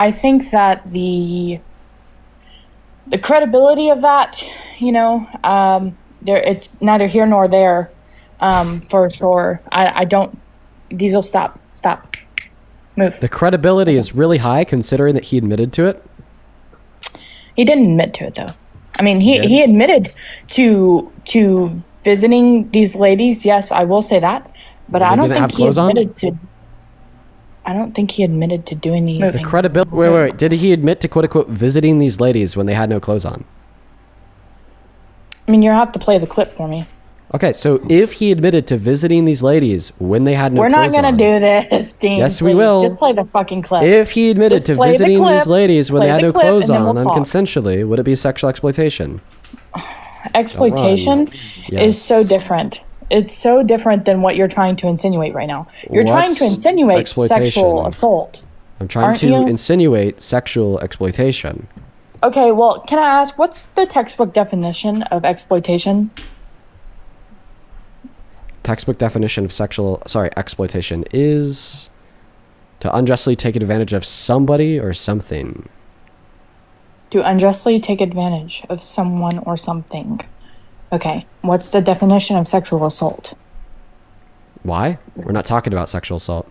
I think that the credibility of that, it's neither here nor there, for sure. I don't. Diesel, stop, move. The credibility is really high considering that he admitted to it. He didn't admit to it though. I mean, he admitted to visiting these ladies. Yes, I will say that, but I don't think he admitted to. I don't think he admitted to doing anything. The credibility. Wait. Did he admit to quote unquote visiting these ladies when they had no clothes on? I mean, you have to play the clip for me. Okay, so if he admitted to visiting these ladies when they had no clothes on... We're not going to do this, Dean. Yes, we will. Just play the fucking clip. If he admitted to visiting these ladies when they had no clothes on unconsensually, would it be sexual exploitation? Exploitation is so different. It's so different than what you're trying to insinuate right now. You're trying to insinuate sexual assault. I'm trying to insinuate sexual exploitation. Okay, well, can I ask, what's the textbook definition of exploitation? Textbook definition of exploitation is to unjustly take advantage of somebody or something. To unjustly take advantage of someone or something. Okay, what's the definition of sexual assault? Why? We're not talking about sexual assault.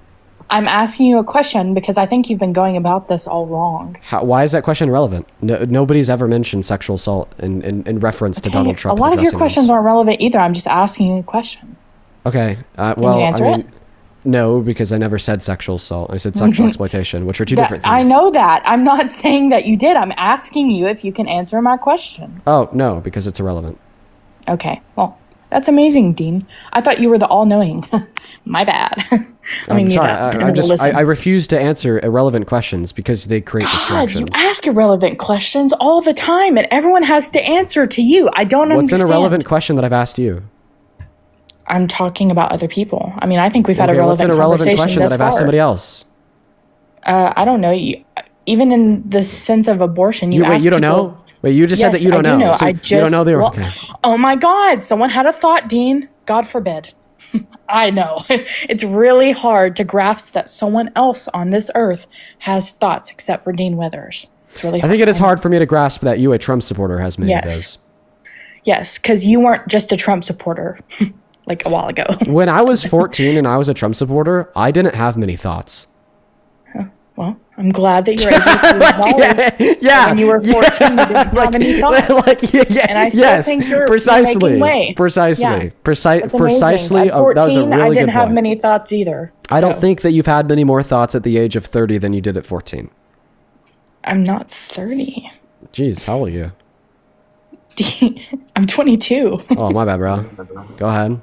I'm asking you a question because I think you've been going about this all wrong. Why is that question relevant? Nobody's ever mentioned sexual assault in reference to Donald Trump. A lot of your questions aren't relevant either. I'm just asking you a question. Okay. Can you answer it? No, because I never said sexual assault. I said sexual exploitation, which are two different things. I know that. I'm not saying that you did. I'm asking you if you can answer my question. Oh, no, because it's irrelevant. Okay. Well, that's amazing, Dean. I thought you were the all-knowing. My bad. I'm sorry. I refuse to answer irrelevant questions because they create distractions. You ask irrelevant questions all the time, and everyone has to answer to you. I don't understand. What's an irrelevant question that I've asked you? I'm talking about other people. I mean, I think we've had a relevant conversation. What's an irrelevant question that I've asked somebody else? I don't know. Even in the sense of abortion, you don't know? Wait, you just said that you don't know. So you don't know the... Okay. Oh my God, someone had a thought, Dean. God forbid. I know. It's really hard to grasp that someone else on this earth has thoughts except for Dean Withers. It's really hard. I think it is hard for me to grasp that you, a Trump supporter, has many of those. Yes, because you weren't just a Trump supporter like a while ago. When I was 14 and I was a Trump supporter, I didn't have many thoughts. Well, I'm glad that you're able to acknowledge when you were 14 you didn't have any thoughts. And I still think you're making way. Precisely. That's Precisely. At 14, that was a really I didn't good have point. many thoughts either. I don't think that you've had many more thoughts at the age of 30 than you did at 14. I'm not 30. Jeez, how old are you? I'm 22. Oh, my bad, bro. Go ahead.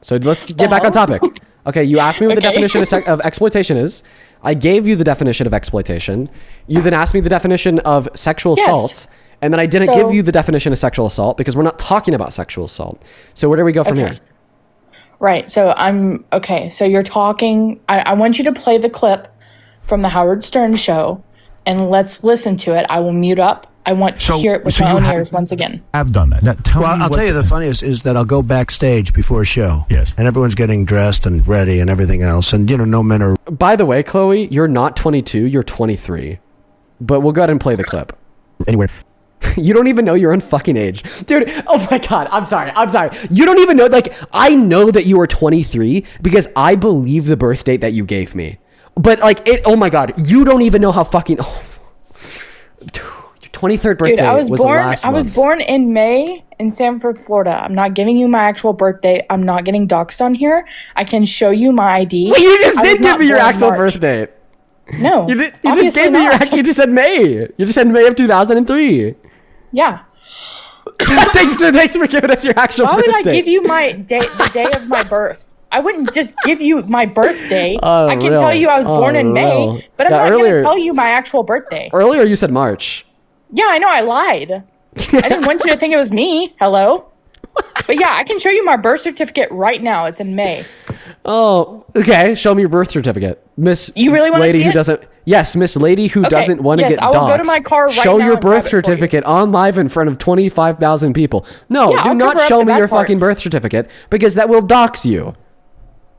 So let's get back on topic. Okay, you asked me what the definition of exploitation is. I gave you the definition of exploitation. You then asked me the definition of sexual assault. And then I didn't give you the definition of sexual assault because we're not talking about sexual assault. So where do we go from here? Right. So so you're talking. I want you to play the clip from the Howard Stern show and let's listen to it. I will mute up. I want to hear it with my own ears once again. I've done that. Now, I'll tell you the funniest is that I'll go backstage before a show. Yes. And everyone's getting dressed and ready and everything else. And, no men are... By the way, Chloe, you're not 22, you're 23. But we'll go ahead and play the clip. Anywhere. You don't even know your own fucking age. Dude, oh my God, I'm sorry. You don't even know, I know that you are 23 because I believe the birth date that you gave me. But, oh my God, you don't even know how fucking... Oh. 23rd birthday. Dude, I was last born in May in Sanford, Florida. I'm not giving you my actual birth date. I'm not getting doxxed on here. I can show you my ID. Well, you just did give me your actual birth date. No. You just gave me you just said May. You just said May of 2003. Yeah. Thanks for giving us your actual birth date. Why would I give you the day of my birth? I wouldn't just give you my birthday. I can tell you I was born in May, but I'm not going to tell you my actual birthday. Earlier you said March. Yeah, I know, I lied. I didn't want you to think it was me. Hello? But yeah, I can show you my birth certificate right now. It's in May. Oh, okay. Show me your birth certificate. Miss You really want to see it? Yes, Miss Lady who doesn't want to get doxxed. I will go to my car right now. Show your birth certificate on live in front of 25,000 people. No, do not show me your fucking birth certificate because that will dox you.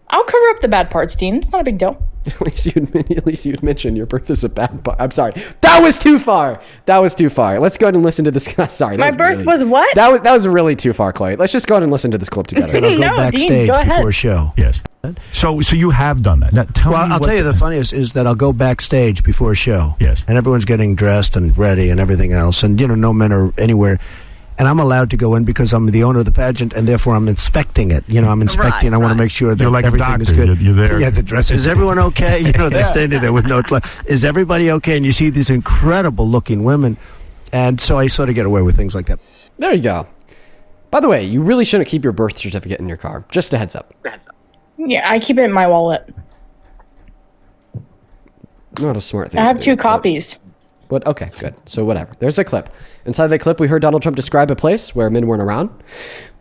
I'll cover up the bad parts, Dean. It's not a big deal. At least you'd mention your birth is a bad part. I'm sorry. That was too far. Let's go ahead and listen to this. Sorry. My birth was what? That was really too far, Chloe. Let's just go ahead and listen to this clip together. And I'll go No, backstage Dean, go ahead. before a show. Yes. So you have done that. Now, I'll tell you the funniest is that I'll go backstage before a show. Yes. And everyone's getting dressed and ready and everything else. And, no men are anywhere. And I'm allowed to go in because I'm the owner of the pageant, and therefore I'm inspecting it. I'm inspecting. I want to make sure that You're like everything is doctor. good. You're there. Yeah, the dress. Is everyone okay? They're standing there with no clothes. Is everybody okay? And you see these incredible-looking women. And so I sort of get away with things like that. There you go. By the way, you really shouldn't keep your birth certificate in your car. Just a heads up. Yeah, I keep it in my wallet. Not a smart thing. I have to do, 2 copies. But okay, good. So whatever. There's a clip. Inside that clip, we heard Donald Trump describe a place where men weren't around.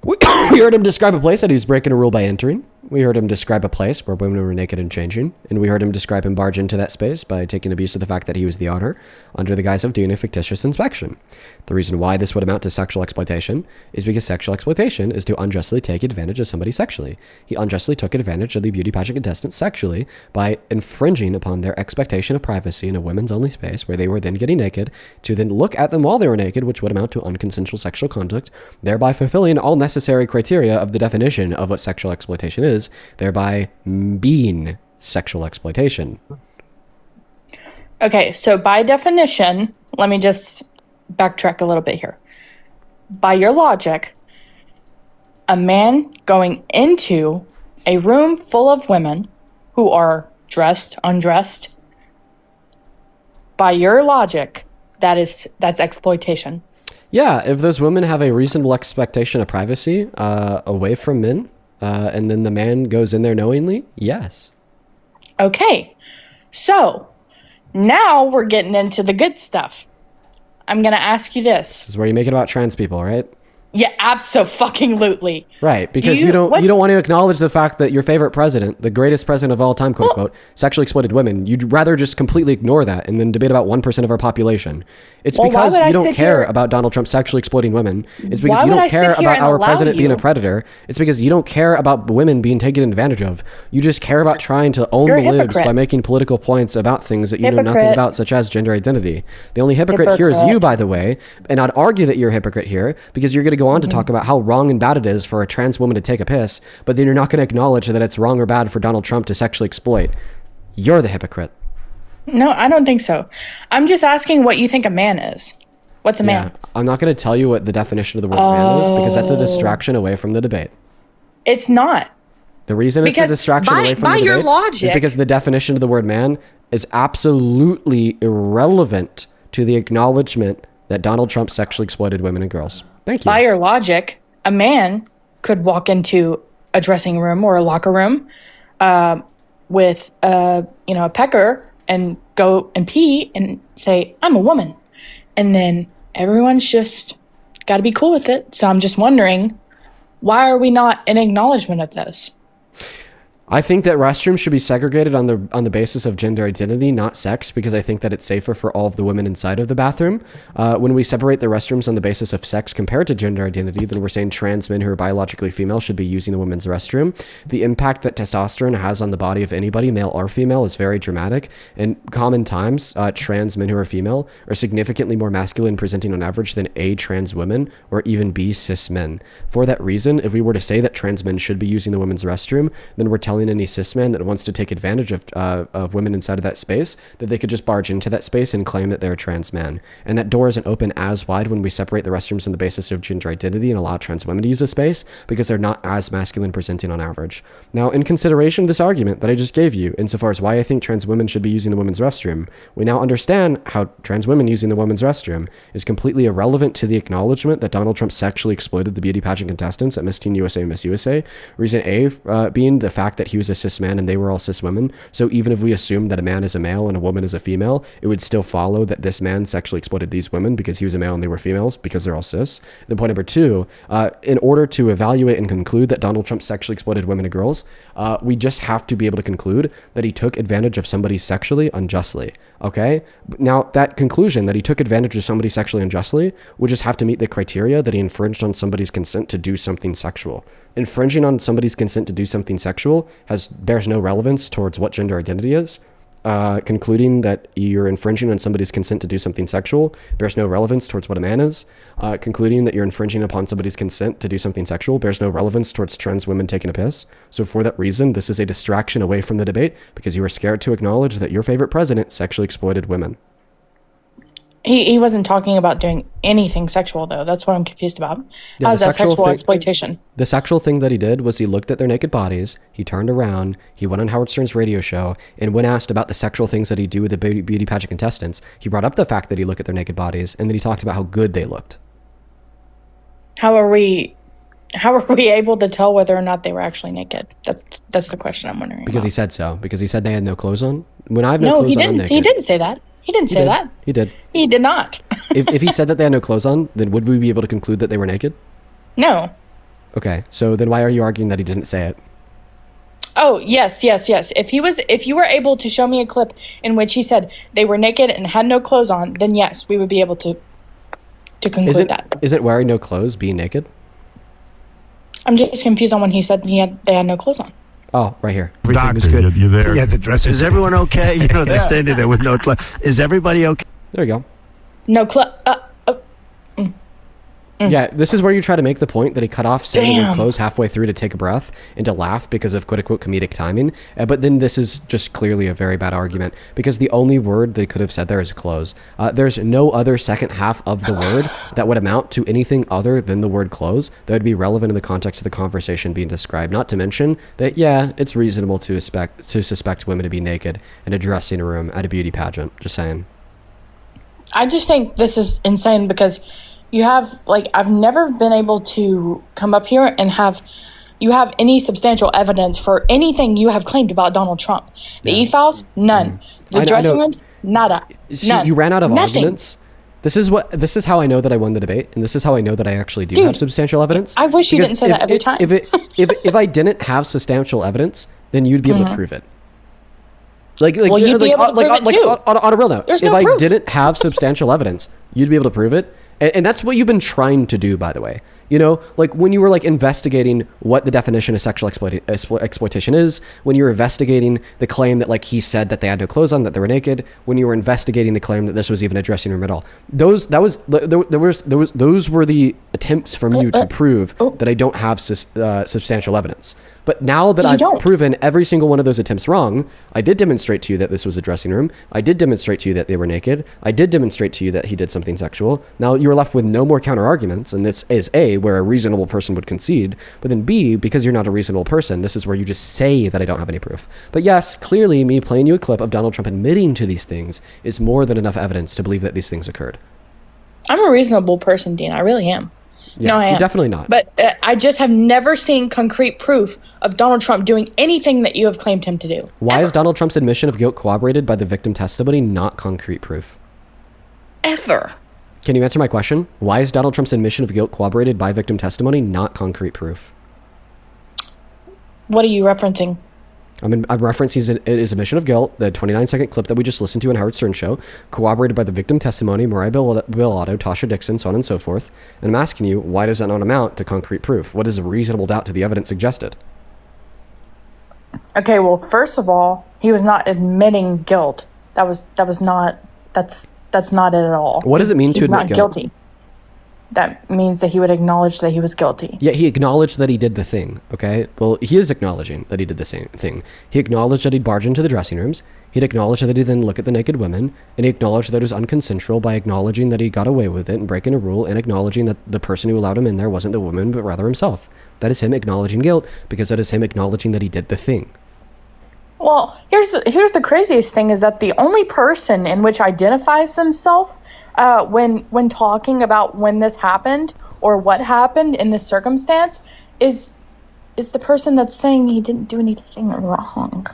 We heard him describe a place that he was breaking a rule by entering. We heard him describe a place where women were naked and changing. And we heard him describe and barge into that space by taking abuse of the fact that he was the owner under the guise of doing a fictitious inspection. The reason why this would amount to sexual exploitation is because sexual exploitation is to unjustly take advantage of somebody sexually. He unjustly took advantage of the beauty pageant contestants sexually by infringing upon their expectation of privacy in a women's only space where they were then getting naked to then look at them while they were naked, which would amount to unconsensual sexual conduct, thereby fulfilling all necessary criteria of the definition of what sexual exploitation is, thereby being sexual exploitation. Okay, so by definition, let me just backtrack a little bit here. By your logic, a man going into a room full of women who are dressed, undressed, by your logic, that's exploitation. Yeah, if those women have a reasonable expectation of privacy away from men, and then the man goes in there knowingly, yes. Okay, so now we're getting into the good stuff. I'm going to ask you this. This is where you make it about trans people, right? Yeah, abso-fucking-lutely. Right, because you don't want to acknowledge the fact that your favorite president, the greatest president of all time, quote unquote, sexually exploited women. You'd rather just completely ignore that and then debate about 1% of our population. It's because you don't care about Donald Trump sexually exploiting women. It's because you don't care about our president being a predator. It's because you don't care about women being taken advantage of. You just care about trying to own the libs by making political points about things that you know nothing about, such as gender identity. The only hypocrite here is you, by the way, and I'd argue that you're a hypocrite here because you're going to go on to talk about how wrong and bad it is for a trans woman to take a piss, but then you're not going to acknowledge that it's wrong or bad for Donald Trump to sexually exploit. You're the hypocrite. No, I don't think so. I'm just asking what you think a man is. What's a man? Yeah, I'm not going to tell you what the definition of the word man is because that's a distraction away from the debate. It's not. The reason it's a distraction away from the debate is because the definition of the word man is absolutely irrelevant to the acknowledgement that Donald Trump sexually exploited women and girls. Thank you. By your logic, a man could walk into a dressing room or a locker room with a pecker and go and pee and say, I'm a woman. And then everyone's just got to be cool with it. So I'm just wondering, why are we not in acknowledgement of this? I think that restrooms should be segregated on the basis of gender identity, not sex, because I think that it's safer for all of the women inside of the bathroom. When we separate the restrooms on the basis of sex compared to gender identity, then we're saying trans men who are biologically female should be using the women's restroom. The impact that testosterone has on the body of anybody, male or female, is very dramatic. In common times, trans men who are female are significantly more masculine presenting on average than A, trans women, or even B, cis men. For that reason, if we were to say that trans men should be using the women's restroom, then we're telling any cis man that wants to take advantage of women inside of that space that they could just barge into that space and claim that they're a trans man. And that door isn't open as wide when we separate the restrooms on the basis of gender identity and allow trans women to use the space because they're not as masculine presenting on average. Now, in consideration of this argument that I just gave you, insofar as why I think trans women should be using the women's restroom, we now understand how trans women using the women's restroom is completely irrelevant to the acknowledgement that Donald Trump sexually exploited the beauty pageant contestants at Miss Teen USA and Miss USA. Reason A being the fact that he was a cis man and they were all cis women. So even if we assume that a man is a male and a woman is a female, it would still follow that this man sexually exploited these women because he was a male and they were females because they're all cis. Then point number two, in order to evaluate and conclude that Donald Trump sexually exploited women and girls, we just have to be able to conclude that he took advantage of somebody sexually unjustly. Okay? Now, that conclusion that he took advantage of somebody sexually unjustly would just have to meet the criteria that he infringed on somebody's consent to do something sexual. infringing on somebody's consent to do something sexual bears no relevance towards what gender identity is. Concluding that you're infringing on somebody's consent to do something sexual bears no relevance towards what a man is. Concluding that you're infringing upon somebody's consent to do something sexual bears no relevance towards trans women taking a piss. So for that reason, this is a distraction away from the debate because you are scared to acknowledge that your favorite president sexually exploited women. He wasn't talking about doing anything sexual, though. That's what I'm confused about. How is that sexual exploitation? The sexual thing that he did was he looked at their naked bodies, he turned around, he went on Howard Stern's radio show, and when asked about the sexual things that he do with the beauty pageant contestants, he brought up the fact that he looked at their naked bodies, and then he talked about how good they looked. How are we able to tell whether or not they were actually naked? That's the question I'm wondering. Because about. He said so. Because he said they had no clothes on. When I have no clothes he on, I'm didn't. naked. He didn't say that. He didn't say that. He did. He did not. if he said that they had no clothes on, then would we be able to conclude that they were naked? No. Okay, so then why are you arguing that he didn't say it? Oh, yes. If you were able to show me a clip in which he said they were naked and had no clothes on, then yes, we would be able to conclude that. Isn't wearing no clothes being naked? I'm just confused on when he said they had no clothes on. Oh, right here. Everything is Doctor, good. you're there. Yeah, the dress. Is everyone okay? You know, they're standing there with no clothes. Is everybody okay? There you go. No clothes. Yeah, this is where you try to make the point that he cut off saying the word Damn. clothes halfway through to take a breath and to laugh because of quote-unquote comedic timing. But then this is just clearly a very bad argument because the only word they could have said there is clothes. There's no other second half of the word that would amount to anything other than the word clothes that would be relevant in the context of the conversation being described. Not to mention that, yeah, it's reasonable to suspect women to be naked in a dressing room at a beauty pageant. Just saying. I just think this is insane because you have, I've never been able to come up here and have any substantial evidence for anything you have claimed about Donald Trump. The e-files, none. The dressing rooms, nada. See, None. you ran out of Nothing. arguments. This is how I know that I won the debate, and this is how I know that I actually do have substantial evidence. I wish you Because didn't say that every time. If I didn't have substantial evidence, then you'd be able to prove it. You'd be able to prove it too. On a real note, There's if no I proof. didn't have substantial evidence, you'd be able to prove it. And that's what you've been trying to do, by the way. You know, like when you were investigating what the definition of sexual exploitation is, when you were investigating the claim that he said that they had no clothes on, that they were naked, when you were investigating the claim that this was even a dressing room at all. Those were the attempts from you to prove that I don't have substantial evidence. But now that I've proven every single one of those attempts wrong, I did demonstrate to you that this was a dressing room. I did demonstrate to you that they were naked. I did demonstrate to you that he did something sexual. Now you are left with no more counter arguments, and this is A, where a reasonable person would concede, but then B, because you're not a reasonable person, this is where you just say that I don't have any proof. But yes, clearly me playing you a clip of Donald Trump admitting to these things is more than enough evidence to believe that these things occurred. I'm a reasonable person, Dean. I really am. Yeah, No, I am. You're definitely not. But I just have never seen concrete proof of Donald Trump doing anything that you have claimed him to do. Why is Donald Trump's admission of guilt corroborated by the victim testimony not concrete proof? Ever. Can you answer my question? Why is Donald Trump's admission of guilt corroborated by victim testimony not concrete proof? What are you referencing? I'm referencing his admission of guilt, the 29-second clip that we just listened to in Howard Stern show, corroborated by the victim testimony, Mariah Bill-Otto, Tasha Dixon, so on and so forth. And I'm asking you, why does that not amount to concrete proof? What is a reasonable doubt to the evidence suggested? Okay, well, first of all, he was not admitting guilt. That's not it at all. What does it mean to He's admit not guilt? guilty. That means that he would acknowledge that he was guilty. Yeah, he acknowledged that he did the thing, okay? Well, he is acknowledging that he did the same thing. He acknowledged that he'd barge into the dressing rooms. He'd acknowledged that he then look at the naked women. And he acknowledged that it was unconsensual by acknowledging that he got away with it and breaking a rule and acknowledging that the person who allowed him in there wasn't the woman, but rather himself. That is him acknowledging guilt because that is him acknowledging that he did the thing. Well, here's the craziest thing is that the only person in which identifies themselves when talking about when this happened or what happened in this circumstance is the person that's saying he didn't do anything wrong.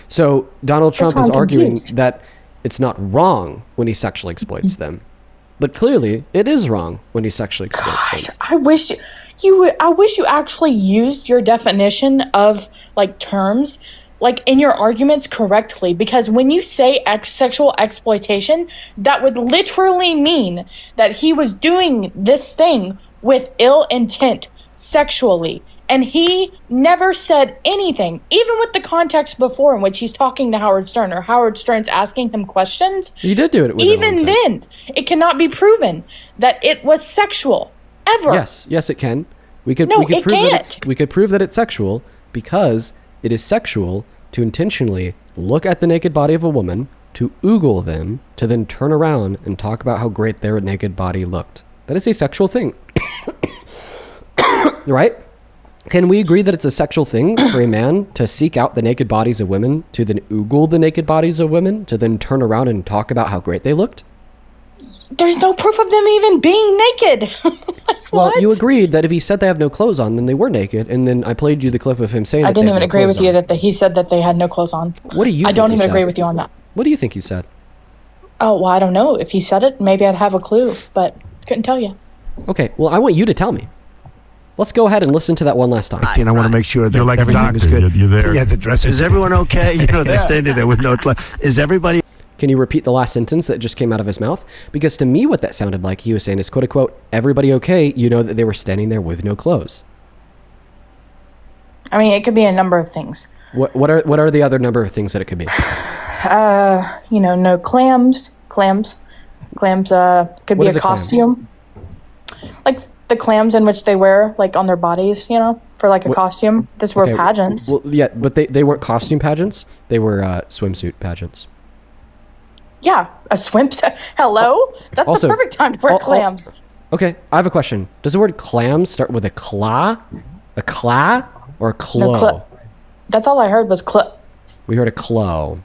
So Donald Trump is arguing confused. that it's not wrong when he sexually exploits them. But clearly, it is wrong when he sexually exploits them. I wish you actually used your definition of terms in your arguments correctly, because when you say sexual exploitation, that would literally mean that he was doing this thing with ill intent, sexually. And he never said anything, even with the context before in which he's talking to Howard Stern or Howard Stern's asking him questions. He did do it. Even then, it cannot be proven that it was sexual, ever. Yes, it can. We could it prove can't. We could prove that it's sexual because it is sexual to intentionally look at the naked body of a woman, to oogle them, to then turn around and talk about how great their naked body looked. That is a sexual thing. Right? Can we agree that it's a sexual thing for a man to seek out the naked bodies of women, to then oogle the naked bodies of women, to then turn around and talk about how great they looked? There's no proof of them even being naked. Well, you agreed that if he said they have no clothes on, then they were naked, and then I played you the clip of him saying I that didn't even no agree with clothes you on. that he said that they had no clothes on. What do you think I don't he even said? agree with you on that. What do you think he said? Oh, well, I don't know. If he said it, maybe I'd have a clue, but couldn't tell you. Okay, well, I want you to tell me. Let's go ahead and listen to that one last time. And I want to make sure that You're like a everything is doctor. good. You're there. Yeah, the dress. Is everyone okay? You know, they're standing there with no clothes. Is everybody? Can you repeat the last sentence that just came out of his mouth? Because to me, what that sounded like, he was saying is, quote unquote, everybody okay? You know that they were standing there with no clothes. I mean, it could be a number of things. What are the other number of things that it could be? No clams. Clams could be a costume. Like the clams in which they wear, like on their bodies, for like a costume. This were pageants. Well, yeah, but they weren't costume pageants. They were swimsuit pageants. Yeah, a swimsuit. Hello? That's Also, the perfect time to wear clams. Okay, I have a question. Does the word clams start with a cla, or a clo? No, that's all I heard was We heard a clo.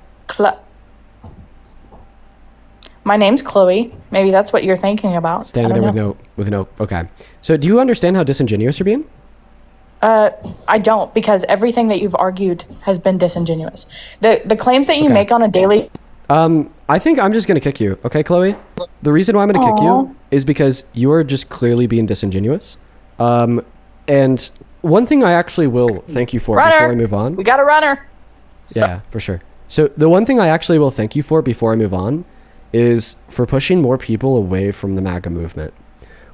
My name's Chloe. Maybe that's what you're thinking about. Standing there with no. Okay. So, do you understand how disingenuous you're being? I don't, because everything that you've argued has been disingenuous. The claims that you make on a daily. I think I'm just gonna kick you. Okay, Chloe. The reason why I'm gonna kick you is because you are just clearly being disingenuous. And one thing I actually will thank you for before I move on. We got a runner. Yeah, for sure. So the one thing I actually will thank you for before I move on is for pushing more people away from the MAGA movement.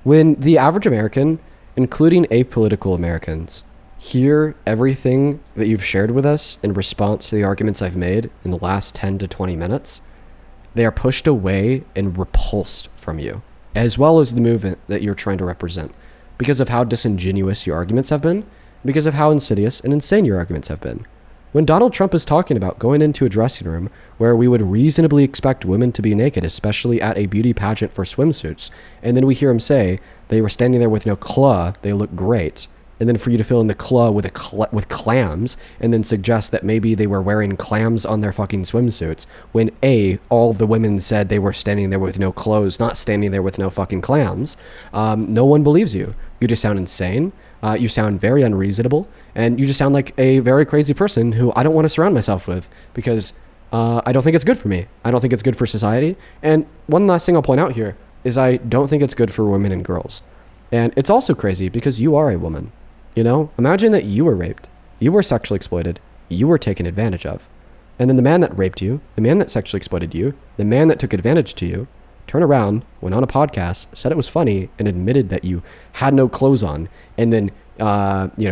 When the average American, including apolitical Americans, hear everything that you've shared with us in response to the arguments I've made in the last 10 to 20 minutes, they are pushed away and repulsed from you, as well as the movement that you're trying to represent, because of how disingenuous your arguments have been, because of how insidious and insane your arguments have been. When Donald Trump is talking about going into a dressing room where we would reasonably expect women to be naked, especially at a beauty pageant for swimsuits, and then we hear him say they were standing there with no claw, they look great, and then for you to fill in the claw with with clams, and then suggest that maybe they were wearing clams on their fucking swimsuits, when all the women said they were standing there with no clothes, not standing there with no fucking clams, no one believes you. You just sound insane. You sound very unreasonable, and you just sound like a very crazy person who I don't want to surround myself with, because I don't think it's good for me. I don't think it's good for society. And one last thing I'll point out here is I don't think it's good for women and girls. And it's also crazy because you are a woman. Imagine that you were raped, you were sexually exploited, you were taken advantage of. And then the man that raped you, the man that sexually exploited you, the man that took advantage to you, turned around, went on a podcast, said it was funny, and admitted that you had no clothes on. And then,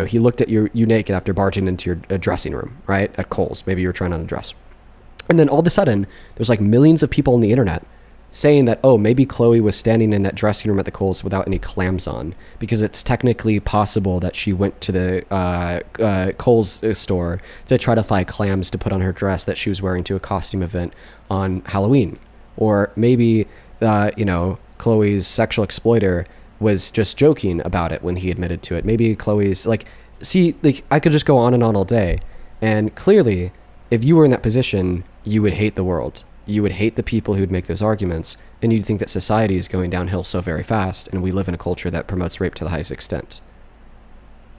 he looked at you naked after barging into your dressing room, right? At Kohl's. Maybe you were trying on a dress. And then all of a sudden, there's like millions of people on the internet saying that, maybe Chloe was standing in that dressing room at the Kohl's without any clams on, because it's technically possible that she went to the Kohl's store to try to find clams to put on her dress that she was wearing to a costume event on Halloween. Or maybe, Chloe's sexual exploiter was just joking about it when he admitted to it. Maybe Chloe's I could just go on and on all day. And clearly, if you were in that position, you would hate the world. You would hate the people who'd make those arguments, and you'd think that society is going downhill so very fast, and we live in a culture that promotes rape to the highest extent.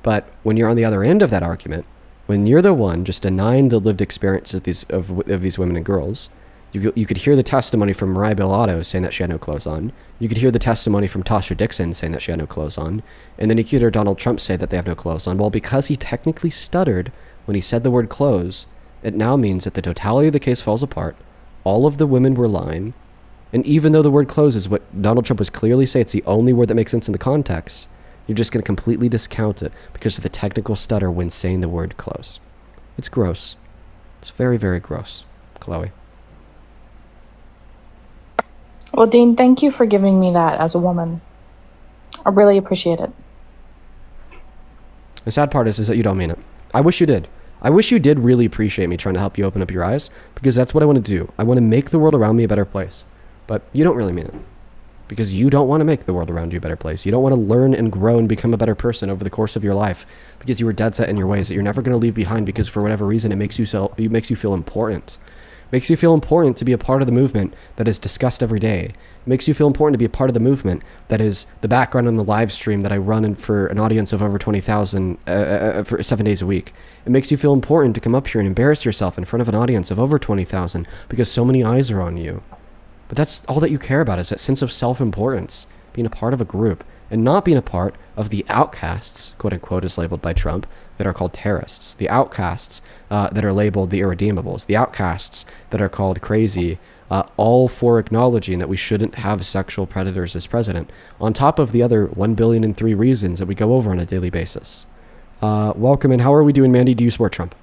But when you're on the other end of that argument, when you're the one just denying the lived experience of these women and girls, you could hear the testimony from Mariah Bilato saying that she had no clothes on. You could hear the testimony from Tasha Dixon saying that she had no clothes on. And then you could hear Donald Trump say that they have no clothes on. Well, because he technically stuttered when he said the word clothes, it now means that the totality of the case falls apart. All of the women were lying. And even though the word clothes is what Donald Trump was clearly saying, it's the only word that makes sense in the context, You're just going to completely discount it because of the technical stutter when saying the word close. It's gross. It's very, very gross, Chloe. Well, Dean, thank you for giving me that as a woman. I really appreciate it. The sad part is that you don't mean it. I wish you did. I wish you did really appreciate me trying to help you open up your eyes, because that's what I want to do. I want to make the world around me a better place. But you don't really mean it, because you don't want to make the world around you a better place. You don't want to learn and grow and become a better person over the course of your life, because you were dead set in your ways that you're never going to leave behind, because for whatever reason it makes you feel important. Makes you feel important to be a part of the movement that is discussed every day. Makes you feel important to be a part of the movement that is the background on the live stream that I run for an audience of over 20,000 for 7 days a week. It makes you feel important to come up here and embarrass yourself in front of an audience of over 20,000 because so many eyes are on you. But that's all that you care about, is that sense of self-importance, being a part of a group, and not being a part of the outcasts, quote unquote, as labeled by Trump, that are called terrorists, the outcasts that are labeled the irredeemables, the outcasts that are called crazy, all for acknowledging that we shouldn't have sexual predators as president, on top of the other 1,000,000,003 reasons that we go over on a daily basis. Welcome, and how are we doing, Mandy? Do you support Trump?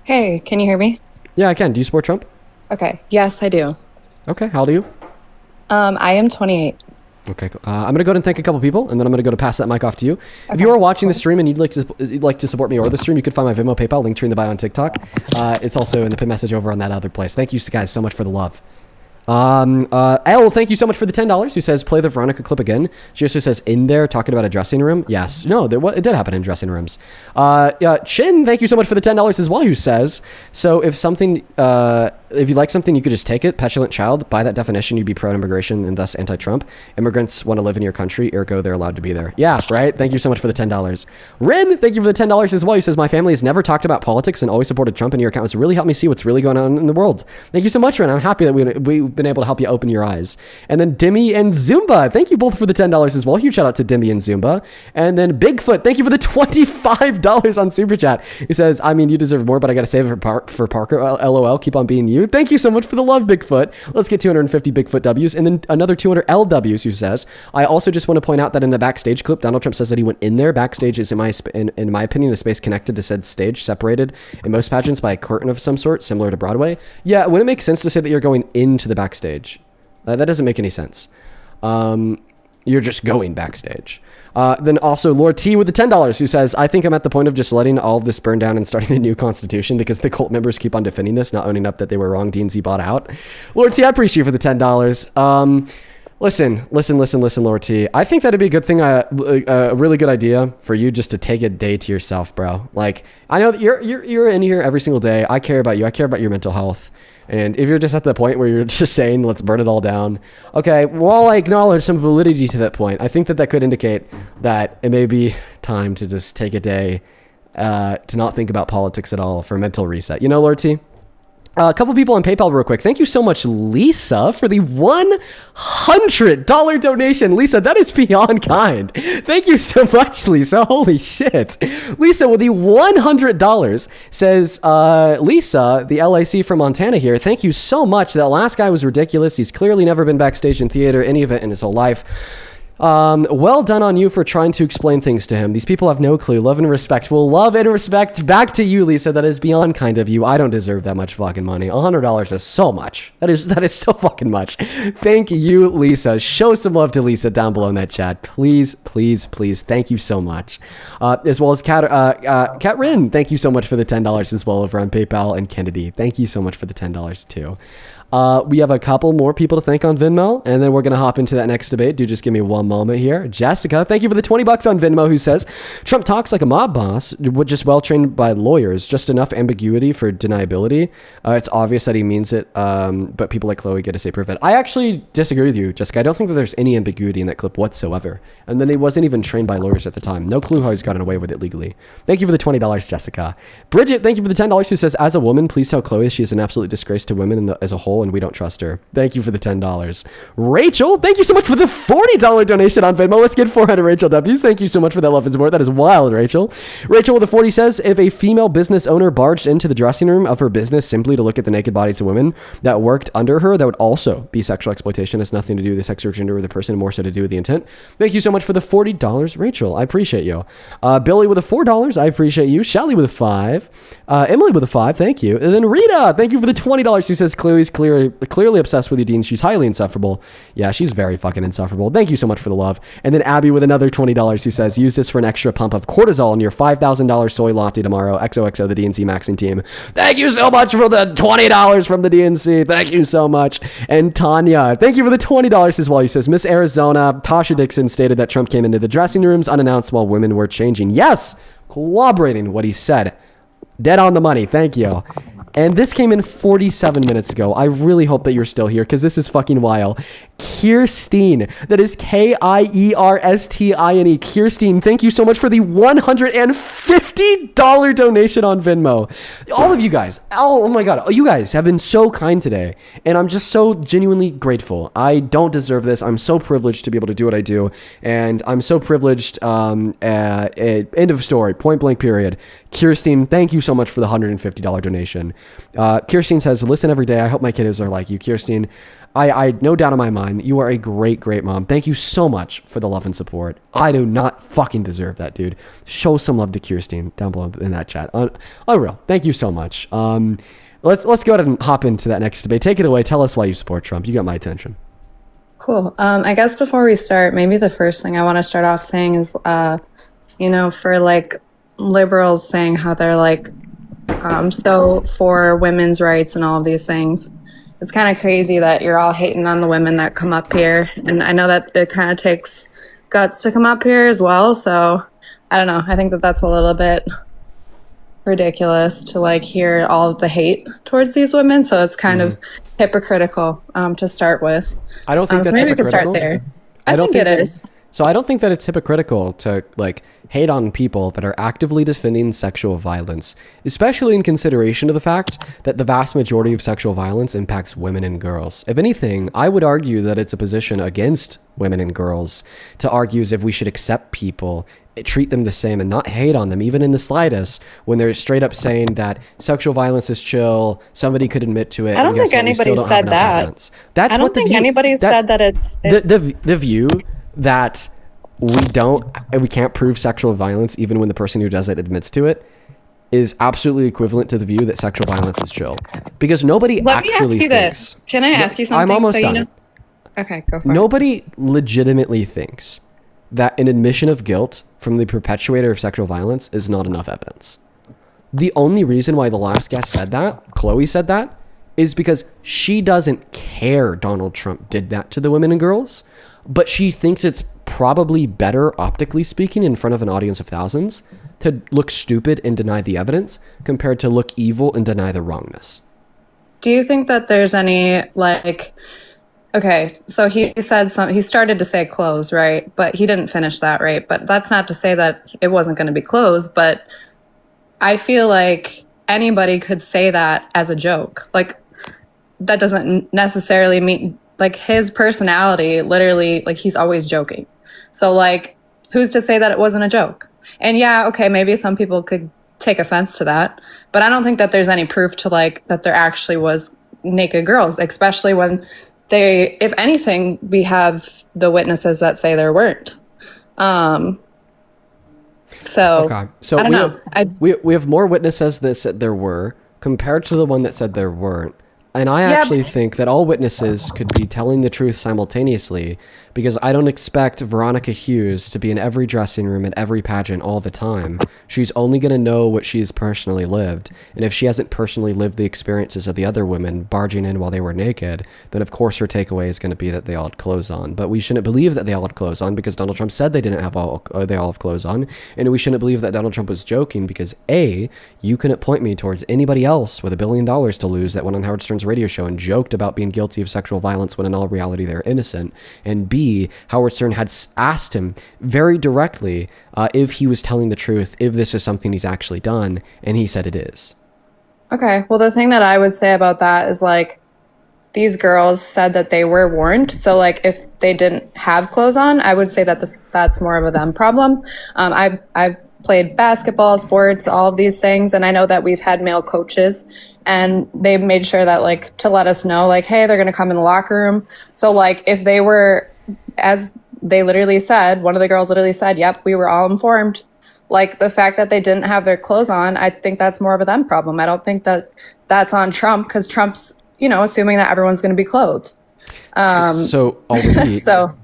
Hey, can you hear me? Yeah, I can. Do you support Trump? Okay. Yes, I do. Okay, how old are you? I am 28. Okay, cool. I'm going to go ahead and thank a couple people, and then I'm going to go to pass that mic off to you. Okay. If you are watching the stream and you'd like to support me or the stream, you can find my Venmo, PayPal, link tree in the bio on TikTok. It's also in the pin message over on that other place. Thank you guys so much for the love. Elle, thank you so much for the $10, who says, play the Veronica clip again. She also says, in there, talking about a dressing room. Yes. No, it did happen in dressing rooms. Chin, thank you so much for the $10 as well, who says, so if you like something, you could just take it. Petulant child. By that definition, you'd be pro-immigration and thus anti-Trump. Immigrants want to live in your country, ergo they're allowed to be there. Yeah, right? Thank you so much for the $10. Rin, thank you for the $10 as well. He says, my family has never talked about politics and always supported Trump, and your account has really helped me see what's really going on in the world. Thank you so much, Rin. I'm happy that we've been able to help you open your eyes. And then Dimmy and Zumba, thank you both for the $10 as well. Huge shout out to Dimmy and Zumba. And then Bigfoot, thank you for the $25 on Super Chat. He says, I mean, you deserve more, but I got to save it for Parker. LOL, keep on being you. Thank you so much for the love, Bigfoot. Let's get 250 Bigfoot W's and then another 200 LWs, who says, I also just want to point out that in the backstage clip, Donald Trump says that he went in there. Backstage is, in my opinion, a space connected to said stage, separated in most pageants by a curtain of some sort, similar to Broadway. Yeah, wouldn't it make sense to say that you're going into the backstage? That doesn't make any sense. You're just going backstage. Then also Lord T with the $10, who says, I think I'm at the point of just letting all of this burn down and starting a new constitution because the cult members keep on defending this, not owning up that they were wrong. DNC bought out. Lord T, I appreciate you for the $10. Listen, Lord T. I think that'd be a good thing, a really good idea for you just to take a day to yourself, bro. Like, I know that you're in here every single day. I care about you. I care about your mental health. And if you're just at the point where you're just saying, let's burn it all down. Okay, while I acknowledge some validity to that point, I think that could indicate that it may be time to just take a day to not think about politics at all for a mental reset. You know, Lord T? A couple people on PayPal real quick. Thank you so much, Lisa, for the $100 donation. Lisa, that is beyond kind. Thank you so much, Lisa. Holy shit. Lisa with the $100 says, Lisa, the LAC from Montana here. Thank you so much. That last guy was ridiculous. He's clearly never been backstage in theater, any event in his whole life. Well done on you for trying to explain things to him. These people have no clue. Love and respect. Well, love and respect back to you, Lisa. That is beyond kind of you. I don't deserve that much fucking money. $100 is so much. That is so fucking much. Thank you, Lisa. Show some love to Lisa down below in that chat. Please, please, please. Thank you so much. As well as Kat Rin. Thank you so much for the $10 as well over on PayPal, and Kennedy. Thank you so much for the $10 too. We have a couple more people to thank on Venmo, and then we're going to hop into that next debate. Do just give me one moment here. Jessica, thank you for the $20 on Venmo, who says, Trump talks like a mob boss, just well-trained by lawyers, just enough ambiguity for deniability. It's obvious that he means it, but people like Chloe get to say prove it. I actually disagree with you, Jessica. I don't think that there's any ambiguity in that clip whatsoever. And then he wasn't even trained by lawyers at the time. No clue how he's gotten away with it legally. Thank you for the $20, Jessica. Bridget, thank you for the $10, who says, as a woman, please tell Chloe she is an absolute disgrace to women as a whole. asshole and we don't trust her. Thank you for the $10. Rachel, thank you so much for the $40 donation on Venmo. Let's get 400 Rachel W's. Thank you so much for that love and support. That is wild, Rachel. Rachel with the 40 says, if a female business owner barged into the dressing room of her business simply to look at the naked bodies of women that worked under her, that would also be sexual exploitation. It has nothing to do with the sex or gender of the person, more so to do with the intent. Thank you so much for the $40, Rachel. I appreciate you. Billy with the $4. I appreciate you. Shelly with a 5. Emily with a 5. Thank you. And then Rita, thank you for the $20. She says Chloe's clearly obsessed with you, Dean. She's highly insufferable. Yeah, she's very fucking insufferable. Thank you so much for the love. And then Abby with another $20 who says, use this for an extra pump of cortisol in your $5,000 soy latte tomorrow. XOXO, the DNC Maxing team. Thank you so much for the $20 from the DNC. Thank you so much. And Tanya, thank you for the $20 as well. He says, Miss Arizona, Tasha Dixon stated that Trump came into the dressing rooms unannounced while women were changing. Yes, corroborating what he said. Dead on the money. Thank you. And this came in 47 minutes ago. I really hope that you're still here because this is fucking wild. Kirstine, that is Kierstine. Kirstine, thank you so much for the $150 donation on Venmo. All of you guys, oh my God, you guys have been so kind today. And I'm just so genuinely grateful. I don't deserve this. I'm so privileged to be able to do what I do. And I'm so privileged, end of story, point blank period. Kirstine, thank you so much for the $150 donation. Kirstine says, listen every day. I hope my kiddos are like you. Kirstine, I no doubt in my mind, you are a great, great mom. Thank you so much for the love and support. I do not fucking deserve that, dude. Show some love to Kirstine down below in that chat. Unreal. Thank you so much. Let's go ahead and hop into that next debate. Take it away. Tell us why you support Trump. You got my attention. Cool. I guess before we start, maybe the first thing I want to start off saying is, for like liberals saying how they're like, so for women's rights and all of these things. It's kind of crazy that you're all hating on the women that come up here. And I know that it kind of takes guts to come up here as well. So I don't know. I think that that's a little bit ridiculous to like hear all of the hate towards these women. So it's kind of hypocritical to start with. I don't think that's so maybe hypocritical. We could start there. I think it is. So I don't think that it's hypocritical to like hate on people that are actively defending sexual violence, especially in consideration of the fact that the vast majority of sexual violence impacts women and girls. If anything, I would argue that it's a position against women and girls to argue as if we should accept people, treat them the same and not hate on them, even in the slightest, when they're straight up saying that sexual violence is chill, somebody could admit to it. I don't think anybody said that. That's I don't think anybody said that it's the view that we can't prove sexual violence even when the person who does it admits to it is absolutely equivalent to the view that sexual violence is chill, because nobody Let me ask you thinks, this. Can I ask you something? I'm almost done. Okay, go for it. Nobody legitimately thinks that an admission of guilt from the perpetuator of sexual violence is not enough evidence. The only reason why the last guest said that, Chloe said that, is because she doesn't care Donald Trump did that to the women and girls, but she thinks it's probably better, optically speaking, in front of an audience of thousands, to look stupid and deny the evidence compared to look evil and deny the wrongness. Do you think that there's any, like, okay, so he said he started to say close, right? But he didn't finish that, right? But that's not to say that it wasn't going to be closed, but I feel like anybody could say that as a joke. Like, that doesn't necessarily mean, like, his personality, literally, like, he's always joking. So, like, who's to say that it wasn't a joke? And yeah, okay, maybe some people could take offense to that, but I don't think that there's any proof to, like, that there actually was naked girls, especially when they, if anything, we have the witnesses that say there weren't. So, okay. So I don't know. We have more witnesses that said there were compared to the one that said there weren't. And I actually think that all witnesses could be telling the truth simultaneously, because I don't expect Veronica Hughes to be in every dressing room at every pageant all the time. She's only going to know what she's personally lived. And if she hasn't personally lived the experiences of the other women barging in while they were naked, then of course her takeaway is going to be that they all had clothes on. But we shouldn't believe that they all had clothes on because Donald Trump said they didn't have they all have clothes on. And we shouldn't believe that Donald Trump was joking because A, you couldn't point me towards anybody else with $1 billion to lose that went on Howard Stern's radio show and joked about being guilty of sexual violence when in all reality they're innocent. And B, Howard Stern had asked him very directly if he was telling the truth, if this is something he's actually done, and he said it is. Okay, well, the thing that I would say about that is, like, these girls said that they were warned. So like if they didn't have clothes on, I would say that that's more of a them problem. I've played basketball, sports, all of these things, and I know that we've had male coaches, and they made sure that like to let us know like, hey, they're gonna come in the locker room. So like if they were, as they literally said, one of the girls literally said, yep, we were all informed. Like the fact that they didn't have their clothes on, I think that's more of a them problem. I don't think that that's on Trump, because Trump's, you know, assuming that everyone's going to be clothed. So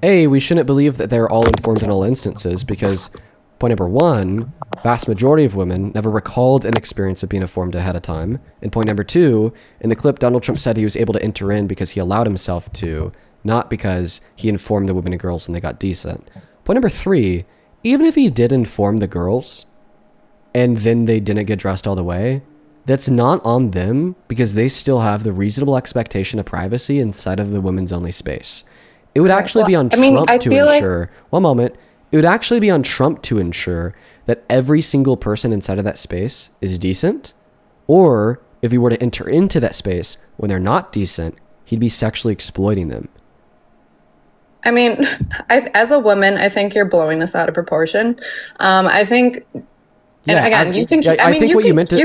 we shouldn't believe that they're all informed in all instances, because point number one, vast majority of women never recalled an experience of being informed ahead of time. And point number two, in the clip, Donald Trump said he was able to enter in because he allowed himself to, not because he informed the women and girls and they got decent. Point number three, even if he did inform the girls and then they didn't get dressed all the way, that's not on them, because they still have the reasonable expectation of privacy inside of the women's only space. It would actually be on Trump to ensure, one moment, it would actually be on Trump to ensure that every single person inside of that space is decent, or if he were to enter into that space when they're not decent, he'd be sexually exploiting them. I mean, as a woman, I think you're blowing this out of proportion. I think... And again, you can. I think what you meant to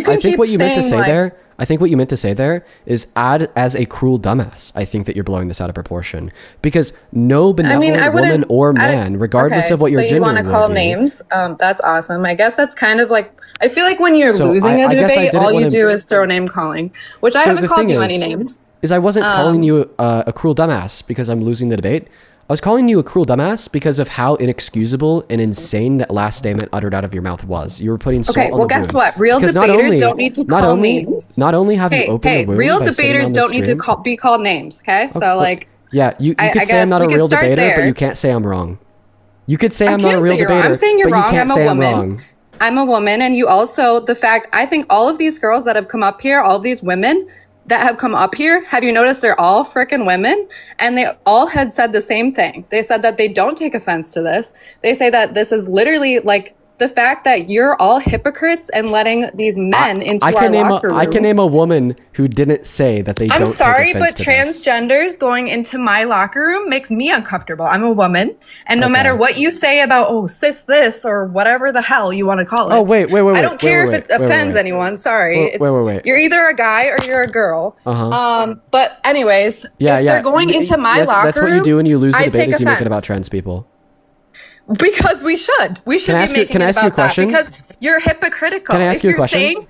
say there is add as a cruel dumbass. I think that you're blowing this out of proportion, because no benevolent woman or man, regardless of what your gender, you want to call names. That's awesome. I guess that's kind of like, I feel like when you're losing a debate, all you do is throw name calling, which I haven't called you any names. I wasn't calling you a cruel dumbass because I'm losing the debate. I was calling you a cruel dumbass because of how inexcusable and insane that last statement uttered out of your mouth was. You were putting salt on the wound. Okay, well, guess what? Real debaters don't need to call names. Not only have you opened the wound, real debaters don't need to be called names, okay? So, like... Yeah, you could say I'm not a real debater, but you can't say I'm wrong. You could say I'm not a real debater, I'm saying you're but you wrong. can't say I'm wrong. I'm a woman, and you also... I think all of these girls that have come up here, all of these women... that have come up here, have you noticed they're all freaking women? And they all had said the same thing. They said that they don't take offense to this. They say that this is literally like the fact that you're all hypocrites and letting these men into our locker rooms. I can name a woman who didn't say that they don't take offense to this. I'm sorry, but transgenders going into my locker room makes me uncomfortable. I'm a woman. And no matter what you say about, oh, cis this or whatever the hell you want to call it. Oh, wait. I don't care if it offends anyone. Sorry. Wait. You're either a guy or you're a girl. But anyways, if they're going into my locker room, that's what you do when you lose a debate, is you make it about trans people. Because we should be making it about that, because you're hypocritical. Can I ask you a question?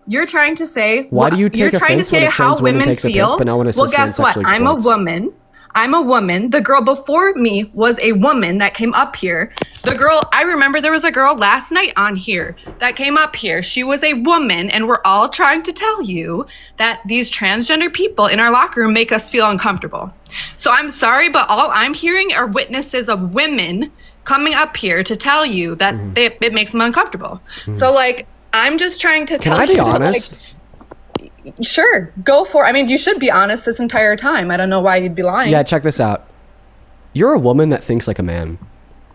You're trying to say, why do you take offense when a trans woman takes offense, but not when a cis well, guess what? I'm a woman. The girl before me was a woman that came up here. I remember there was a girl last night on here that came up here. She was a woman, and we're all trying to tell you that these transgender people in our locker room make us feel uncomfortable. So I'm sorry, but all I'm hearing are witnesses of women coming up here to tell you that it makes them uncomfortable. So like, I'm just trying to tell you. Can I be honest? Sure, go for it. I mean, you should be honest this entire time. I don't know why you'd be lying. Yeah, check this out. You're a woman that thinks like a man.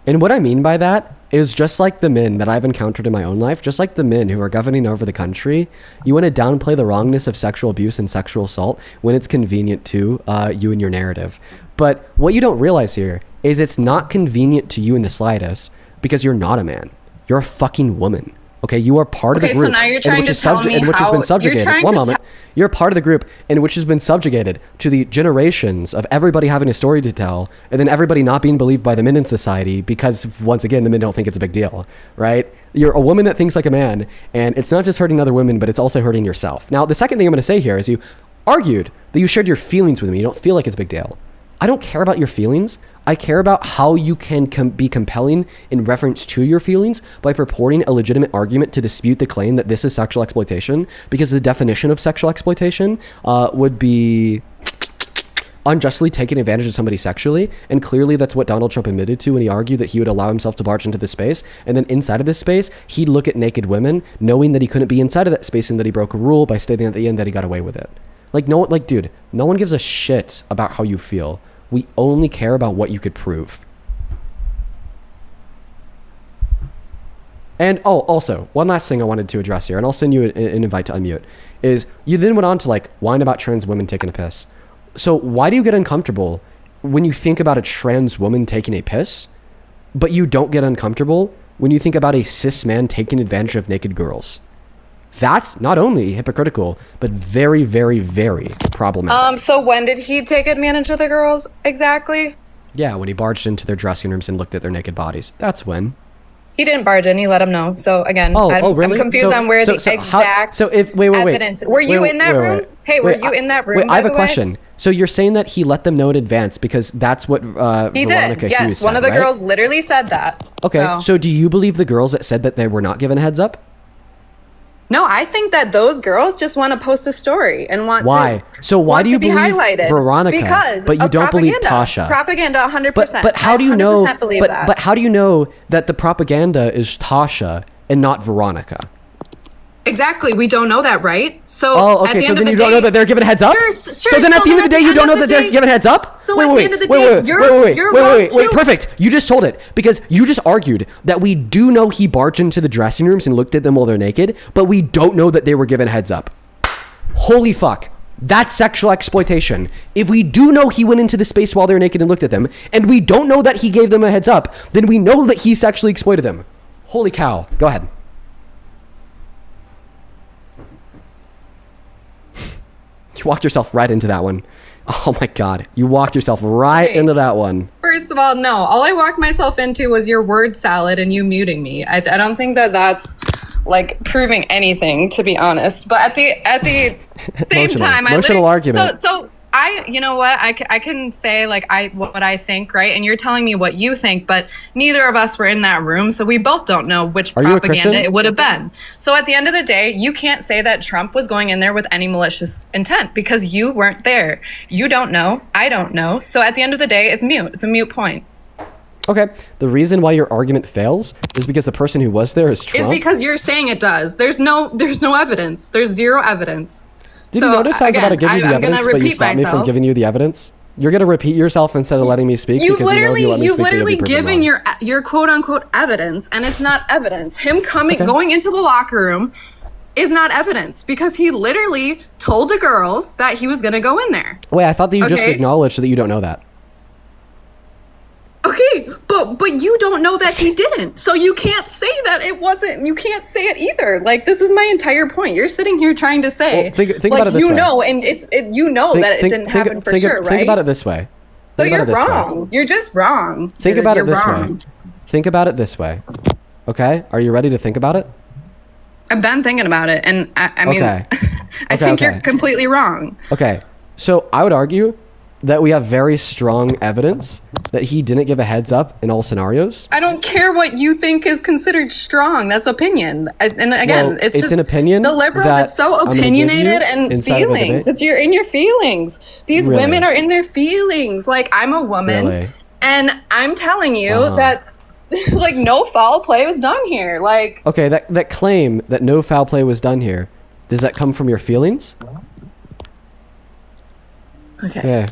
And what I mean by that is, just like the men that I've encountered in my own life, just like the men who are governing over the country, you want to downplay the wrongness of sexual abuse and sexual assault when it's convenient to you and your narrative. But what you don't realize here is it's not convenient to you in the slightest, because you're not a man. You're a fucking woman. Okay, you are part of the group, so now you're trying to tell me which has been subjugated. One moment, you're part of the group in which has been subjugated to the generations of everybody having a story to tell, and then everybody not being believed by the men in society because, once again, the men don't think it's a big deal, right? You're a woman that thinks like a man, and it's not just hurting other women, but it's also hurting yourself. Now, the second thing I'm going to say here is, you argued that you shared your feelings with me. You don't feel like it's a big deal. I don't care about your feelings. I care about how you can be compelling in reference to your feelings by purporting a legitimate argument to dispute the claim that this is sexual exploitation, because the definition of sexual exploitation would be unjustly taking advantage of somebody sexually. And clearly that's what Donald Trump admitted to when he argued that he would allow himself to barge into this space. And then inside of this space, he'd look at naked women, knowing that he couldn't be inside of that space and that he broke a rule by stating at the end that he got away with it. Dude, no one gives a shit about how you feel. We only care about what you could prove. And also, one last thing I wanted to address here, and I'll send you an invite to unmute, is you then went on to like whine about trans women taking a piss. So why do you get uncomfortable when you think about a trans woman taking a piss, but you don't get uncomfortable when you think about a cis man taking advantage of naked girls? That's not only hypocritical, but very, very, very problematic. So when did he take advantage of the girls exactly? Yeah, when he barged into their dressing rooms and looked at their naked bodies. That's when. He didn't barge in. He let him know. So again, really? I'm confused on where the exact evidence. Were you in that room? Hey, were you in that room? Wait, I have a question. So you're saying that he let them know in advance because that's what he Veronica did. Yes, Hughes said, one of the right? girls literally said that. Okay, so do you believe the girls that said that they were not given a heads up? No, I think that those girls just want to post a story and want why? to So why do you believe highlighted Veronica? Because but you don't believe Tasha. Propaganda, 100%. But how do you know? That. But how do you know that the propaganda is Tasha and not Veronica? Exactly, we don't know that, right? So okay. So then you don't don't know that they're given a heads up. Sure, so then at the end of the day, you don't know that they're given heads up. Wait. Perfect. You just told it because you just argued that we do know he barged into the dressing rooms and looked at them while they're naked, but we don't know that they were given heads up. Holy fuck. That's sexual exploitation. If we do know he went into the space while they're naked and looked at them, and we don't know that he gave them a heads up, then we know that he sexually exploited them. Holy cow. Go ahead. You walked yourself right into that one. Oh my God. You walked yourself right into that one. First of all, no. All I walked myself into was your word salad and you muting me. I don't think that that's like proving anything, to be honest. But at the same time, emotional argument. So you know what? I can say like what I think, right? And you're telling me what you think, but neither of us were in that room, so we both don't know which propaganda it would have been. So at the end of the day, you can't say that Trump was going in there with any malicious intent because you weren't there. You don't know. I don't know. So at the end of the day, it's mute. It's a mute point. Okay. The reason why your argument fails is because the person who was there is Trump. It's because you're saying it does. There's no evidence. There's zero evidence. Did you notice I was about to give you the evidence, but you stopped me from giving you the evidence? You're going to repeat yourself instead of letting me speak? You've literally given your quote-unquote evidence, and it's not evidence. Him going into the locker room is not evidence, because he literally told the girls that he was going to go in there. Wait, I thought that you just acknowledged that you don't know that. Okay, but you don't know that he didn't. So you can't say that it wasn't. You can't say it either. Like, this is my entire point. You're sitting here trying to say, think about it this way. And that it didn't happen for sure, right? Think about it this way. So you're wrong. You're just wrong. Think about it this way. Think about it this way. Okay? Are you ready to think about it? I've been thinking about it, and I mean, I think you're completely wrong. Okay. So I would argue that we have very strong evidence that he didn't give a heads up in all scenarios. I don't care what you think is considered strong. That's opinion. And again, it's just an opinion. The liberals, it's so opinionated and feelings. It's in your feelings. These women are in their feelings. Like, I'm a woman, and I'm telling you that like no foul play was done here. Like, okay, that claim that no foul play was done here, does that come from your feelings? Okay.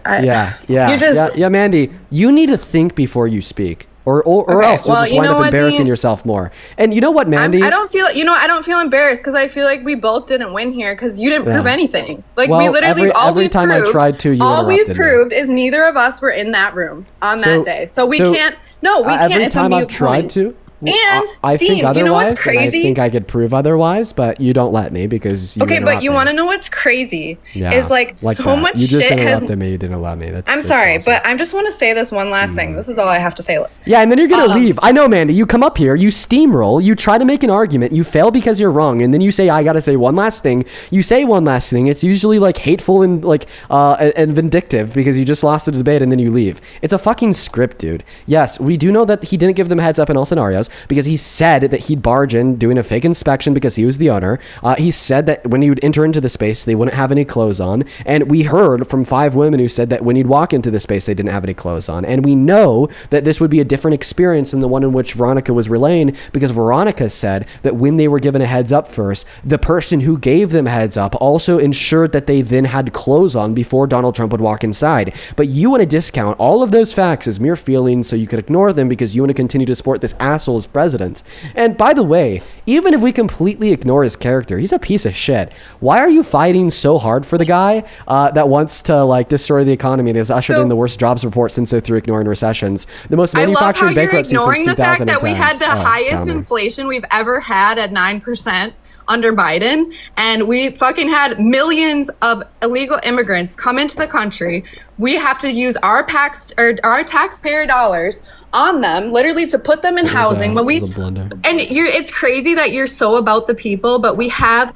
Yeah, Mandy, you need to think before you speak, or else you'll just wind up embarrassing yourself more. And you know what, Mandy? I don't feel embarrassed because I feel like we both didn't win here because you didn't prove anything. Like, we literally every time I tried to, you all we've interrupted proved is neither of us were in that room on that day. So we can't. No, we can't. Every time I've tried to. And I think otherwise, you know what's crazy? I think I could prove otherwise, but you don't let me because you but you want to know what's crazy? Is like so that. much you just shit has. Me, you didn't allow me. I'm sorry, awesome. But I just want to say this one last thing. This is all I have to say. Yeah, and then you're gonna leave. I know, Mandy. You come up here, you steamroll, you try to make an argument, you fail because you're wrong, and then you say, "I gotta say one last thing." You say one last thing. It's usually like hateful and like and vindictive because you just lost the debate, and then you leave. It's a fucking script, dude. Yes, we do know that he didn't give them a heads up in all scenarios because he said that he'd barge in doing a fake inspection because he was the owner. He said that when he would enter into the space, they wouldn't have any clothes on. And we heard from 5 women who said that when he'd walk into the space, they didn't have any clothes on. And we know that this would be a different experience than the one in which Veronica was relaying, because Veronica said that when they were given a heads up first, the person who gave them heads up also ensured that they then had clothes on before Donald Trump would walk inside. But you want to discount all of those facts as mere feelings so you could ignore them because you want to continue to support this asshole as president. And by the way, even if we completely ignore his character, he's a piece of shit. Why are you fighting so hard for the guy that wants to like destroy the economy and has ushered in the worst jobs report since through ignoring recessions, the most manufacturing bankruptcy since 2010? I love how you're ignoring the fact that we had the highest inflation we've ever had at 9% under Biden, and we fucking had millions of illegal immigrants come into the country. We have to use our taxpayer dollars on them, literally, to put them in housing. It's crazy that you're so about the people, but we have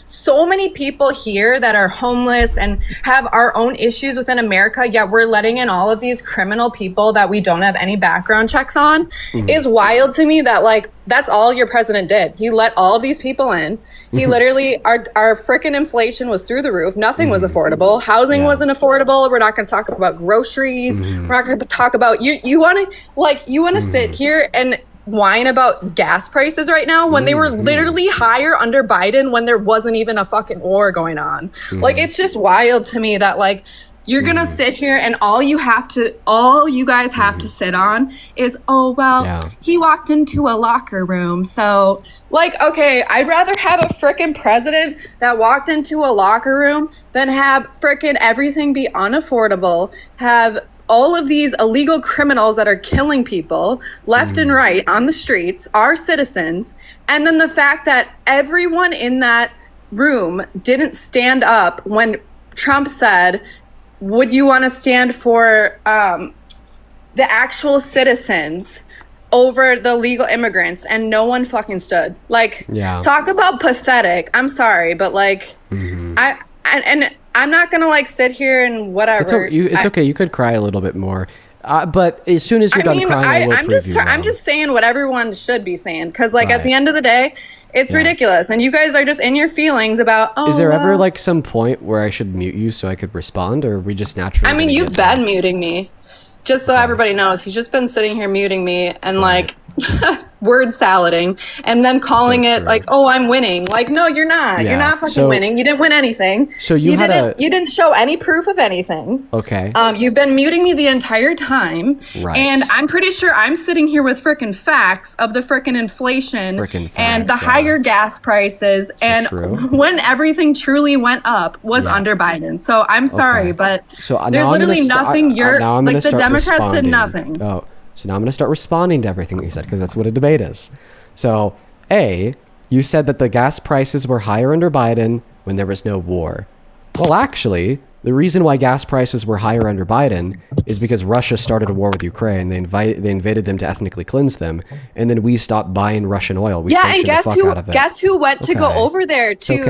so many people here that are homeless and have our own issues within America, yet we're letting in all of these criminal people that we don't have any background checks on. Is wild to me that like that's all your president did. He let all of these people in. He literally, our freaking inflation was through the roof. Nothing was affordable. Housing wasn't affordable. We're not going to talk about groceries. We're not going to talk about you want to sit here and whine about gas prices right now when they were literally higher under Biden when there wasn't even a fucking war going on. Like, it's just wild to me that like you're gonna sit here and all you guys have to sit on is, he walked into a locker room. So like, okay, I'd rather have a frickin' president that walked into a locker room than have frickin' everything be unaffordable, have all of these illegal criminals that are killing people left and right on the streets, our citizens, and then the fact that everyone in that room didn't stand up when Trump said, would you want to stand for the actual citizens over the legal immigrants? And no one fucking stood. Like, talk about pathetic. I'm sorry, but like, I'm not gonna like sit here and whatever. It's okay. You could cry a little bit more, but as soon as you're done crying, I'm just saying what everyone should be saying, because like at the end of the day, it's ridiculous, and you guys are just in your feelings about. Is there ever like some point where I should mute you so I could respond, or are we just naturally? I mean, you've been muting me, just so everybody knows. He's just been sitting here muting me and like. Word salading and then calling it like, I'm winning. Like, no, you're not. You're not fucking winning. You didn't win anything. So you didn't show any proof of anything. Okay. You've been muting me the entire time. Right. And I'm pretty sure I'm sitting here with frickin' facts of the frickin' inflation and the higher gas prices and when everything truly went up was under Biden. So I'm sorry, but there's literally nothing the Democrats did nothing. So now I'm going to start responding to everything that you said, because that's what a debate is. So, A, you said that the gas prices were higher under Biden when there was no war. Well, actually, the reason why gas prices were higher under Biden is because Russia started a war with Ukraine. They invaded them to ethnically cleanse them, and then we stopped buying Russian oil. We and guess who went to go over there to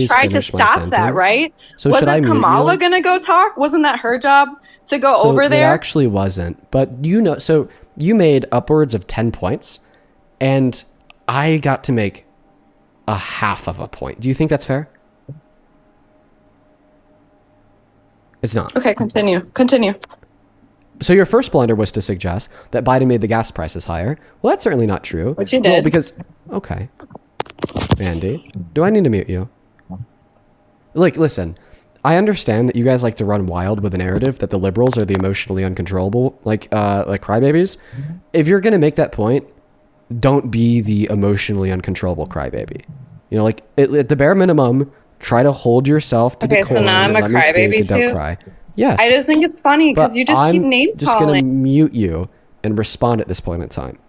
try to stop that, right? So wasn't Kamala going to go talk? Wasn't that her job to go over there? It actually wasn't. But so you made upwards of 10 points, and I got to make a half of a point. Do you think that's fair? It's not. Okay, continue. So your first blunder was to suggest that Biden made the gas prices higher. Well, that's certainly not true. Which you did. Well, because, okay. Andy, do I need to mute you? Like, listen, I understand that you guys like to run wild with a narrative that the liberals are the emotionally uncontrollable, like crybabies. If you're going to make that point, don't be the emotionally uncontrollable crybaby. You know, like, at the bare minimum, try to hold yourself to decorum. So now I'm a crybaby too? Don't cry. Yes. I just think it's funny because you just keep name calling. I'm just going to mute you and respond at this point in time.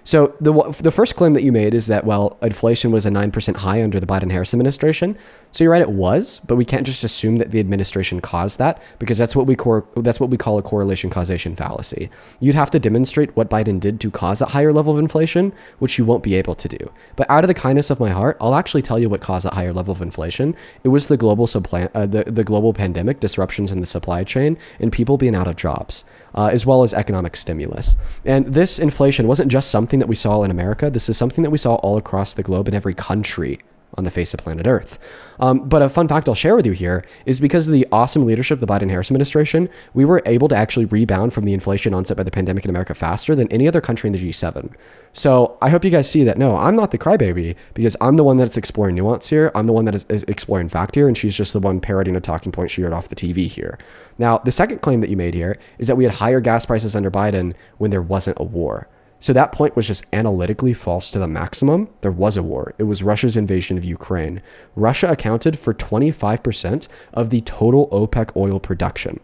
So the first claim that you made is that, well, inflation was a 9% high under the Biden-Harris administration. So you're right, it was, but we can't just assume that the administration caused that, because that's what we call a correlation causation fallacy. You'd have to demonstrate what Biden did to cause that higher level of inflation, which you won't be able to do. But out of the kindness of my heart, I'll actually tell you what caused that higher level of inflation. It was the global the global pandemic, disruptions in the supply chain, and people being out of jobs. As well as economic stimulus. And this inflation wasn't just something that we saw in America. This is something that we saw all across the globe in every country on the face of planet Earth. But a fun fact I'll share with you here is because of the awesome leadership of the Biden-Harris administration, we were able to actually rebound from the inflation onset by the pandemic in America faster than any other country in the G7. So I hope you guys see that, no, I'm not the crybaby, because I'm the one that's exploring nuance here. I'm the one that is exploring fact here, and she's just the one parroting a talking point she heard off the TV here. Now, the second claim that you made here is that we had higher gas prices under Biden when there wasn't a war. So that point was just analytically false to the maximum. There was a war. It was Russia's invasion of Ukraine. Russia accounted for 25% of the total OPEC oil production.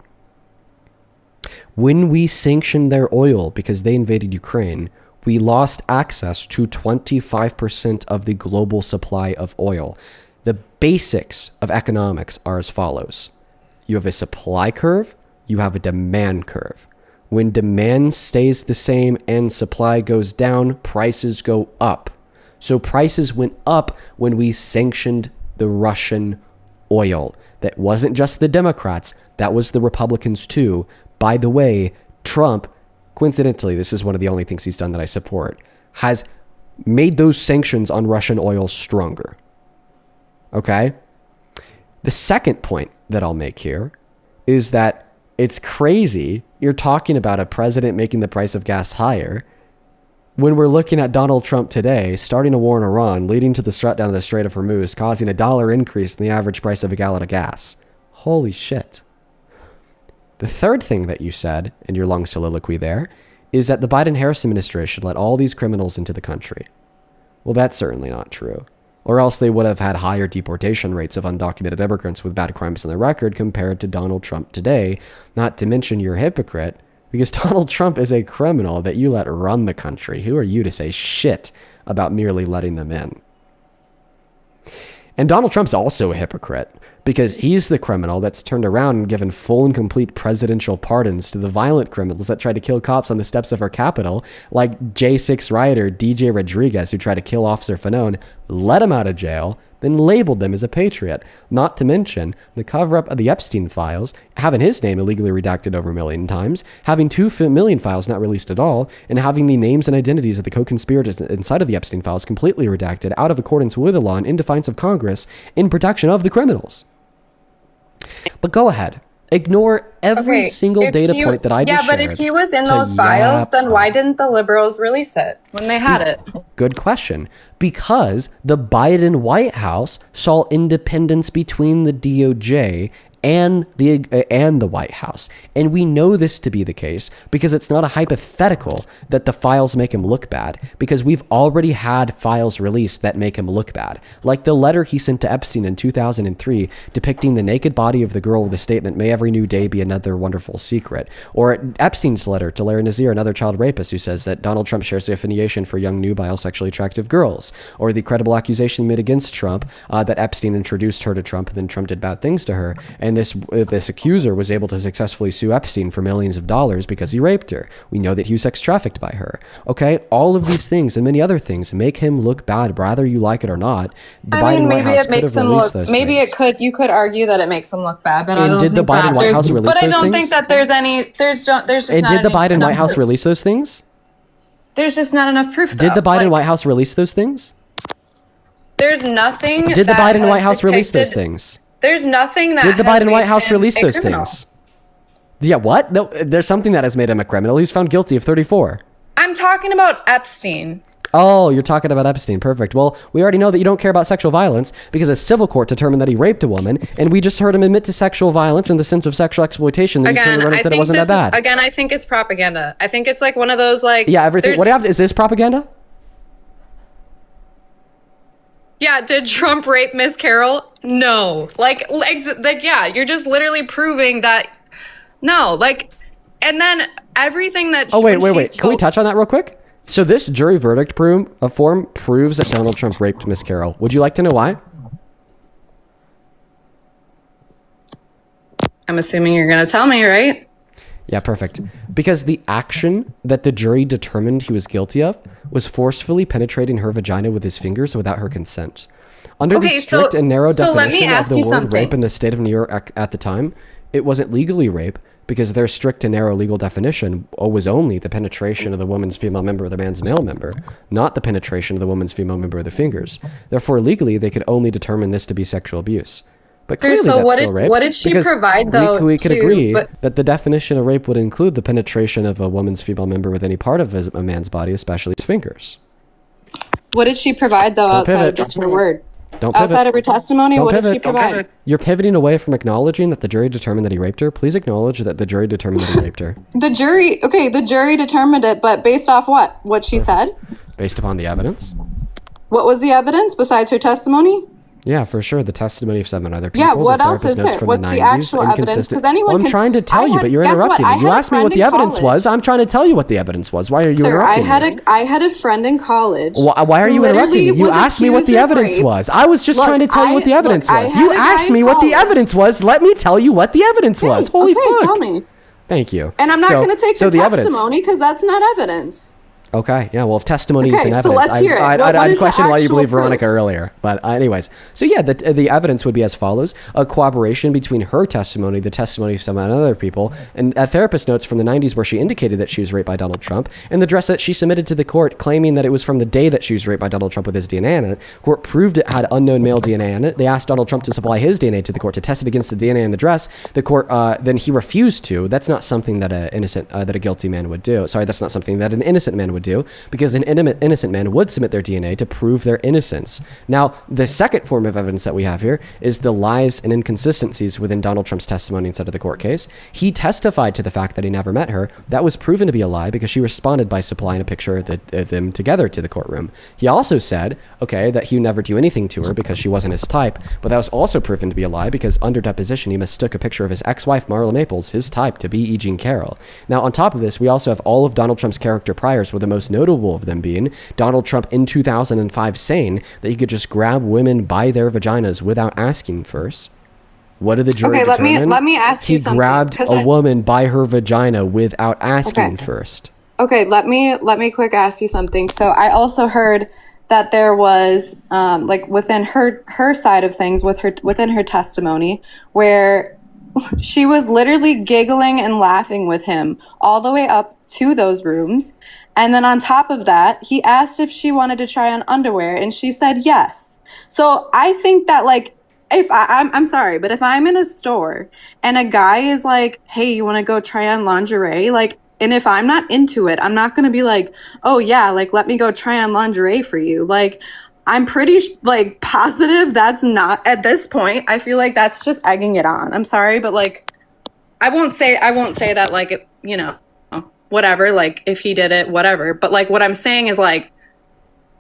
When we sanctioned their oil because they invaded Ukraine, we lost access to 25% of the global supply of oil. The basics of economics are as follows. You have a supply curve, you have a demand curve. When demand stays the same and supply goes down, prices go up. So prices went up when we sanctioned the Russian oil. That wasn't just the Democrats, that was the Republicans too. By the way, Trump, coincidentally, this is one of the only things he's done that I support, has made those sanctions on Russian oil stronger. Okay? The second point that I'll make here is that it's crazy you're talking about a president making the price of gas higher when we're looking at Donald Trump today starting a war in Iran, leading to the shutdown of the Strait of Hormuz, causing $1 increase in the average price of a gallon of gas. Holy shit. The third thing that you said in your long soliloquy there is that the Biden-Harris administration let all these criminals into the country. Well, that's certainly not true. Or else they would have had higher deportation rates of undocumented immigrants with bad crimes on their record compared to Donald Trump today, not to mention you're a hypocrite, because Donald Trump is a criminal that you let run the country. Who are you to say shit about merely letting them in? And Donald Trump's also a hypocrite, because he's the criminal that's turned around and given full and complete presidential pardons to the violent criminals that tried to kill cops on the steps of our Capitol, like J6 rioter DJ Rodriguez, who tried to kill Officer Fanone, let him out of jail, then labeled them as a patriot. Not to mention the cover-up of the Epstein files, having his name illegally redacted over 1 million times, having 2 million files not released at all, and having the names and identities of the co-conspirators inside of the Epstein files completely redacted out of accordance with the law and in defiance of Congress in protection of the criminals. But go ahead. Ignore every single data point that I just shared. Yeah, but if he was in those files, then why didn't the liberals release it when they had it? Good question. Because the Biden White House saw independence between the DOJ and the White House. And we know this to be the case because it's not a hypothetical that the files make him look bad, because we've already had files released that make him look bad. Like the letter he sent to Epstein in 2003 depicting the naked body of the girl with the statement, "May every new day be another wonderful secret." Or Epstein's letter to Larry Nassar, another child rapist, who says that Donald Trump shares the affiliation for young, nubile, sexually attractive girls. Or the credible accusation made against Trump that Epstein introduced her to Trump and then Trump did bad things to her. And this accuser was able to successfully sue Epstein for millions of dollars because he raped her. We know that he was sex trafficked by her. Okay, all of these things and many other things make him look bad, whether you like it or not. Maybe it makes him look. Maybe it could. You could argue that it makes him look bad, but I don't think that. White House release those things? But I don't think that there's any. There's just. And did the Biden White House release those things? There's just not enough proof. Did the Biden White House release those things? There's nothing. Did the Biden White House release those things? There's nothing that. Did the Biden White House release those things? Yeah, what? No, there's something that has made him a criminal. He's found guilty of 34. I'm talking about Epstein. Oh, you're talking about Epstein. Perfect. Well, we already know that you don't care about sexual violence because a civil court determined that he raped a woman, and we just heard him admit to sexual violence in the sense of sexual exploitation. Then he turned around and said it wasn't that bad. Again, I think it's propaganda. I think it's like one of those like. Yeah, everything. What do you have? Is this propaganda? Yeah, did Trump rape Miss Carol? No. Like, yeah, you're just literally proving that. No, like, and then everything that. Oh, wait. Can we touch on that real quick? So this jury verdict form proves that Donald Trump raped Miss Carol. Would you like to know why? I'm assuming you're going to tell me, right? Yeah, perfect. Because the action that the jury determined he was guilty of was forcefully penetrating her vagina with his fingers without her consent. Under the strict and narrow definition of the word rape in the state of New York at the time, it wasn't legally rape because their strict and narrow legal definition was only the penetration of the woman's female member or the man's male member, not the penetration of the woman's female member or the fingers. Therefore, legally, they could only determine this to be sexual abuse. But clearly that's still rape. What did she provide, though? We could agree that the definition of rape would include the penetration of a woman's female member with any part of a man's body, especially his fingers. What did she provide, though, outside of just her word? Don't pivot. Outside of her testimony, Don't what pivot. did she Don't provide? pivot. You're pivoting away from acknowledging that the jury determined that he raped her. Please acknowledge that the jury determined that he raped her. The jury determined it, but based off what? What she said? Based upon the evidence. What was the evidence besides her testimony? Yeah, for sure. The testimony of 7 other people. Yeah, what the else is therapist notes there? from What's the 90s, actual evidence? inconsistent. Because anyone Well, I'm can- trying to tell you, but you're guess what? interrupting I me. You had a asked me what friend the in evidence college. was. I'm trying to tell you what the evidence was. Why are you Sir, interrupting me? I had a friend in college. Why are you who interrupting me? literally You was asked me what the accused of evidence rape. was. I was just Look, trying to tell you what the evidence I was. had You a guy asked in me what the college. evidence was. Let me tell you what the evidence was. Holy okay, fuck. tell me. Thank you. And I'm not going to take the evidence. testimony because that's not evidence. Okay, yeah, well, if testimony is Okay, an so evidence, let's hear it. I'd What is the question why you actual believe proof? Veronica earlier. But anyways, so yeah, the evidence would be as follows. A corroboration between her testimony, the testimony of some other people, and a therapist notes from the 90s where she indicated that she was raped by Donald Trump, and the dress that she submitted to the court claiming that it was from the day that she was raped by Donald Trump with his DNA in it. Court proved it had unknown male DNA in it. They asked Donald Trump to supply his DNA to the court to test it against the DNA in the dress. The court, then he refused to. That's not something that that a guilty man would do. Sorry, that's not something that an innocent man would do, because an innocent man would submit their DNA to prove their innocence. Now, the second form of evidence that we have here is the lies and inconsistencies within Donald Trump's testimony inside of the court case. He testified to the fact that he never met her. That was proven to be a lie because she responded by supplying a picture of them together to the courtroom. He also said, okay, that he would never do anything to her because she wasn't his type, but that was also proven to be a lie because under deposition, he mistook a picture of his ex-wife, Marla Maples, his type, to be E. Jean Carroll. Now, on top of this, we also have all of Donald Trump's character priors, with the most notable of them being Donald Trump in 2005 saying that he could just grab women by their vaginas without asking first. What did the jury determine? let me ask you something. He grabbed a woman by her vagina without asking first. Okay, let me quick ask you something. So I also heard that there was like within her side of things within her testimony where she was literally giggling and laughing with him all the way up to those rooms. And then on top of that, he asked if she wanted to try on underwear and she said yes. So I think that like if I'm sorry, but if I'm in a store and a guy is like, hey, you want to go try on lingerie? Like, and if I'm not into it, I'm not going to be like, oh yeah, like let me go try on lingerie for you. Like, I'm pretty like positive that's not at this point. I feel like that's just egging it on. I'm sorry, but like, I won't say that like, you know, whatever, like if he did it, whatever. But like what I'm saying is like,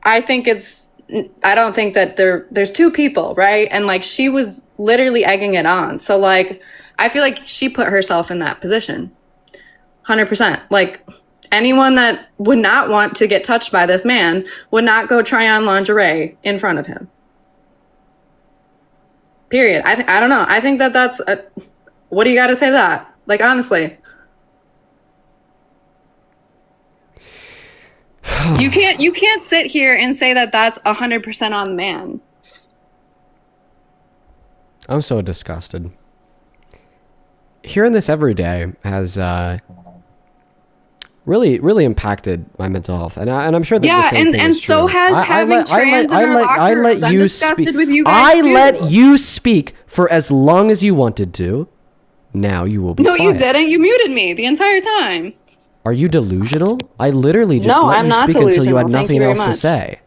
I don't think that there's two people, right? And like she was literally egging it on. So like, I feel like she put herself in that position. 100%. Like anyone that would not want to get touched by this man would not go try on lingerie in front of him. Period. I don't know. I think that's what do you got to say to that? Like, honestly. You can't sit here and say that that's 100% on the man. I'm so disgusted. Hearing this every day has really impacted my mental health, and I'm sure that the same thing is true. So has having trans in our locker rooms. I'm disgusted with you guys too. let you speak for as long as you wanted to. Now you will be quiet. No, you didn't. You muted me the entire time. Are you delusional? I literally just let you speak until you had nothing else to say.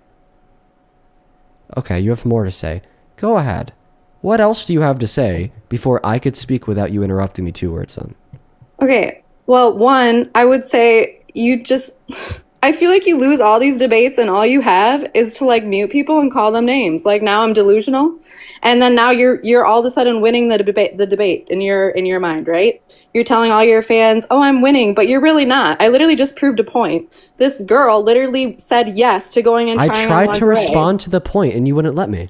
Okay, you have more to say. Go ahead. What else do you have to say before I could speak without you interrupting me 2 words on? Okay. Well, one, I would say you just I feel like you lose all these debates and all you have is to like mute people and call them names. Like now I'm delusional. And then now you're all of a sudden winning the debate in your mind, right? You're telling all your fans, "Oh, I'm winning," but you're really not. I literally just proved a point. This girl literally said yes to going and trying on lingerie. I tried to respond to the point and you wouldn't let me.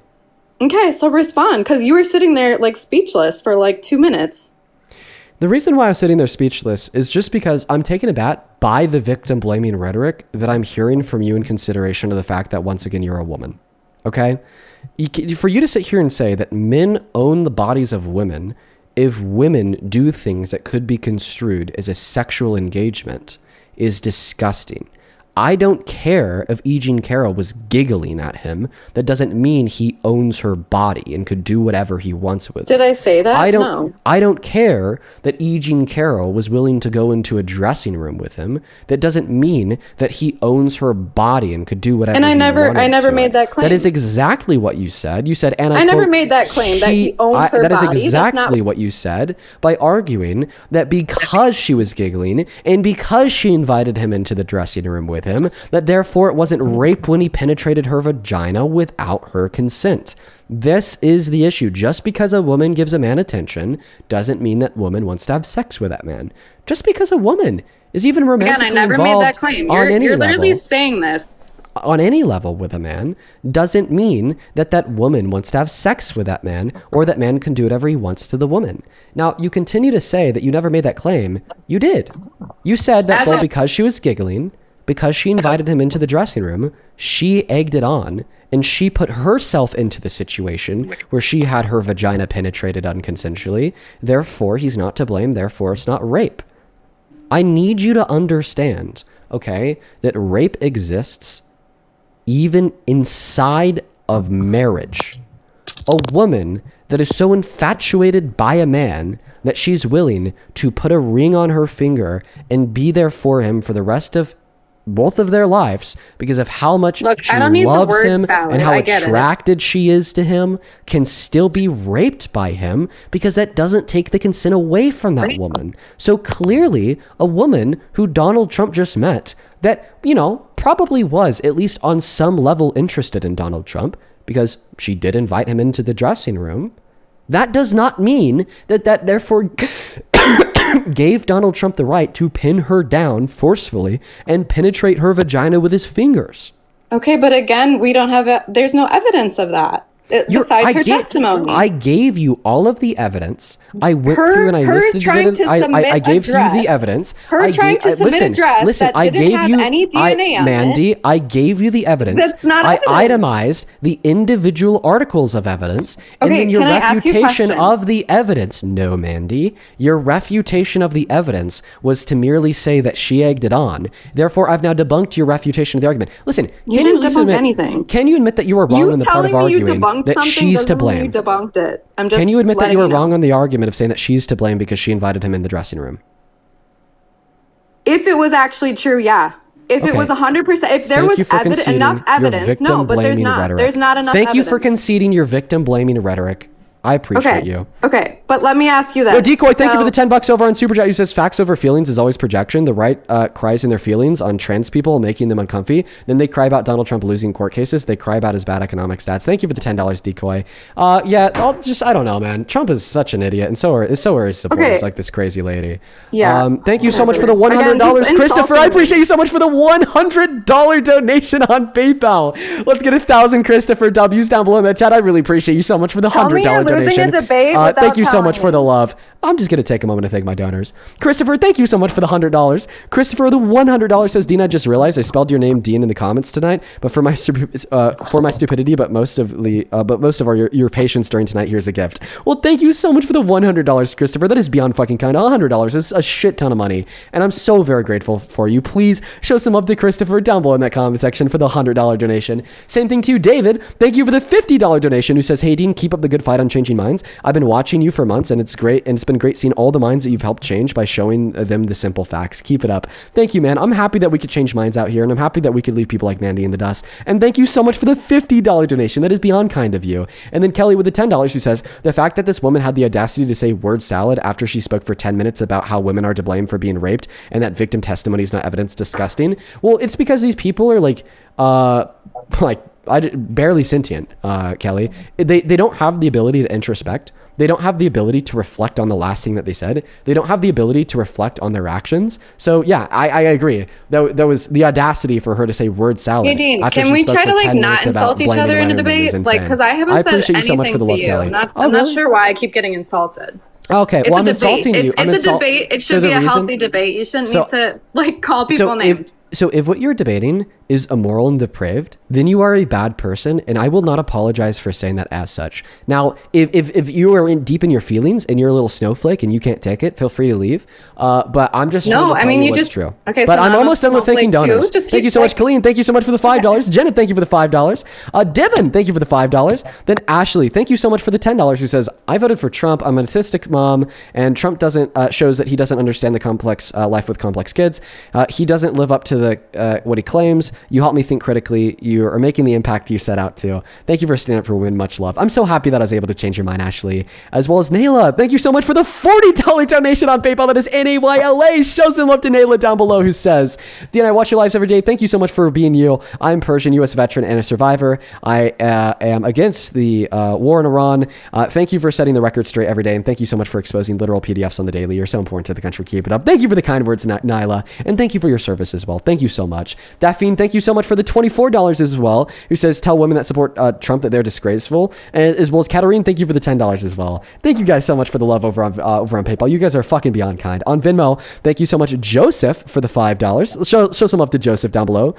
Okay, so respond, because you were sitting there like speechless for like 2 minutes. The reason why I was sitting there speechless is just because I'm taken aback by the victim blaming rhetoric that I'm hearing from you in consideration of the fact that once again you're a woman. Okay? For you to sit here and say that men own the bodies of women if women do things that could be construed as a sexual engagement is disgusting. I don't care if E. Jean Carroll was giggling at him. That doesn't mean he owns her body and could do whatever he wants with it. Did I say that? No. I don't care that E. Jean Carroll was willing to go into a dressing room with him. That doesn't mean that he owns her body and could do whatever and I never made that claim. That is exactly what you said. You said, and I never made that claim that he owned her body. That is exactly what you said by arguing that because she was giggling and because she invited him into the dressing room with him, that therefore it wasn't rape when he penetrated her vagina without her consent. This is the issue. Just because a woman gives a man attention doesn't mean that woman wants to have sex with that man. Just because a woman is even romantically Again, I never made that claim. You're literally saying this. On any level with a man doesn't mean that that woman wants to have sex with that man or that man can do whatever he wants to the woman. Now, you continue to say that you never made that claim. You did. You said that because she was giggling, because she invited him into the dressing room, she egged it on, and she put herself into the situation where she had her vagina penetrated unconsensually. Therefore, he's not to blame. Therefore, it's not rape. I need you to understand, okay, that rape exists even inside of marriage. A woman that is so infatuated by a man that she's willing to put a ring on her finger and be there for him for the rest of both of their lives because of how much she loves him and how attracted she is to him can still be raped by him because that doesn't take the consent away from that woman. So clearly, a woman who Donald Trump just met that, you know, probably was at least on some level interested in Donald Trump because she did invite him into the dressing room. That does not mean that therefore gave Donald Trump the right to pin her down forcefully and penetrate her vagina with his fingers. Okay, but again, we don't have there's no evidence of that. Besides her testimony. I gave you all of the evidence. I went through and I listed it. I gave you the evidence. Her trying to submit a dress that didn't have any DNA on it. Mandy, I gave you the evidence. That's not evidence. I itemized the individual articles of evidence. And then your refutation of the evidence. No, Mandy. Your refutation of the evidence was to merely say that she egged it on. Therefore, I've now debunked your refutation of the argument. Listen, you didn't debunk anything. Can you admit that you were wrong in the part of arguing that she's to blame? You debunked it. I'm just Can you admit that you were wrong on the argument of saying that she's to blame because she invited him in the dressing room? If it was actually true, yeah. If it was 100%, if there was enough evidence, no, but there's not. There's not enough evidence. Thank you for conceding your victim blaming rhetoric. I appreciate you. Okay, but let me ask you this. No, Decoy, thank you for the $10 over on Super Chat. Who says facts over feelings is always projection. The right cries in their feelings on trans people, making them uncomfy. Then they cry about Donald Trump losing court cases. They cry about his bad economic stats. Thank you for the $10, Decoy. Yeah, I don't know, man. Trump is such an idiot, and so are his supporters, like this crazy lady. Yeah. Thank you so much for the $100, Christopher. I appreciate you so much for the $100 donation on PayPal. Let's get 1,000 Christopher W's down below in that chat. I really appreciate you so much for the $100 donation. Losing a debate thank you so much for the love. I'm just going to take a moment to thank my donors. Christopher, thank you so much for the $100. Christopher, the $100 says, Dean, I just realized I spelled your name Dean in the comments tonight, but for my stupidity, but most of your patience during tonight, here's a gift. Well, thank you so much for the $100, Christopher. That is beyond fucking kind. $100 is a shit ton of money, and I'm so very grateful for you. Please show some love to Christopher down below in that comment section for the $100 donation. Same thing to you, David. Thank you for the $50 donation, who says, hey, Dean, keep up the good fight on changing minds. I've been watching you for months, and it's great, and it's been great seeing all the minds that you've helped change by showing them the simple facts. Keep it up. Thank you, man. I'm happy that we could change minds out here, and I'm happy that we could leave people like Mandy in the dust. And thank you so much for the $50 donation. That is beyond kind of you. And then Kelly with the $10, who says, the fact that this woman had the audacity to say word salad after she spoke for 10 minutes about how women are to blame for being raped and that victim testimony is not evidence, disgusting. Well, it's because these people are barely sentient, Kelly. They don't have the ability to introspect. They don't have the ability to reflect on the last thing that they said. They don't have the ability to reflect on their actions. So yeah, I agree. There was the audacity for her to say word salad. Hey Dean, can we try to not insult each other in a debate? Because I haven't said anything to you. I'm not sure why I keep getting insulted. Okay, well, I'm insulting you. It's a debate. It should be a healthy debate. You shouldn't need to call people names. So if what you're debating is immoral and depraved, then you are a bad person, and I will not apologize for saying that as such. Now, if you are deep in your feelings and you're a little snowflake and you can't take it, feel free to leave. But I'm just No, I mean, you what's just true. Okay, but so I'm I'm almost done with thanking donors. Thank you so much, Colleen. Thank you so much for the $5. Jenna, thank you for the $5. Devin, thank you for the $5. Then Ashley, thank you so much for the $10. Who says, I voted for Trump. I'm an autistic mom, and Trump doesn't shows that he doesn't understand the complex life with complex kids. He doesn't live up to the what he claims. You help me think critically. You are making the impact you set out to. Thank you for standing up for women. Much love. I'm so happy that I was able to change your mind, Ashley. As well as Nayla. Thank you so much for the $40 donation on PayPal. That is NAYLA. Show some love to Nayla down below, who says, Dean, I watch your lives every day. Thank you so much for being you. I'm Persian, U.S. veteran, and a survivor. I am against the war in Iran. Thank you for setting the record straight every day. And thank you so much for exposing literal PDFs on the daily. You're so important to the country. Keep it up. Thank you for the kind words, Nyla. And thank you for your service as well. Thank you so much. Daphne, thank you so much for the $24 as well, who says, tell women that support Trump that they're disgraceful. And as well as Katarine, thank you for the $10 as well. Thank you guys so much for the love over on PayPal. You guys are fucking beyond kind. On Venmo, thank you so much, Joseph, for the $5. Show some love to Joseph down below.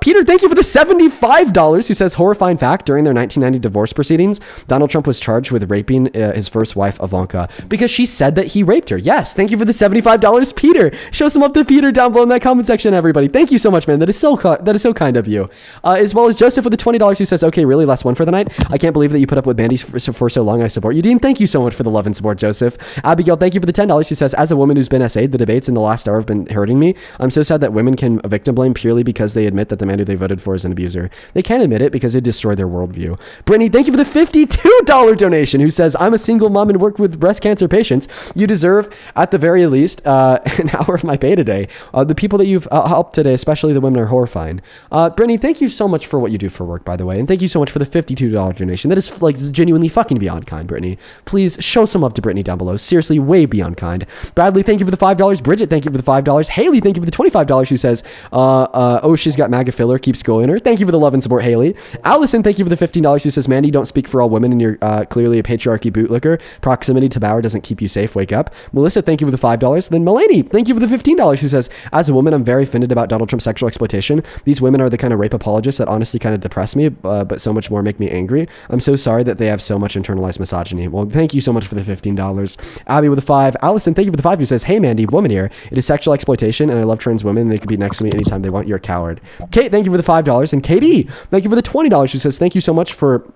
Peter, thank you for the $75, who says, horrifying fact, during their 1990 divorce proceedings, Donald Trump was charged with raping his first wife, Ivanka, because she said that he raped her. Yes, thank you for the $75, Peter. Show some love to Peter down below in that comment section, everybody. Thank you so much, man. That is so kind of you. As well as Joseph with the $20, who says, okay, really, last one for the night. I can't believe that you put up with Mandy for so long. I support you, Dean. Thank you so much for the love and support, Joseph. Abigail, thank you for the $10. She says, as a woman who's been essayed, the debates in the last hour have been hurting me. I'm so sad that women can victim blame purely because they admit that the man who they voted for is an abuser. They can't admit it because it destroyed their worldview. Brittany, thank you for the $52 donation, who says, I'm a single mom and work with breast cancer patients. You deserve, at the very least, an hour of my pay today. The people that you've helped today, especially the women, are horrifying. Brittany, thank you so much for what you do for work, by the way. And thank you so much for the $52 donation. That is like genuinely fucking beyond kind, Brittany. Please show some love to Brittany down below. Seriously, way beyond kind. Bradley, thank you for the $5. Bridget, thank you for the $5. Haley, thank you for the $25, who says, oh, she's got MAGA filler. Keep schooling her. Thank you for the love and support, Haley. Allison, thank you for the $15, who says, Mandy, don't speak for all women and you're clearly a patriarchy bootlicker. Proximity to power doesn't keep you safe. Wake up. Melissa, thank you for the $5. Then Mulaney, thank you for the $15, who says, as a woman, I'm very offended about Donald Trump's sexual exploitation. These women are the kind of rape apologists that honestly kind of depress me, but so much more make me angry. I'm so sorry that they have so much internalized misogyny. Well, thank you so much for the $15. Abby with a $5. Allison, thank you for the $5, who says, hey, Mandy, woman here. It is sexual exploitation, and I love trans women. They could be next to me anytime they want. You're a coward. Kate, thank you for the $5. And Katie, thank you for the $20, who says, thank you so much for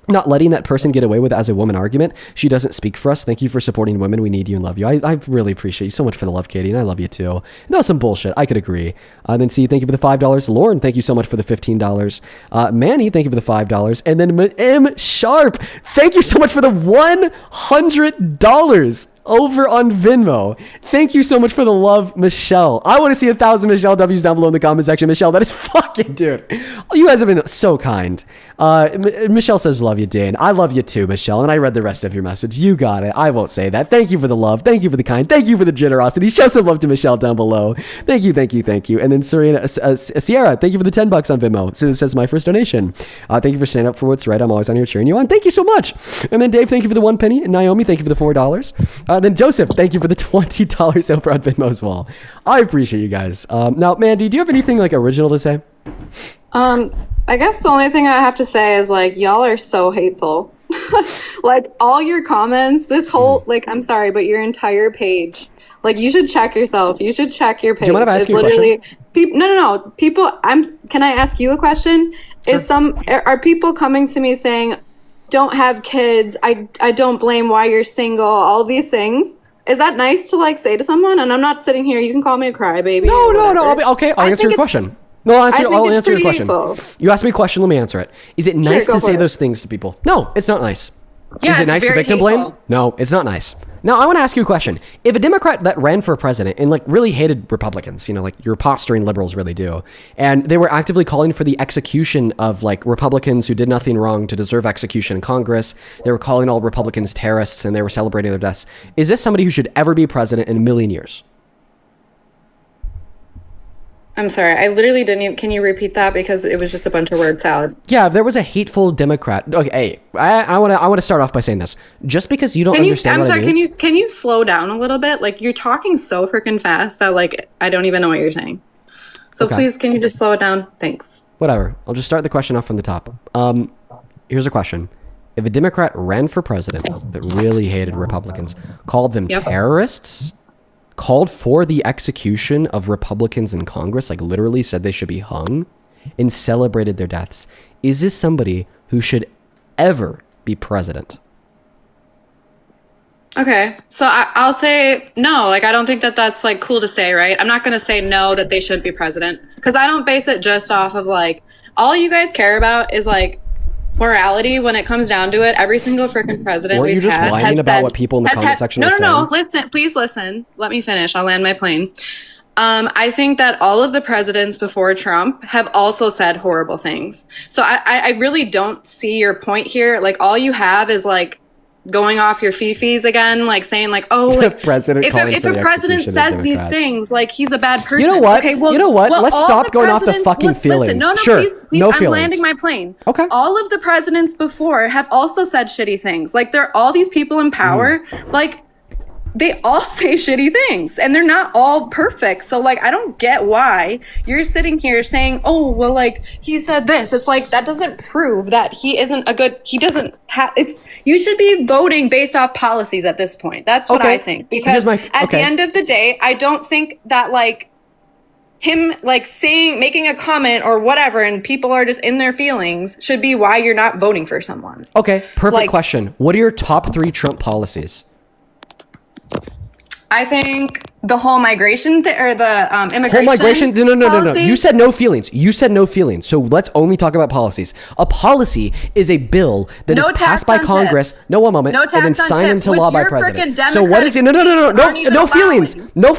not letting that person get away with as a woman argument. She doesn't speak for us. Thank you for supporting women. We need you and love you. I really appreciate you so much for the love, Katie, and I love you too. And that was some bullshit. I could agree. Then C, thank you for the $5. Lauren, thank you so much for the $15. Manny, thank you for the $5. And then M Sharp, thank you so much for the $100 over on Venmo. Thank you so much for the love, Michelle. I want to see 1,000 Michelle W's down below in the comment section. Michelle, that is fucking, dude. You guys have been so kind. Michelle says, love you, Dan. I love you too, Michelle. And I read the rest of your message. You got it. I won't say that. Thank you for the love. Thank you for the kind. Thank you for the generosity. Show some love to Michelle down below. Thank you, thank you, thank you. And then Serena, Sierra, thank you for the $10 on Venmo. So it says my first donation. Thank you for standing up for what's right. I'm always on here cheering you on. Thank you so much. And then Dave, thank you for the 1 penny. And Naomi, thank you for the $4. Then Joseph, thank you for the $20 over on Venmo as well. I appreciate you guys. Now, Mandy, do you have anything like original to say? I guess the only thing I have to say is like, y'all are so hateful. Like all your comments, this whole, like, I'm sorry, but your entire page, like you should check yourself. You should check your page. Do you mind if I ask you a question? No. People, can I ask you a question? Sure. Are people coming to me saying, don't have kids, I don't blame why you're single, all these things? Is that nice to like say to someone? And I'm not sitting here. You can call me a crybaby. No. I'll answer your question. No, I'll answer your question. Hateful. You asked me a question. Let me answer it. Is it nice to say those things to people? No, it's not nice. Yeah, is it nice to victim blame? No, it's not nice. Now, I want to ask you a question. If a Democrat that ran for president and like really hated Republicans, like your posturing liberals really do, and they were actively calling for the execution of like Republicans who did nothing wrong to deserve execution in Congress, they were calling all Republicans terrorists and they were celebrating their deaths. Is this somebody who should ever be president in a million years? I'm sorry, I literally didn't even, can you repeat that? Because it was just a bunch of word salad. Yeah, if there was a hateful Democrat, okay, hey, I want to start off by saying this. Just because you don't understand what it means. Can you slow down a little bit? Like, you're talking so freaking fast that, like, I don't even know what you're saying. So please, can you just slow it down? Thanks. Whatever. I'll just start the question off from the top. Here's a question. If a Democrat ran for president but really hated Republicans, called them terrorists, called for the execution of Republicans in Congress, like literally said they should be hung, and celebrated their deaths, is this somebody who should ever be president? Okay, so I'll say no. Like, I don't think that that's like cool to say, right? I'm not going to say no that they should be president, because I don't base it just off of like, all you guys care about is like morality. When it comes down to it, every single freaking president we've had whining has about said, what people in the comment section are saying? No. Listen, please listen. Let me finish. I'll land my plane. I think that all of the presidents before Trump have also said horrible things. So I really don't see your point here. Like, all you have is like going off your fifis again, like saying like, oh, like, if a president says these things, like, he's a bad person. You know what? Okay, well, Let's stop going off the fucking feelings. Listen, no, sure, please, no I'm feelings. landing my plane. Okay. All of the presidents before have also said shitty things. Like, they're all these people in power. Like, they all say shitty things, and they're not all perfect. So like, I don't get why you're sitting here saying, oh, well, like, he said this. It's like, that doesn't prove that he isn't a good, he doesn't have, it's, you should be voting based off policies at this point. That's what I think. Because at the end of the day, I don't think that like him like saying, making a comment or whatever, and people are just in their feelings should be why you're not voting for someone. Okay, perfect question. What are your top 3 Trump policies? I think the whole migration or the immigration. Whole migration? No. You said no feelings. So let's only talk about policies. A policy is a bill that is passed by Congress. Tips. No, one moment. No tax and then on signed tips, into law by president. So what is it? No feelings. No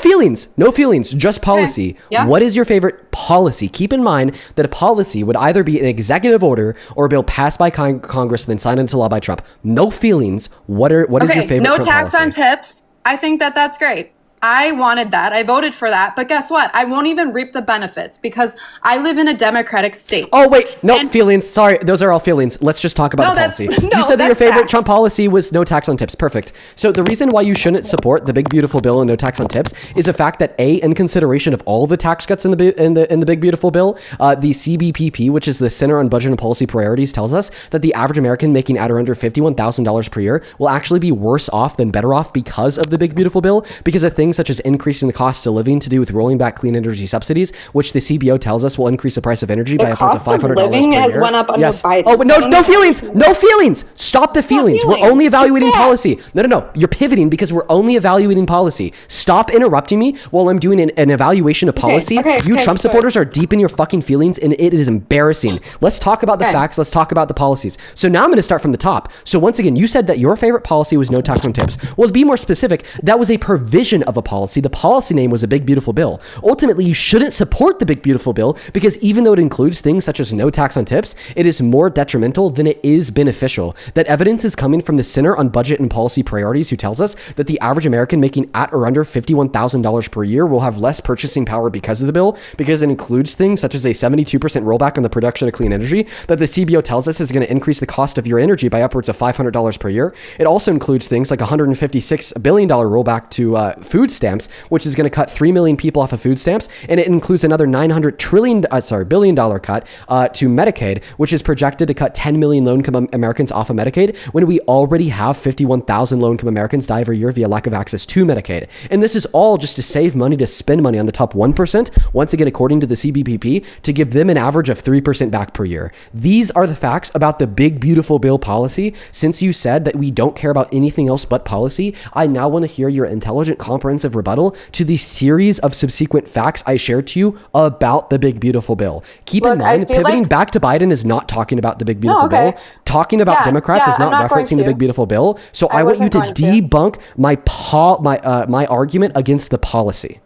feelings. Just policy. Okay. Yeah. What is your favorite policy? Keep in mind that a policy would either be an executive order or a bill passed by Congress and then signed into law by Trump. No feelings. What is your favorite no Trump tax policy? on tips. I think that that's great. I wanted that. I voted for that. But guess what? I won't even reap the benefits because I live in a democratic state. Oh, wait. No, feelings. Sorry. Those are all feelings. Let's just talk about the policy. You said that your favorite Trump policy was no tax on tips. Perfect. So the reason why you shouldn't support the big, beautiful bill and no tax on tips is the fact that in consideration of all the tax cuts in the big, beautiful bill, the CBPP, which is the Center on Budget and Policy Priorities, tells us that the average American making at or under $51,000 per year will actually be worse off than better off because of the big, beautiful bill, because of things such as increasing the cost of living to do with rolling back clean energy subsidies, which the CBO tells us will increase the price of energy by upwards of $500 per year. The cost of living has went up under Biden. Oh, but no feelings. No feelings. Stop the feelings. We're only evaluating policy. No. You're pivoting because we're only evaluating policy. Stop interrupting me while I'm doing an evaluation of policy. You Trump supporters are deep in your fucking feelings, and it is embarrassing. Let's talk about the facts. Let's talk about the policies. So now I'm going to start from the top. So once again, you said that your favorite policy was no tax on tips. Well, to be more specific, that was a provision of a policy. The policy name was a big, beautiful bill. Ultimately, you shouldn't support the big, beautiful bill because even though it includes things such as no tax on tips, it is more detrimental than it is beneficial. That evidence is coming from the Center on Budget and Policy Priorities, who tells us that the average American making at or under $51,000 per year will have less purchasing power because of the bill, because it includes things such as a 72% rollback on the production of clean energy that the CBO tells us is going to increase the cost of your energy by upwards of $500 per year. It also includes things like $156 billion rollback to food stamps, which is going to cut 3 million people off of food stamps, and it includes another $900 billion cut to Medicaid, which is projected to cut 10 million low-income Americans off of Medicaid when we already have 51,000 low-income Americans die every year via lack of access to Medicaid. And this is all just to save money, to spend money on the top 1%, once again, according to the CBPP, to give them an average of 3% back per year. These are the facts about the big, beautiful bill policy. Since you said that we don't care about anything else but policy, I now want to hear your intelligent, comprehensive rebuttal to the series of subsequent facts I shared to you about the big, beautiful bill. Keep in mind, pivoting back to Biden is not talking about the big, beautiful bill. Talking about Democrats is not referencing the big, beautiful bill. So I want you to debunk my argument against the policy.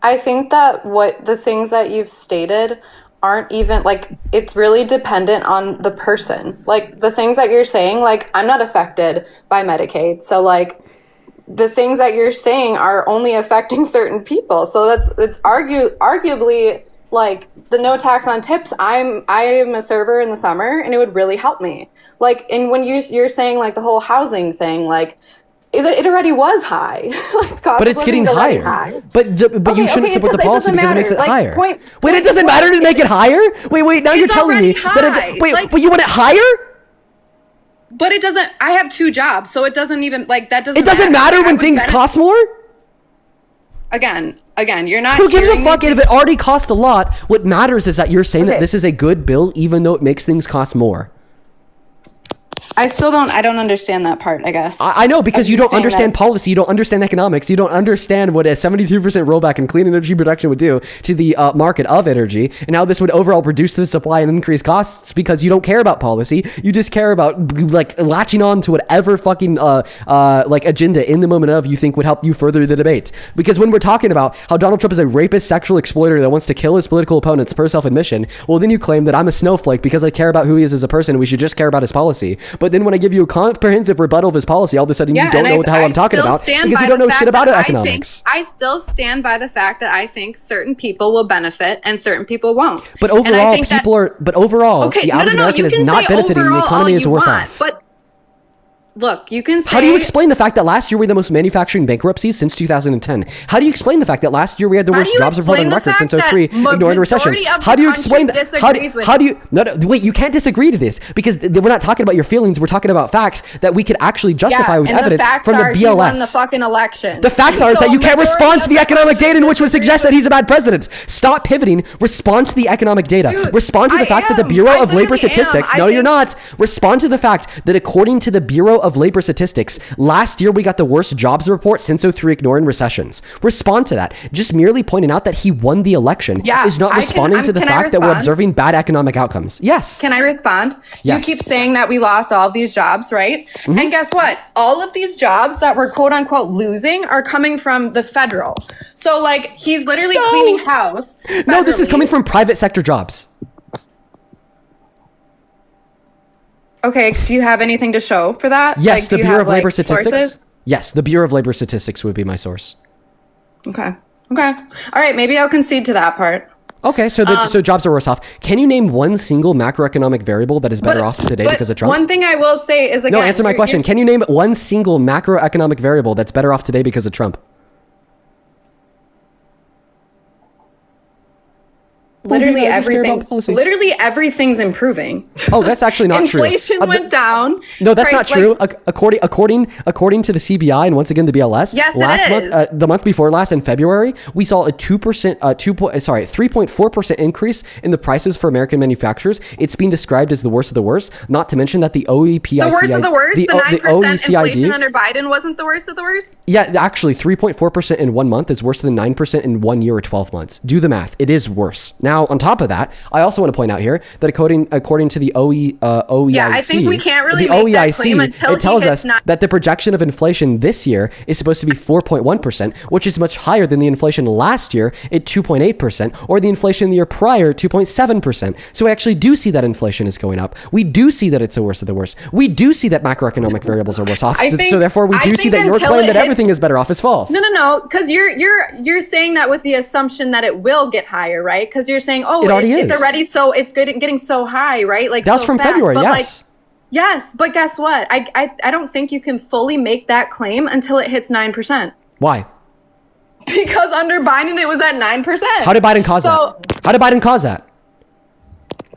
I think that the things that you've stated aren't even like, it's really dependent on the person. Like the things that you're saying, like I'm not affected by Medicaid. So like the things that you're saying are only affecting certain people. So it's arguably like the no tax on tips. I'm a server in the summer and it would really help me. Like, and when you're saying like the whole housing thing, like it already was high. Like, but it's getting higher. But you shouldn't support the policy because it makes it higher. Wait, it doesn't matter to make it higher? Wait, now you're telling me. But you want it higher? But it doesn't. I have 2 jobs, so it doesn't even like that doesn't. It doesn't matter when things cost more? Again, you're not. Who gives a fuck if it already cost a lot? What matters is that you're saying that this is a good bill, even though it makes things cost more. I don't understand that part, I guess. I know, because you don't understand policy, you don't understand economics, you don't understand what a 72% rollback in clean energy production would do to the market of energy, and how this would overall reduce the supply and increase costs, because you don't care about policy, you just care about like latching on to whatever fucking like agenda in the moment of you think would help you further the debate. Because when we're talking about how Donald Trump is a rapist sexual exploiter that wants to kill his political opponents per self-admission, well then you claim that I'm a snowflake because I care about who he is as a person and we should just care about his policy. But then when I give you a comprehensive rebuttal of his policy, all of a sudden you don't know what the hell I'm talking about because you don't know shit about economics. I still stand by the fact that I think certain people will benefit and certain people won't. But overall, the average American is not benefiting. The economy is worse off. But look, you can say... How do you explain the fact that last year we had the most manufacturing bankruptcies since 2010? How do you explain the fact that last year we had the worst jobs report on record since 2003, ignoring recessions? How do you explain that? How do you... No, wait, you can't disagree to this because we're not talking about your feelings. We're talking about facts that we could actually justify with evidence from the BLS. He won the fucking election. The facts are that you can't respond to the economic data in which would suggest that he's a bad president. Stop pivoting. Respond to the economic data. Respond to the fact that the Bureau of Labor Statistics... No, you're not. Respond to the fact that according to the Bureau of Labor Statistics, last year we got the worst jobs report since 2003, ignoring recessions. Respond to that. Just merely pointing out that he won the election is not responding to the fact that we're observing bad economic outcomes. Yes. Can I respond? Yes. You keep saying that we lost all of these jobs, right? Mm-hmm. And guess what? All of these jobs that we're quote unquote losing are coming from the federal. So like he's literally cleaning house. No, this is coming from private sector jobs. Okay, do you have anything to show for that? Yes, like, the Bureau of Labor Statistics. Sources? Yes, the Bureau of Labor Statistics would be my source. Okay. All right, maybe I'll concede to that part. Okay, so so jobs are worse off. Can you name one single macroeconomic variable that is better off today because of Trump? One thing I will say is, again... No, answer my question. Can you name one single macroeconomic variable that's better off today because of Trump? Literally everything's improving. Oh, that's actually not true. Inflation went down. No, that's not true. According to the CBI and once again the BLS. Yes, last month, the month before last in February, we saw a 3.4% increase in the prices for American manufacturers. It's being described as the worst of the worst. Not to mention that the OEPIC, the worst of the worst. The 9% inflation under Biden wasn't the worst of the worst. Yeah, actually, 3.4% in 1 month is worse than 9% in 1 year or 12 months. Do the math. It is worse. Now, on top of that, I also want to point out here that according to the OEIC, yeah, I think we can't really make that claim until it tells us that the projection of inflation this year is supposed to be 4.1%, which is much higher than the inflation last year at 2.8%, or the inflation the year prior, 2.7%. So we actually do see that inflation is going up. We do see that it's the worst of the worst. We do see that macroeconomic variables are worse off. So therefore, we do see that your claim that everything is better off is false. No, because you're saying that with the assumption that it will get higher, right? Because you're saying, oh, it's already it's good and getting so high, right? Like that's so from fast. February, but yes. Yes, but guess what? I don't think you can fully make that claim until it hits 9%. Why? Because under Biden it was at 9%. How did Biden cause that? How did Biden cause that?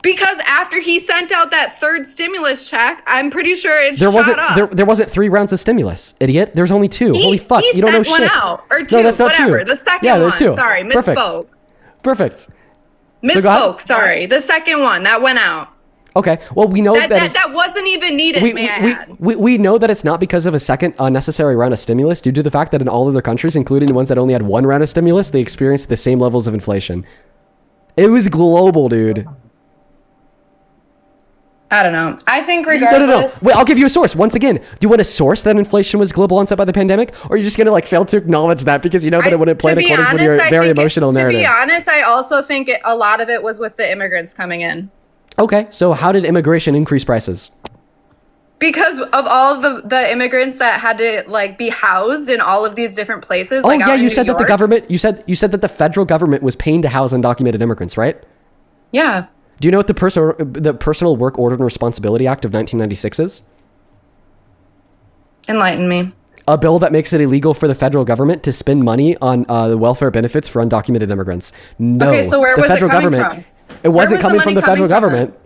Because after he sent out that third stimulus check, I'm pretty sure it shot up. There wasn't 3 rounds of stimulus, idiot. There's only 2. Holy fuck, you don't know shit. He sent one out, or 2, no, that's not whatever. True. The second there's one, 2. sorry, misspoke. Perfect. Misspoke, sorry. The second one, that went out. Okay, well, we know that wasn't even needed, may I add. We know that it's not because of a second unnecessary round of stimulus due to the fact that in all other countries, including the ones that only had 1 round of stimulus, they experienced the same levels of inflation. It was global, dude. I don't know. I think regardless... No. Wait, I'll give you a source. Once again, do you want a source that inflation was global onset by the pandemic? Or are you just going to fail to acknowledge that because you know that it wouldn't play in accordance with your very emotional narrative? To be honest, I also think a lot of it was with the immigrants coming in. Okay, so how did immigration increase prices? Because of all the immigrants that had to be housed in all of these different places. Oh yeah, you said that the government. You said that the federal government was paying to house undocumented immigrants, right? Yeah. Do you know what the Personal Work Order and Responsibility Act of 1996 is? Enlighten me. A bill that makes it illegal for the federal government to spend money on the welfare benefits for undocumented immigrants. No. Okay, so where the was it federal coming government, from? It wasn't Where was the coming from money the federal coming from? government.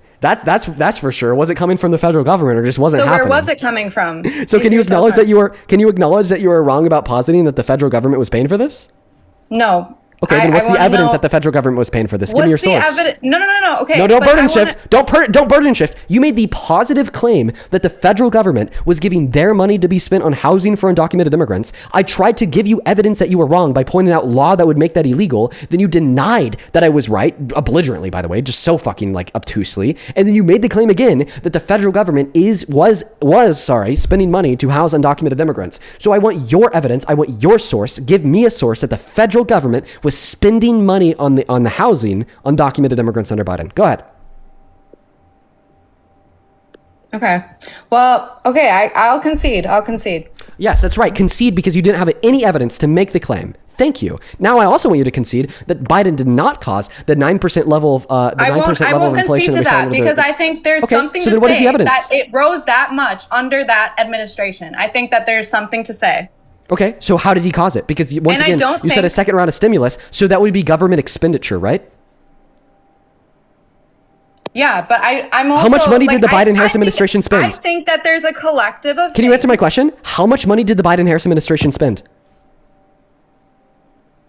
That's for sure. Was it coming from the federal government, or just wasn't So happening? where was it coming from? So can you acknowledge that you were wrong about positing that the federal government was paying for this? No. Okay, then what's the evidence that the federal government was paying for this? Give me your source. No. Okay. No, don't burden shift. Don't burden shift. You made the positive claim that the federal government was giving their money to be spent on housing for undocumented immigrants. I tried to give you evidence that you were wrong by pointing out law that would make that illegal. Then you denied that I was right, belligerently, by the way, just so fucking like obtusely. And then you made the claim again that the federal government was spending money to house undocumented immigrants. So I want your evidence. I want your source. Give me a source that the federal government was spending money on the housing undocumented immigrants under Biden. Go ahead. Okay. Well, okay, I'll concede. Yes, that's right. Concede because you didn't have any evidence to make the claim. Thank you. Now I also want you to concede that Biden did not cause the 9% level of I won't concede to that because I think there's something to say that it rose that much under that administration. I think that there's something to say. Okay, so how did he cause it? Because once again, you said a second round of stimulus, so that would be government expenditure, right? Yeah, but I'm also... How much money did the Biden-Harris administration spend? I think that there's a collective of... Can you answer my question? How much money did the Biden-Harris administration spend?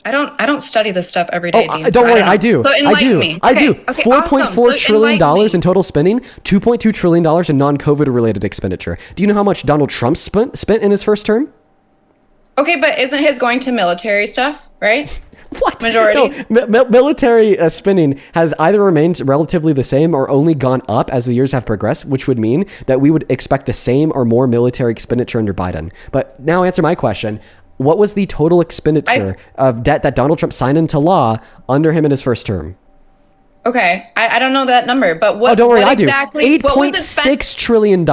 I don't study this stuff every day. Oh, don't worry, I do. So enlighten me. I do. Okay, $4.4 trillion in total spending, $2.2 trillion in non-COVID related expenditure. Do you know how much Donald Trump spent in his first term? Okay, but isn't his going to military stuff, right? What? Majority? No, military spending has either remained relatively the same or only gone up as the years have progressed, which would mean that we would expect the same or more military expenditure under Biden. But now answer my question. What was the total expenditure of debt that Donald Trump signed into law under him in his first term? Okay, I don't know that number, but what? Oh, don't worry, what I do. Exactly, $8.6 trillion.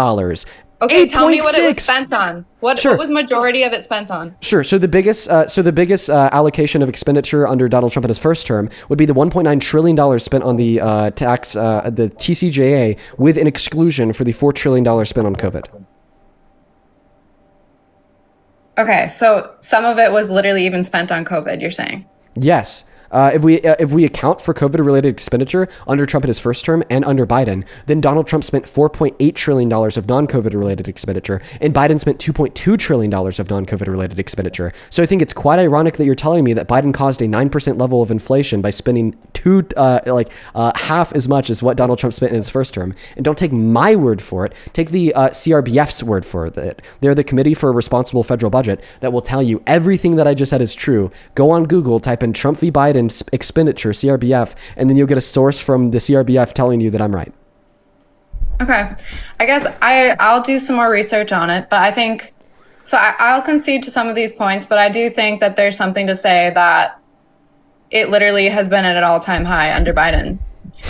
Okay, tell me what it was spent on. What Sure. was majority of it spent on? Sure. So the biggest allocation of expenditure under Donald Trump in his first term would be the $1.9 trillion spent on the the TCJA, with an exclusion for the $4 trillion spent on COVID. Okay, so some of it was literally even spent on COVID, you're saying? Yes. If we account for COVID-related expenditure under Trump in his first term and under Biden, then Donald Trump spent $4.8 trillion of non-COVID-related expenditure, and Biden spent $2.2 trillion of non-COVID-related expenditure. So I think it's quite ironic that you're telling me that Biden caused a 9% level of inflation by spending half as much as what Donald Trump spent in his first term. And don't take my word for it. Take the CRBF's word for it. They're the Committee for a Responsible Federal Budget that will tell you everything that I just said is true. Go on Google, type in Trump v. Biden expenditure, CRBF, and then you'll get a source from the CRBF telling you that I'm right. Okay. I guess I'll do some more research on it, but I think, so I'll concede to some of these points, but I do think that there's something to say that it literally has been at an all-time high under Biden.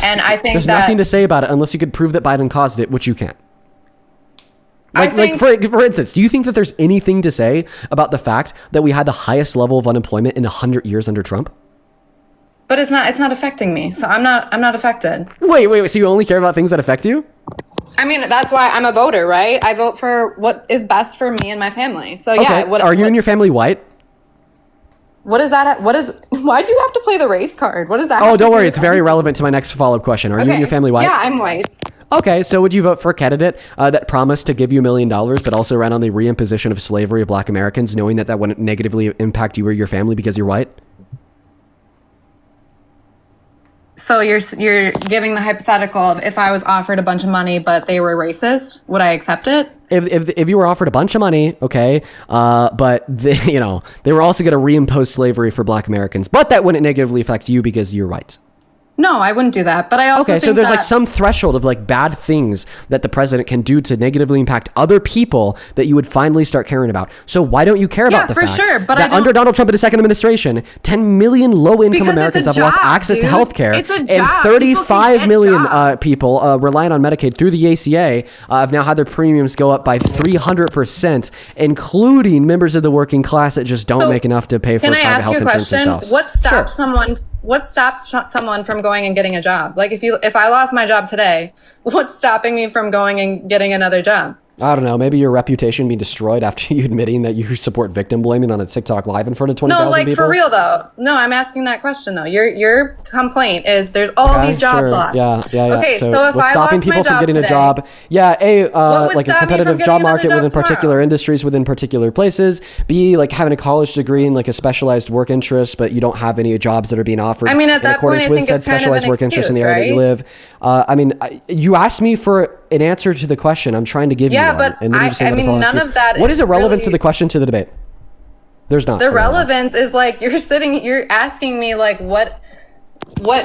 And I think there's nothing to say about it unless you could prove that Biden caused it, which you can't. For instance, do you think that there's anything to say about the fact that we had the highest level of unemployment in 100 years under Trump? But it's not affecting me, so I'm not affected. Wait. So you only care about things that affect you? I mean, that's why I'm a voter, right? I vote for what is best for me and my family. So yeah. Okay. Are you and your family white? What is that? Why do you have to play the race card? What is that? Oh, don't worry. It's very relevant to my next follow-up question. Are you and your family white? Yeah, I'm white. Okay, so would you vote for a candidate that promised to give you $1 million, but also ran on the reimposition of slavery of Black Americans, knowing that wouldn't negatively impact you or your family because you're white? So you're giving the hypothetical of if I was offered a bunch of money, but they were racist, would I accept it? If you were offered a bunch of money, okay, but they were also going to reimpose slavery for Black Americans, but that wouldn't negatively affect you because you're white. No, I wouldn't do that. But I also think so there's like some threshold of like bad things that the president can do to negatively impact other people that you would finally start caring about. So why don't you care about the fact that under Donald Trump in his second administration, 10 million low-income Americans have lost access to health care, and 35 million people relying on Medicaid through the ACA have now had their premiums go up by 300%, including members of the working class that just don't make enough to pay for private health insurance themselves. What stops someone from going and getting a job? Like if I lost my job today, what's stopping me from going and getting another job? I don't know. Maybe your reputation being destroyed after you admitting that you support victim blaming on a TikTok live in front of 20,000 No, like people? for real though. No, I'm asking that question though. Your complaint is there's all these job lots. Yeah. Okay, so if what's I stopping lost people my from job getting today, a job? Yeah, A, would like a stop me from competitive getting job another market job within particular tomorrow? industries within particular places. B, like having a college degree and like a specialized work interest, but you don't have any jobs that are being offered. I mean, at in that point, accordance I with think said it's kind of specialized an work interest in the excuse, area that you right? live. You asked me for an answer to the question. I'm trying to give you one. but And then you just say I that it's mean, all none excuse. of that What is the relevance really- of the question to the debate? There's not. The relevance is like you're asking me like what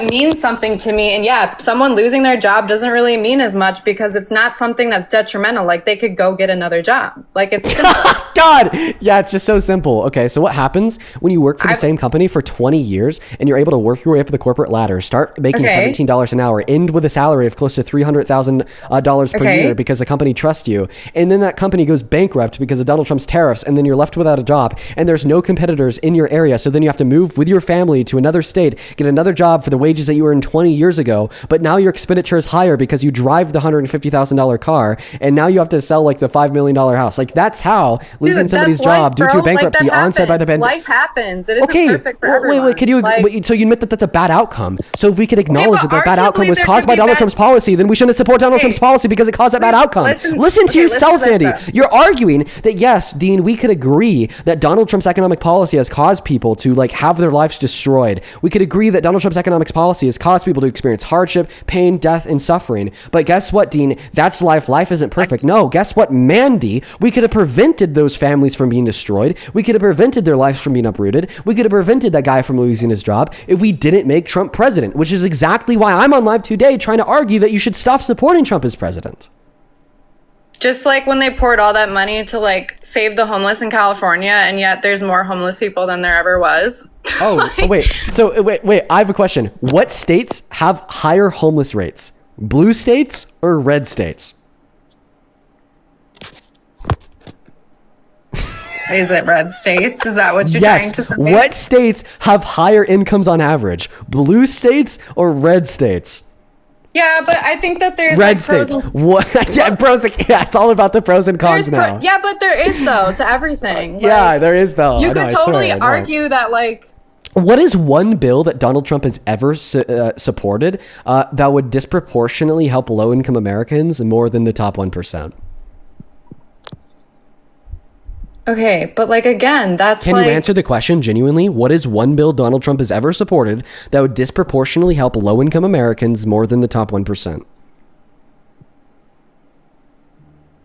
means something to me, and yeah, someone losing their job doesn't really mean as much because it's not something that's detrimental. Like they could go get another job. Like it's simple. God, yeah, it's just so simple. Okay, so what happens when you work for the same company for 20 years and you're able to work your way up the corporate ladder, start making $17 an hour, end with a salary of close to $300,000 per year because the company trusts you, and then that company goes bankrupt because of Donald Trump's tariffs, and then you're left without a job, and there's no competitors in your area, so then you have to move with your family to another state, get another job for the wages that you earned 20 years ago, but now your expenditure is higher because you drive the $150,000 car, and now you have to sell like the $5 million house. Like that's how losing somebody's job due to bankruptcy onset by the pandemic. Life happens. It isn't perfect for everyone. Wait, could you? So you admit that that's a bad outcome. So if we could acknowledge that bad outcome was caused by Donald Trump's policy, then we shouldn't support Donald Trump's policy because it caused that bad outcome. Listen to yourself, Andy. You're arguing that yes, Dean, we could agree that Donald Trump's economic policy has caused people to like have their lives destroyed. We could agree that Donald Trump's economic policy has caused people to experience hardship, pain, death, and suffering. But guess what, Dean? That's life. Life isn't perfect. No, guess what, Mandy? We could have prevented those families from being destroyed. We could have prevented their lives from being uprooted. We could have prevented that guy from losing his job if we didn't make Trump president, which is exactly why I'm on live today trying to argue that you should stop supporting Trump as president. Just like when they poured all that money to like save the homeless in California, and yet there's more homeless people than there ever was. Wait. So wait. I have a question. What states have higher homeless rates? Blue states or red states? Is it red states? Is that what you're trying to say? What states have higher incomes on average? Blue states or red states? Yeah, but I think that there's red states. What? Yeah, pros. Yeah, it's all about the pros and cons now. Yeah, but there is though to everything. Yeah, there is though. You could totally argue that like. What is one bill that Donald Trump has ever supported that would disproportionately help low-income Americans more than the top 1%? Okay, but like again, that's Can you answer the question genuinely? What is one bill Donald Trump has ever supported that would disproportionately help low-income Americans more than the top 1%?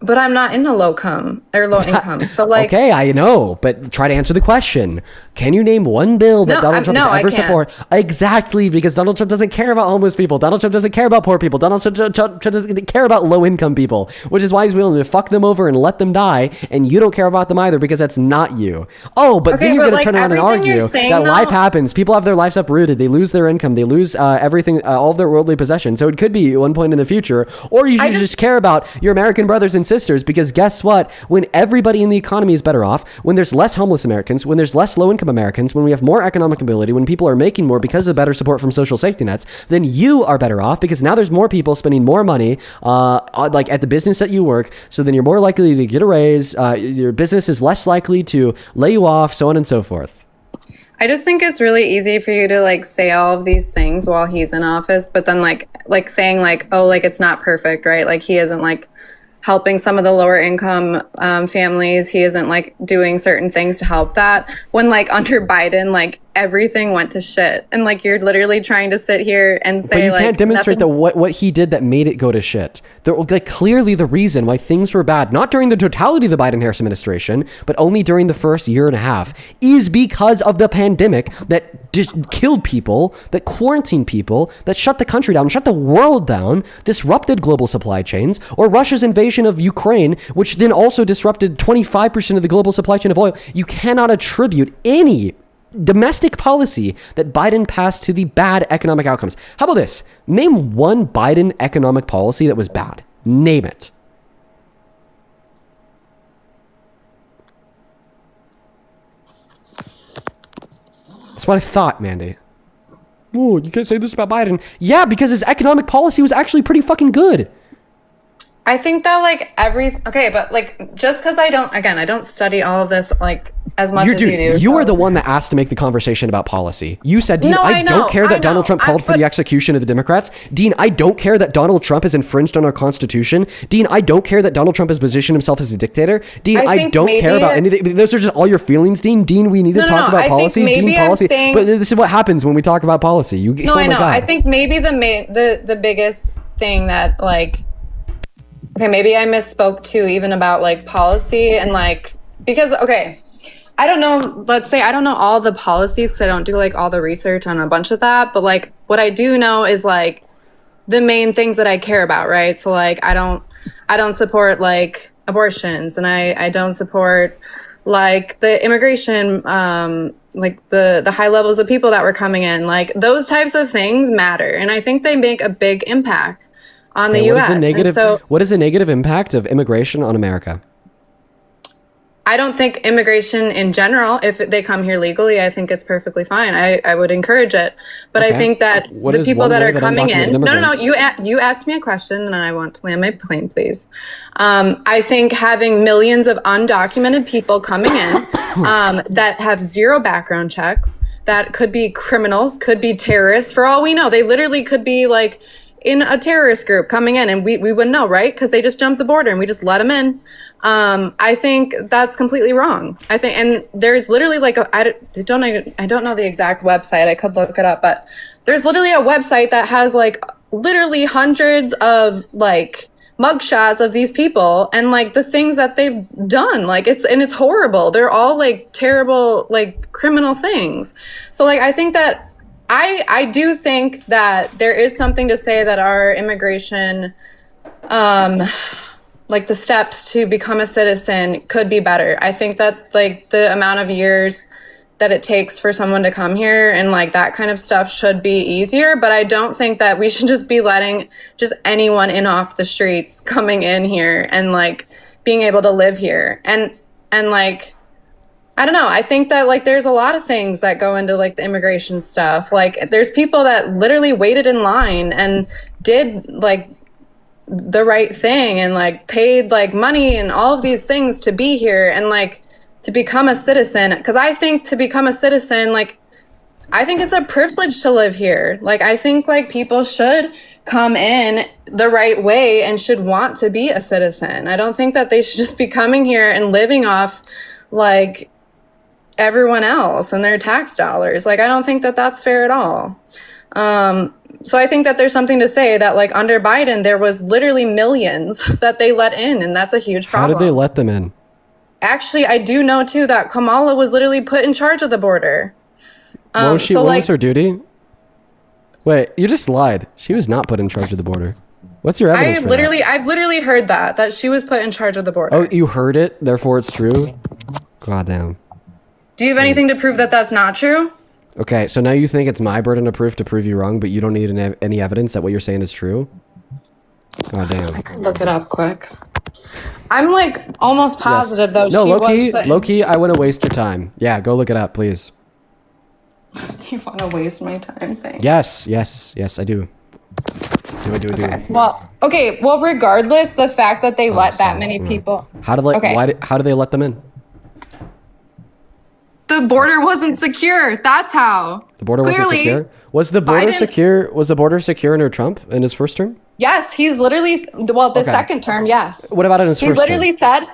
But I'm not in the low income. So like okay, I know, but try to answer the question. Can you name one bill that Donald Trump has ever supported? Exactly, because Donald Trump doesn't care about homeless people. Donald Trump doesn't care about poor people. Donald Trump doesn't care about low-income people, which is why he's willing to fuck them over and let them die, and you don't care about them either because that's not you. Oh, but then you're going to turn around and argue that life happens. People have their lives uprooted. They lose their income. They lose everything, all of their worldly possessions. So it could be one point in the future, or you should just care about your American brothers and sisters, because guess what? When everybody in the economy is better off, when there's less homeless Americans, when there's less low-income Americans, when we have more economic ability, when people are making more because of better support from social safety nets, then you are better off because now there's more people spending more money like at the business that you work. So then you're more likely to get a raise. Your business is less likely to lay you off, so on and so forth. I just think it's really easy for you to like say all of these things while he's in office, but then like saying like, oh, like it's not perfect, right? Like he isn't like helping some of the lower income families. He isn't like doing certain things to help that. When like under Biden, like everything went to shit, and like you're literally trying to sit here and say, but you can't demonstrate that what he did that made it go to shit. Like clearly the reason why things were bad, not during the totality of the Biden-Harris administration, but only during the first year and a half, is because of the pandemic that just killed people, that quarantined people, that shut the country down, shut the world down, disrupted global supply chains, or Russia's invasion of Ukraine, which then also disrupted 25% of the global supply chain of oil. You cannot attribute any domestic policy that Biden passed to the bad economic outcomes. How about this? Name one Biden economic policy that was bad. Name it. That's what I thought, Mandy. Oh, you can't say this about Biden. Yeah, because his economic policy was actually pretty fucking good. I think that like okay, but like just because I don't study all of this like as much as you do. You are the one that asked to make the conversation about policy. You said, Dean, I don't care that Donald Trump called for the execution of the Democrats. Dean, I don't care that Donald Trump has infringed on our Constitution. Dean, I don't care that Donald Trump has positioned himself as a dictator. Dean, I don't care about anything. Those are just all your feelings, Dean. Dean, we need to talk about policy. Dean, policy. But this is what happens when we talk about policy. I know. I think maybe the biggest thing that like, okay, maybe I misspoke too, even about like policy and like, because, okay, I don't know, let's say I don't know all the policies because I don't do like all the research on a bunch of that, but like what I do know is like the main things that I care about, right? So like I don't support like abortions, and I don't support like the immigration, like the high levels of people that were coming in. Like those types of things matter, and I think they make a big impact on the U.S. What is a negative impact of immigration on America? I don't think immigration in general, if they come here legally, I think it's perfectly fine. I would encourage it. But I think that the people that are coming in... No. You asked me a question and I want to land my plane, please. I think having millions of undocumented people coming in that have zero background checks, that could be criminals, could be terrorists. For all we know, they literally could be like in a terrorist group coming in and we wouldn't know, right? Because they just jumped the border and we just let them in. I think that's completely wrong. I think, and there's literally like I don't know the exact website. I could look it up, but there's literally a website that has like literally hundreds of like mugshots of these people and like the things that they've done. Like it's horrible. They're all like terrible, like criminal things. So like I think that I do think that there is something to say that our immigration, like the steps to become a citizen could be better. I think that like the amount of years that it takes for someone to come here and like that kind of stuff should be easier. But I don't think that we should just be letting just anyone in off the streets coming in here and like being able to live here. And like, I don't know. I think that like there's a lot of things that go into like the immigration stuff. Like there's people that literally waited in line and did like the right thing and like paid like money and all of these things to be here and like to become a citizen. Because I think to become a citizen, like I think it's a privilege to live here. Like I think like people should come in the right way and should want to be a citizen. I don't think that they should just be coming here and living off like everyone else and their tax dollars. Like I don't think that that's fair at all. So I think that there's something to say that like under Biden, there was literally millions that they let in, and that's a huge problem. How did they let them in? Actually, I do know too that Kamala was literally put in charge of the border. What was her duty? Wait, you just lied. She was not put in charge of the border. What's your evidence for that? I've literally heard that she was put in charge of the border. Oh, you heard it, therefore it's true? God damn. Do you have anything to prove that that's not true? Okay, so now you think it's my burden of proof to prove you wrong, but you don't need any evidence that what you're saying is true? God damn. I could look it up quick. I'm like almost positive though. No, low-key, I wouldn't waste your time. Yeah, go look it up, please. You want to waste my time? Thanks. Yes, I do. I do. Okay. Well, regardless, the fact that they let that many people. How did they let them in? The border wasn't secure. That's how. The border wasn't secure? Was the border secure? Was the border secure under Trump in his first term? Yes, he's literally second term, yes. What about in his first term? He literally said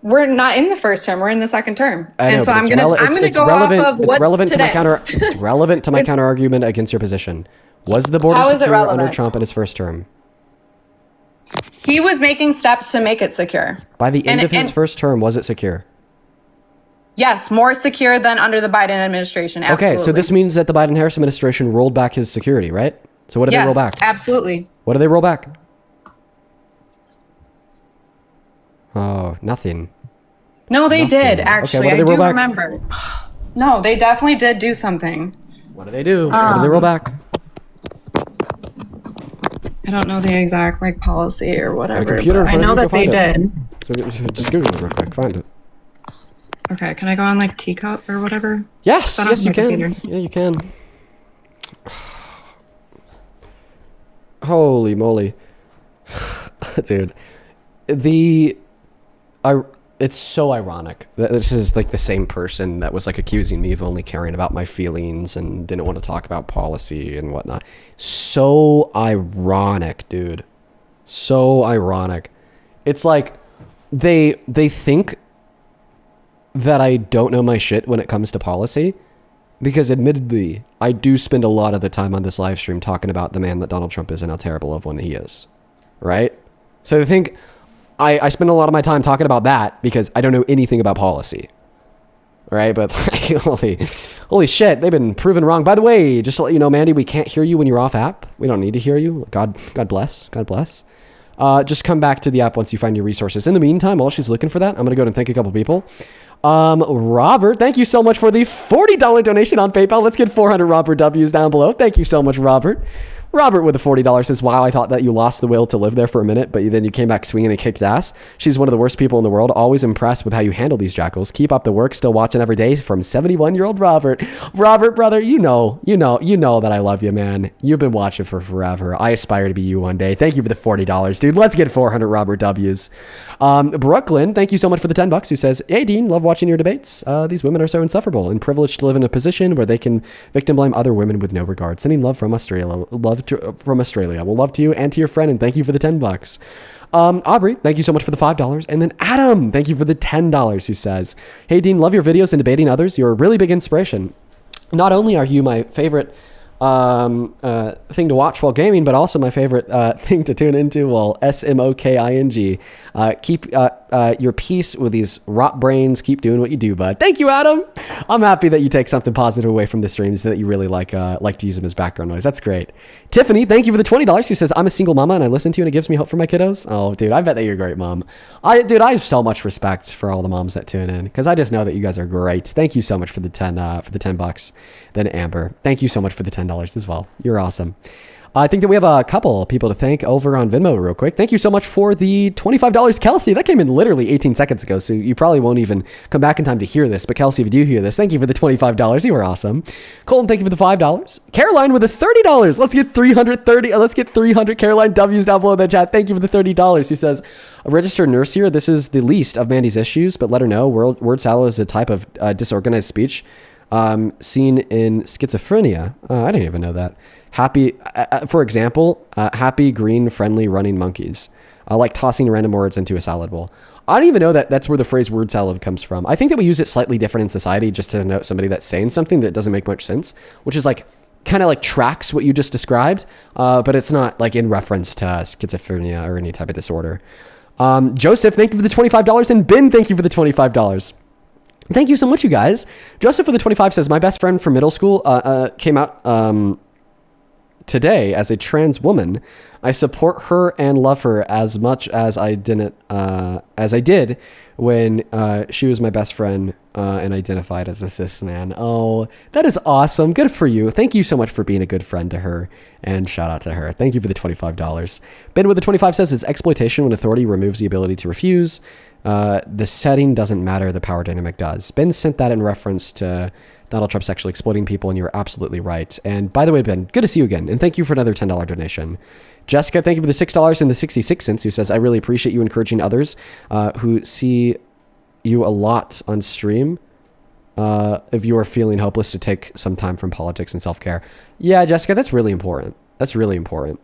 we're not in the first term, we're in the second term. I'm gonna go off of what's today. It's relevant to my counter argument against your position. Was the border secure under Trump in his first term? He was making steps to make it secure. By the end of his first term, was it secure? Yes, more secure than under the Biden administration. Absolutely. Okay, so this means that the Biden-Harris administration rolled back his security, right? So what did they roll back? Absolutely. What did they roll back? Oh, nothing. No, they did, actually. Okay, I do remember. No, they definitely did do something. What did they do? What did they roll back? I don't know the exact like policy or whatever. I know that they did. So just Google it real quick. Find it. Okay, can I go on like Teacup or whatever? Yes, you can. Yeah, you can. Holy moly. dude, it's so ironic that this is like the same person that was like accusing me of only caring about my feelings and didn't want to talk about policy and whatnot. So ironic, dude. So ironic. It's like they think that I don't know my shit when it comes to policy, because admittedly, I do spend a lot of the time on this live stream talking about the man that Donald Trump is and how terrible of one he is, right? So they think I spend a lot of my time talking about that because I don't know anything about policy, right? But holy shit, they've been proven wrong. By the way, just to let you know, Mandy, we can't hear you when you're off app. We don't need to hear you. God bless. God bless. Just come back to the app once you find your resources. In the meantime, while she's looking for that, I'm going to go and thank a couple people. Robert, thank you so much for the $40 donation on PayPal. Let's get 400 Robert W's down below. Thank you so much, Robert. Robert with the $40 says, wow, I thought that you lost the will to live there for a minute, but then you came back swinging and kicked ass. She's one of the worst people in the world. Always impressed with how you handle these jackals. Keep up the work. Still watching every day from 71-year-old Robert. Robert, brother, you know that I love you, man. You've been watching for forever. I aspire to be you one day. Thank you for the $40, dude. Let's get 400 Robert W's. Brooklyn, thank you so much for the $10 who says, hey, Dean, love watching your debates. These women are so insufferable and privileged to live in a position where they can victim blame other women with no regard. Sending love from Australia. Well, love to you and to your friend, and thank you for the $10. Aubrey, thank you so much for the $5. And then Adam, thank you for the $10 who says, hey, Dean, love your videos and debating others. You're a really big inspiration. Not only are you my favorite thing to watch while gaming, but also my favorite thing to tune into while smoking. Keep your peace with these rot brains. Keep doing what you do, bud. Thank you, Adam. I'm happy that you take something positive away from the streams, that you really like to use them as background noise. That's great. Tiffany, thank you for the $20. She says, I'm a single mama and I listen to you and it gives me hope for my kiddos. Oh, dude, I bet that you're a great mom. I have so much respect for all the moms that tune in, because I just know that you guys are great. Thank you so much for the $10. Then Amber, thank you so much for the $10 as well. You're awesome. I think that we have a couple people to thank over on Venmo real quick. Thank you so much for the $25, Kelsey. That came in literally 18 seconds ago, so you probably won't even come back in time to hear this. But Kelsey, if you do hear this, thank you for the $25. You were awesome. Colton, thank you for the $5. Caroline with the $30. Let's get 300 Caroline W's down below in the chat. Thank you for the $30. Who says, a registered nurse here. This is the least of Mandy's issues, but let her know word salad is a type of disorganized speech seen in schizophrenia. I didn't even know that. For example, happy, green, friendly, running monkeys. Like tossing random words into a salad bowl. I don't even know that that's where the phrase word salad comes from. I think that we use it slightly different in society just to denote somebody that's saying something that doesn't make much sense, which is like kind of like tracks what you just described, but it's not like in reference to schizophrenia or any type of disorder. Joseph, thank you for the $25, and Ben, thank you for the $25. Thank you so much, you guys. Joseph for the 25 says, my best friend from middle school came out today as a trans woman. I support her and love her as much as I did when she was my best friend and identified as a cis man. Oh, that is awesome. Good for you. Thank you so much for being a good friend to her, and shout out to her. Thank you for the $25. Ben with the 25 says, it's exploitation when authority removes the ability to refuse. The setting doesn't matter, the power dynamic does. Ben sent that in reference to Donald Trump sexually exploiting people, and you're absolutely right. And by the way, Ben, good to see you again, and thank you for another $10 donation. Jessica, thank you for the $6 and the 66 cents, who says, I really appreciate you encouraging others who see you a lot on stream. If you are feeling hopeless, to take some time from politics and self-care. Yeah, Jessica, that's really important. That's really important.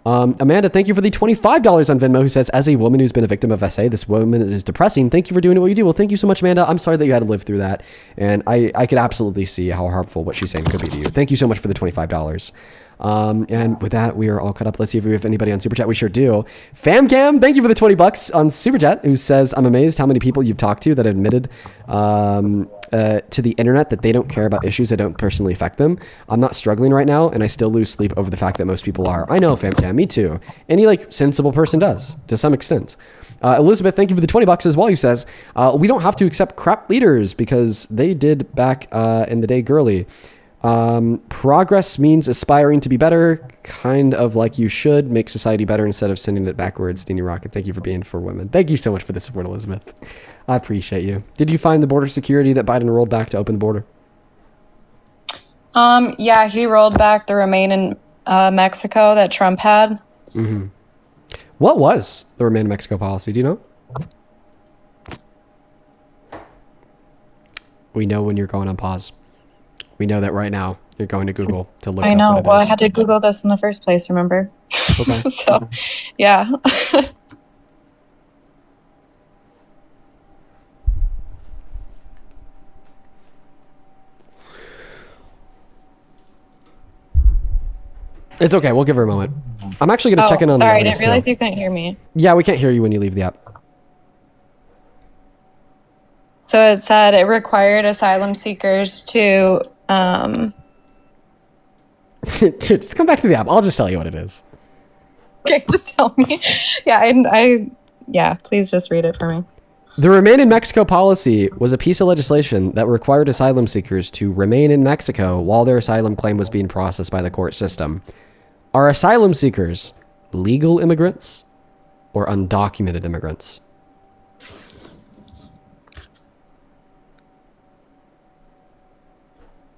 Amanda, thank you for the $25 on Venmo, who says, as a woman who's been a victim of SA, this woman is depressing. Thank you for doing what you do. Well, thank you so much, Amanda. I'm sorry that you had to live through that. And I could absolutely see how harmful what she's saying could be to you. Thank you so much for the $25. And with that, we are all caught up. Let's see if we have anybody on Super Chat. We sure do. Famcam, thank you for the $20 on Super Chat, who says, I'm amazed how many people you've talked to that admitted to the internet that they don't care about issues that don't personally affect them. I'm not struggling right now, and I still lose sleep over the fact that most people are. I know, Famcam, me too. Any sensible person does, to some extent. Elizabeth, thank you for the $20 as well, who says, we don't have to accept crap leaders because they did back in the day girly. Progress means aspiring to be better, kind of like you should make society better instead of sending it backwards. Deanie Rocket, thank you for being for women. Thank you so much for the support, Elizabeth. I appreciate you. Did you find the border security that Biden rolled back to open the border? Yeah, he rolled back the remain in Mexico that Trump had. Mm-hmm. What was the Remain in Mexico policy? Do you know? We know when you're going on pause. We know that right now you're going to Google to look up. I know. What it Well, I is. had to Google this in the first place, remember? Okay. So, yeah. It's okay. We'll give her a moment. I'm actually going to check in on sorry, I the didn't artist realize too. you couldn't hear me. Yeah, we can't hear you when you leave the app. So it said it required asylum seekers to Dude, just come back to the app. I'll just tell you what it is. Okay, just tell me. Yeah, please just read it for me. The Remain in Mexico policy was a piece of legislation that required asylum seekers to remain in Mexico while their asylum claim was being processed by the court system. Are asylum seekers legal immigrants or undocumented immigrants?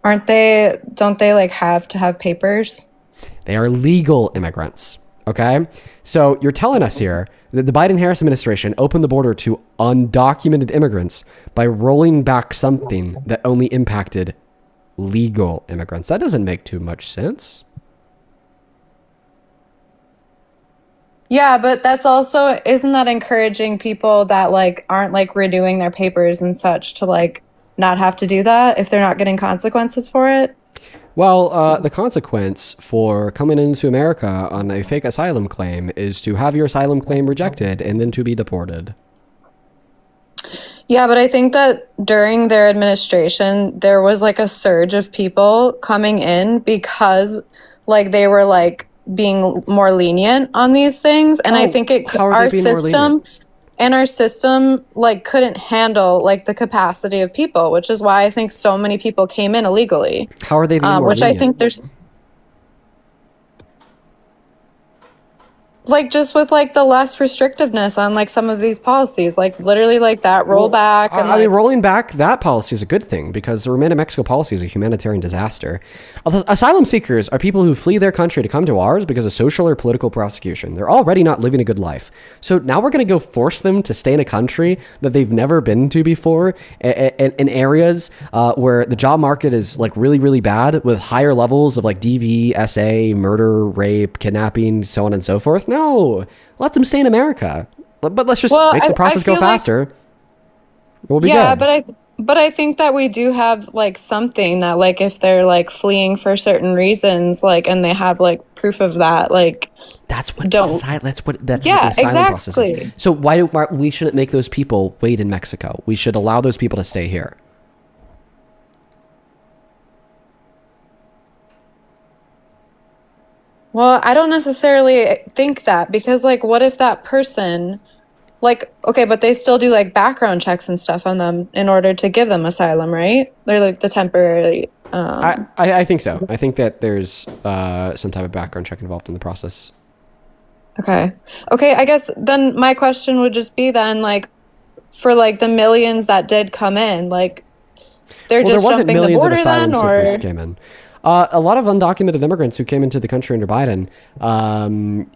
Don't they like have to have papers? They are legal immigrants. Okay? So you're telling us here that the Biden-Harris administration opened the border to undocumented immigrants by rolling back something that only impacted legal immigrants. That doesn't make too much sense. Yeah, but that's also, isn't that encouraging people that like aren't like renewing their papers and such to like not have to do that if they're not getting consequences for it? Well, the consequence for coming into America on a fake asylum claim is to have your asylum claim rejected and then to be deported. Yeah, but I think that during their administration, there was like a surge of people coming in because like they were like being more lenient on these things. And I think our system like couldn't handle like the capacity of people, which is why I think so many people came in illegally. How are they being more which lenient? I think there's like just with like the less restrictiveness on like some of these policies, like literally like that rollback. And I mean, rolling back that policy is a good thing because the Remain in Mexico policy is a humanitarian disaster. Asylum seekers are people who flee their country to come to ours because of social or political prosecution. They're already not living a good life. So now we're going to go force them to stay in a country that they've never been to before in areas where the job market is like really, really bad with higher levels of like DV, SA, murder, rape, kidnapping, so on and so forth. No, let them stay in America. But let's just make the process go faster. We'll be good. But I think that we do have like something that like if they're like fleeing for certain reasons, like and they have like proof of that, like that's what the asylum process is. So why we shouldn't make those people wait in Mexico? We should allow those people to stay here. Well, I don't necessarily think that because like what if that person like okay, but they still do like background checks and stuff on them in order to give them asylum, right? They're like the temporary I think so. I think that there's some type of background check involved in the process. Okay, I guess then my question would just be then like for like the millions that did come in, like they're just jumping the border then, or came in. A lot of undocumented immigrants who came into the country under Biden,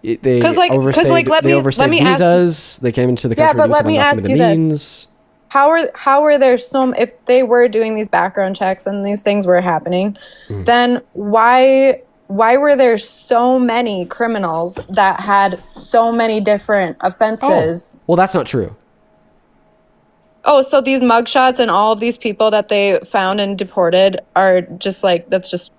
they overstayed visas. They came into the country. Yeah, but let me ask you this: How are there if they were doing these background checks and these things were happening, then why were there so many criminals that had so many different offenses? Oh, well, that's not true. Oh, so these mugshots and all of these people that they found and deported are just like, that's just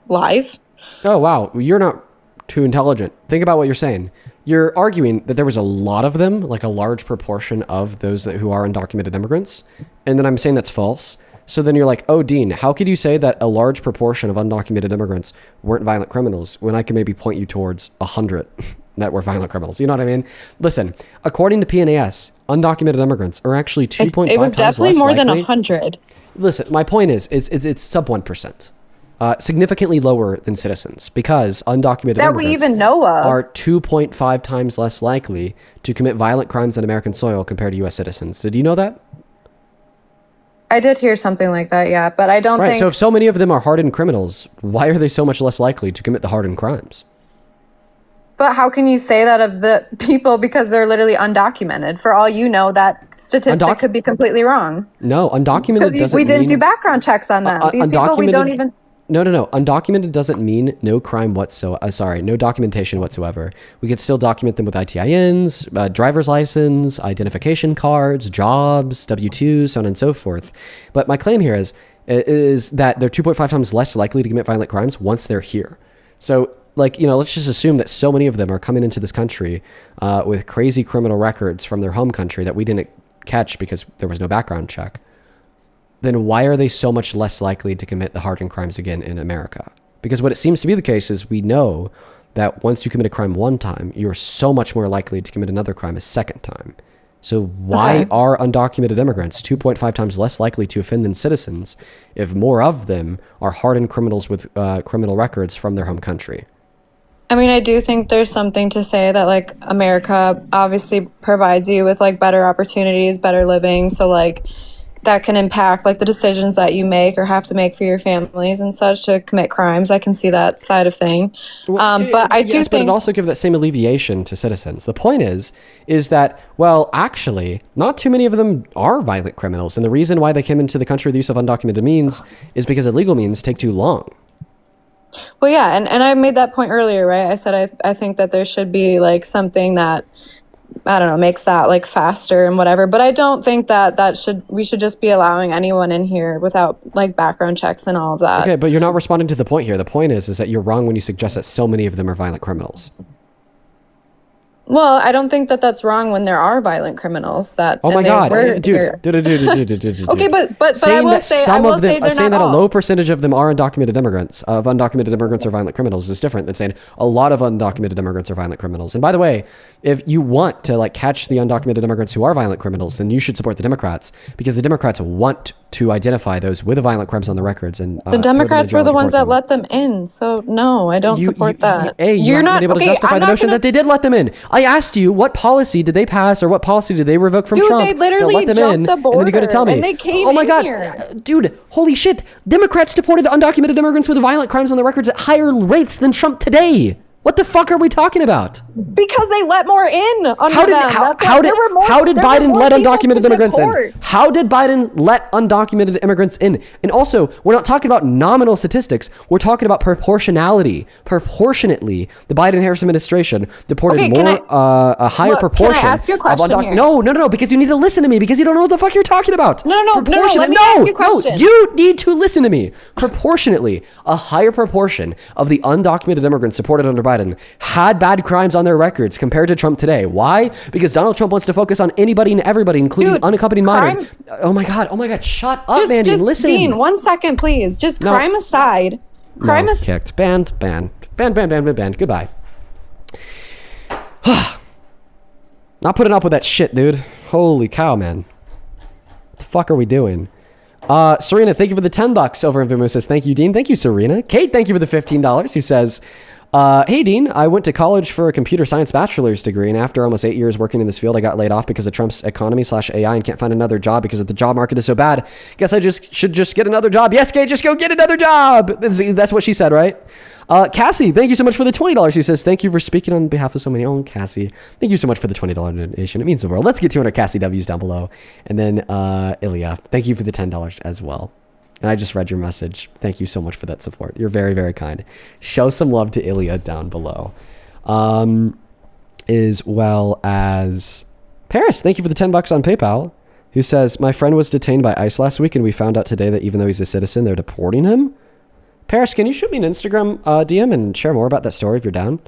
lies? Oh, wow. You're not too intelligent. Think about what you're saying. You're arguing that there was a lot of them, like a large proportion of those who are undocumented immigrants. And then I'm saying that's false. So then you're like, oh, Dean, how could you say that a large proportion of undocumented immigrants weren't violent criminals when I can maybe point you towards 100 that were violent criminals? You know what I mean? Listen, according to PNAS, undocumented immigrants are actually 2.5 times less likely. It was definitely more than 100. Listen, my point is it's sub 1%. Significantly lower than citizens because undocumented that we even know of are 2.5 times less likely to commit violent crimes on American soil compared to U.S. citizens. Did you know that? I did hear something like that, yeah, but I don't think... Right, so if so many of them are hardened criminals, why are they so much less likely to commit the hardened crimes? But how can you say that of the people because they're literally undocumented? For all you know, that statistic could be completely wrong. No, undocumented doesn't we didn't mean, do background checks on them. These people we don't even... No. Undocumented doesn't mean no crime whatsoever. No documentation whatsoever. We could still document them with ITINs, driver's license, identification cards, jobs, W-2s, so on and so forth. But my claim here is that they're 2.5 times less likely to commit violent crimes once they're here. So, like, you know, let's just assume that so many of them are coming into this country with crazy criminal records from their home country that we didn't catch because there was no background check. Then why are they so much less likely to commit the hardened crimes again in America? Because what it seems to be the case is we know that once you commit a crime one time, you're so much more likely to commit another crime a second time. So why are undocumented immigrants 2.5 times less likely to offend than citizens if more of them are hardened criminals with criminal records from their home country? I mean, I do think there's something to say that, like, America obviously provides you with, like, better opportunities, better living. So, like, that can impact, like, the decisions that you make or have to make for your families and such to commit crimes. I can see that side of thing. But I do think... But it also gives that same alleviation to citizens. The point is that, well, actually, not too many of them are violent criminals. And the reason why they came into the country with the use of undocumented means is because illegal means take too long. Well, yeah, and I made that point earlier, right? I said I think that there should be, like, something that, I don't know, makes that, like, faster and whatever. But I don't think that we should just be allowing anyone in here without, like, background checks and all of that. Okay, but you're not responding to the point here. The point is that you're wrong when you suggest that so many of them are violent criminals. Well, I don't think that that's wrong when there are violent criminals that. Oh my God, dude. Okay, but I will say saying that a low percentage of them are undocumented immigrants, are violent criminals is different than saying a lot of undocumented immigrants are violent criminals. And by the way, if you want to, like, catch the undocumented immigrants who are violent criminals, then you should support the Democrats, because the Democrats want to identify those with violent crimes on the records. And the Democrats were the ones that let them in. So no, I don't support that. You're not able to justify the notion that they did let them in. I asked you, what policy did they pass or what policy did they revoke from Trump? Dude, they literally jumped the border. And then you're going to tell me, and they came oh my God, here. Dude, holy shit. Democrats deported undocumented immigrants with violent crimes on the records at higher rates than Trump today. What the fuck are we talking about? Because they let more in under how did Biden let undocumented immigrants in? How did Biden let undocumented immigrants in? And also, we're not talking about nominal statistics. We're talking about proportionality. Proportionately, the Biden-Harris administration deported a higher proportion. Can I ask you a question here? No, because you need to listen to me, because you don't know what the fuck you're talking about. No, let me ask you a question. You need to listen to me. Proportionately, a higher proportion of the undocumented immigrants deported under Biden had bad crimes on their records compared to Trump today. Why? Because Donald Trump wants to focus on anybody and everybody, including unaccompanied minors. Oh my God, shut up, Mandy, listen. Dean, 1 second, please. Crime aside. Kicked. Banned. Goodbye. Not putting up with that shit, dude. Holy cow, man. What the fuck are we doing? Serena, thank you for the $10 over in Vimeo says, thank you, Dean. Thank you, Serena. Kate, thank you for the $15 who says, hey, Dean, I went to college for a computer science bachelor's degree, and after almost 8 years working in this field, I got laid off because of Trump's economy/AI and can't find another job because the job market is so bad. Guess I should get another job. Yes, Kate, just go get another job. That's what she said, right? Cassie, thank you so much for the $20. She says, thank you for speaking on behalf of so many. Oh, Cassie, thank you so much for the $20 donation. It means the world. Let's get 200 Cassie W's down below. And then Ilya, thank you for the $10 as well. And I just read your message. Thank you so much for that support. You're very, very kind. Show some love to Ilya down below. As well as Paris, thank you for the $10 on PayPal, who says, my friend was detained by ICE last week, and we found out today that even though he's a citizen, they're deporting him. Paris, can you shoot me an Instagram DM and share more about that story if you're down?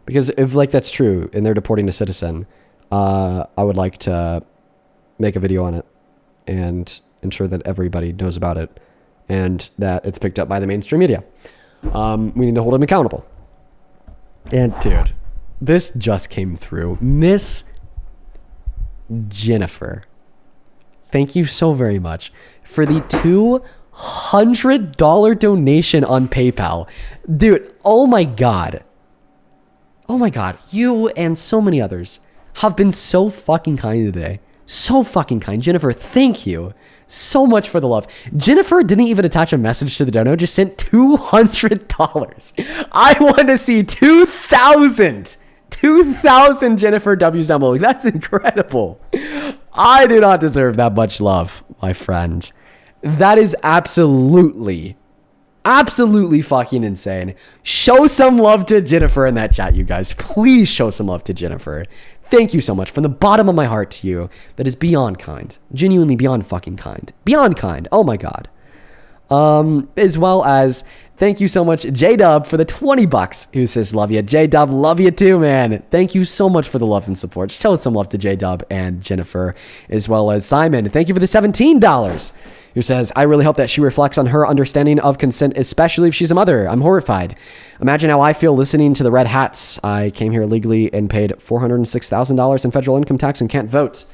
Because if, like, that's true and they're deporting a citizen, I would like to make a video on it and ensure that everybody knows about it and that it's picked up by the mainstream media. We need to hold him accountable. And dude, this just came through. Miss Jennifer, thank you so very much for the $200 donation on PayPal. Dude, oh my God. Oh my God. You and so many others have been so fucking kind today. So fucking kind. Jennifer, thank you so much for the love. Jennifer didn't even attach a message to the dono, just sent $200. I want to see 2,000 2,000 Jennifer W's down below. That's incredible. I do not deserve that much love, my friend. That is absolutely fucking insane. Show some love to Jennifer in that chat, you guys. Please show some love to Jennifer. Thank you so much from the bottom of my heart to you. That is beyond kind. Genuinely beyond fucking kind. Beyond kind. Oh my God. As well as thank you so much, J-Dub, for the 20 bucks, who says love you. J-Dub, love you too, man. Thank you so much for the love and support. Show some love to J-Dub and Jennifer, as well as Simon. Thank you for the $17, who says, I really hope that she reflects on her understanding of consent, especially if she's a mother. I'm horrified. Imagine how I feel listening to the Red Hats. I came here illegally and paid $406,000 in federal income tax and can't vote.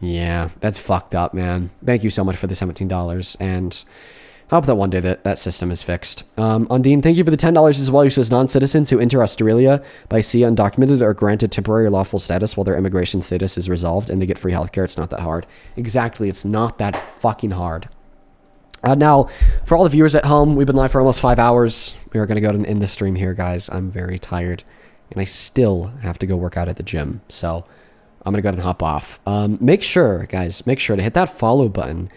Yeah, that's fucked up, man. Thank you so much for the $17, and I hope that one day that system is fixed. Undine, thank you for the $10 as well. Who says non-citizens who enter Australia by sea undocumented are granted temporary or lawful status while their immigration status is resolved and they get free healthcare. It's not that hard. Exactly. It's not that fucking hard. Now, for all the viewers at home, we've been live for almost 5 hours. We are going to go ahead and end the stream here, guys. I'm very tired, and I still have to go work out at the gym. So I'm going to go ahead and hop off. Make sure, guys, to hit that follow button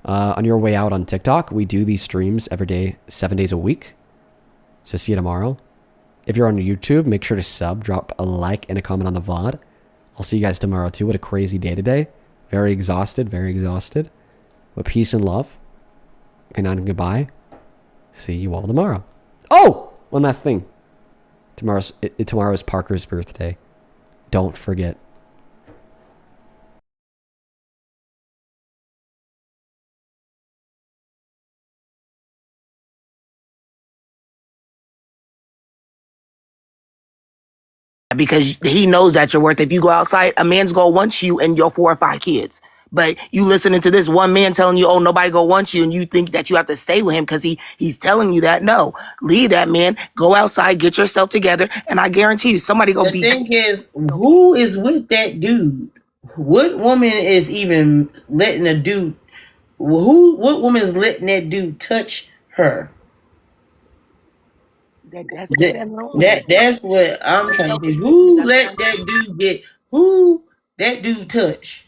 on your way out on TikTok. We do these streams every day, 7 days a week. So see you tomorrow. If you're on YouTube, make sure to sub, drop a like and a comment on the VOD. I'll see you guys tomorrow too. What a crazy day today. Very exhausted, But peace and love. Good night and goodbye. See you all tomorrow. Oh, one last thing. Tomorrow is Parker's birthday. Don't forget. Because he knows that you're worth it. If you go outside, a man's gonna want you and your 4 or 5 kids. But you listening to this one man telling you, oh, nobody gonna want you, and you think that you have to stay with him because he's telling you that. No, leave that man. Go outside, get yourself together, and I guarantee you, somebody gonna be. The thing is, who is with that dude? What woman is even letting a dude? What woman is letting that dude touch her? That's what I'm trying to think. Who let that dude get? Who that dude touch?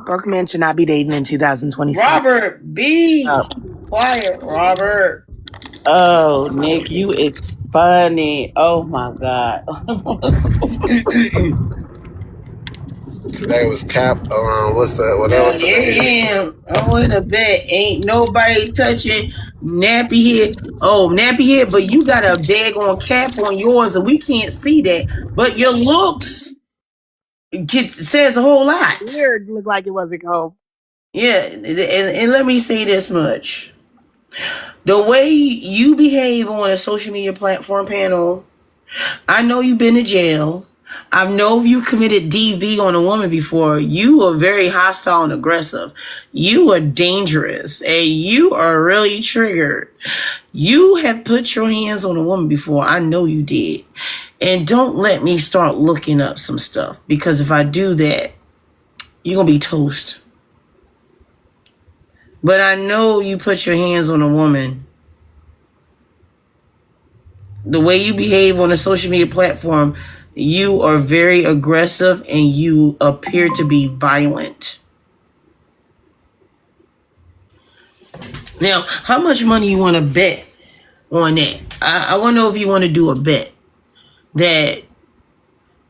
Berkman should not be dating in 2026. Robert B. Quiet, Robert. Oh, Nick, you is funny. Oh my God. Today was Cap. What's else? Yeah, oh, in a bed. Ain't nobody touching nappy head. Oh, nappy head, but you got a daggone cap on yours, and we can't see that. But your looks says a whole lot. Weird, look like it wasn't home. Yeah, and let me say this much. The way you behave on a social media platform panel, I know you've been to jail. I know you committed DV on a woman before. You are very hostile and aggressive. You are dangerous, and you are really triggered. You have put your hands on a woman before. I know you did. And don't let me start looking up some stuff, because if I do that, you're going to be toast. But I know you put your hands on a woman. The way you behave on a social media platform, you are very aggressive and you appear to be violent. Now, how much money you want to bet on that? I want to know if you want to do a bet that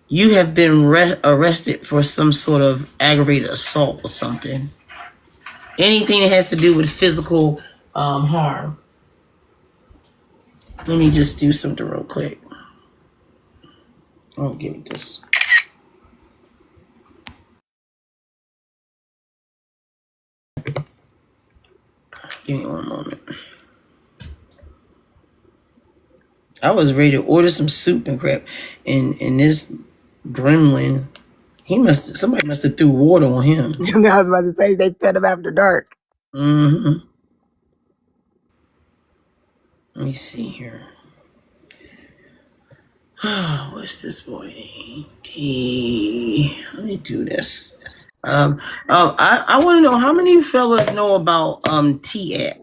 you have been arrested for some sort of aggravated assault or something. Anything that has to do with physical harm. Let me just do something real quick. I'll give you this. Give me one moment. I was ready to order some soup and crap, and this gremlin, somebody must have threw water on him. I was about to say they fed him after dark. Mm-hmm. Let me see here. What's this boy name? D. Let me do this. I want to know how many fellas know about T-App.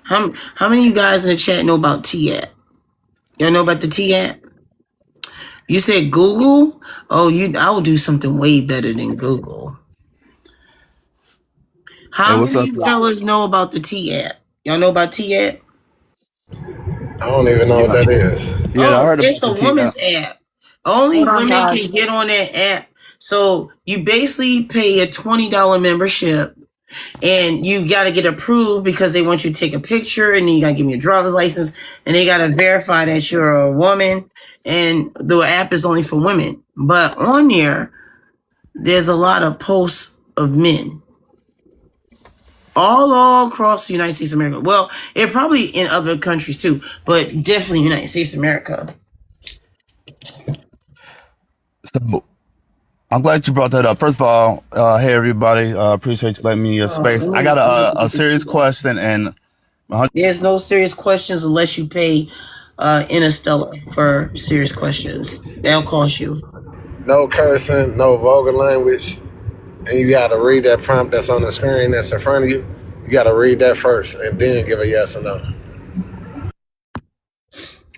How many of you guys in the chat know about T-App? Y'all know about the T-App? You said Google? Oh, I will do something way better than Google. How many fellas know about the T-App? Y'all know about T-App? I don't even know what that is. Yeah, I heard it's a woman's app. Only women can get on that app. So you basically pay a $20 membership and you got to get approved because they want you to take a picture and then you got to give me a driver's license and they got to verify that you're a woman, and the app is only for women. But on there's a lot of posts of men all across the United States of America. Well, it probably in other countries too, but definitely United States of America. So I'm glad you brought that up. First of all, hey everybody, appreciate you letting me space. I got a serious question, and there's no serious questions unless you pay Interstellar for serious questions. That'll cost you. No cursing, no vulgar language, and you got to read that prompt that's on the screen that's in front of you. You got to read that first, and then give a yes or no.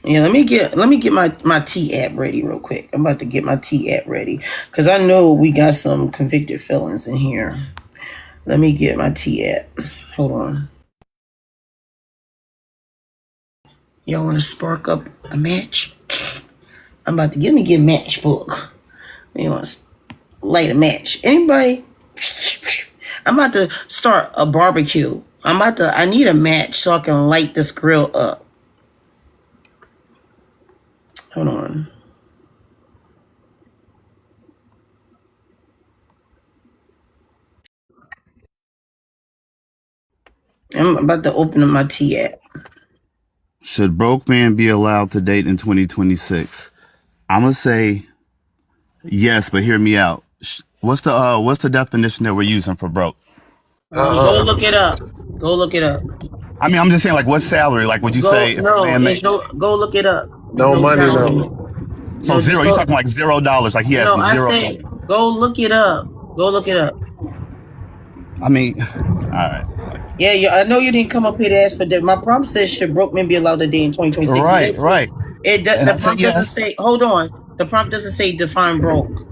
Yeah, let me get my T-App ready real quick. I'm about to get my T-App ready because I know we got some convicted felons in here. Let me get my T-App. Hold on. Y'all want to spark up a match? I'm about to get a matchbook. You want to light a match? Anybody? I'm about to start a barbecue. I need a match so I can light this grill up. Hold on. I'm about to open up my T-App. should broke men be allowed to date in 2026? I'm gonna say yes, but hear me out. What's the definition that we're using for broke? Go look it up. I mean, I'm just saying, like, what salary? Like, would you say if a man makes? Go look it up. No money, no. So zero. You're talking like $0. Like he has zero. I said, go look it up. I mean, all right. Yeah, I know you didn't come up here to ask for that. My prompt says, should broke men be allowed to date in 2026? Right. The prompt doesn't say, hold on. The prompt doesn't say define broke.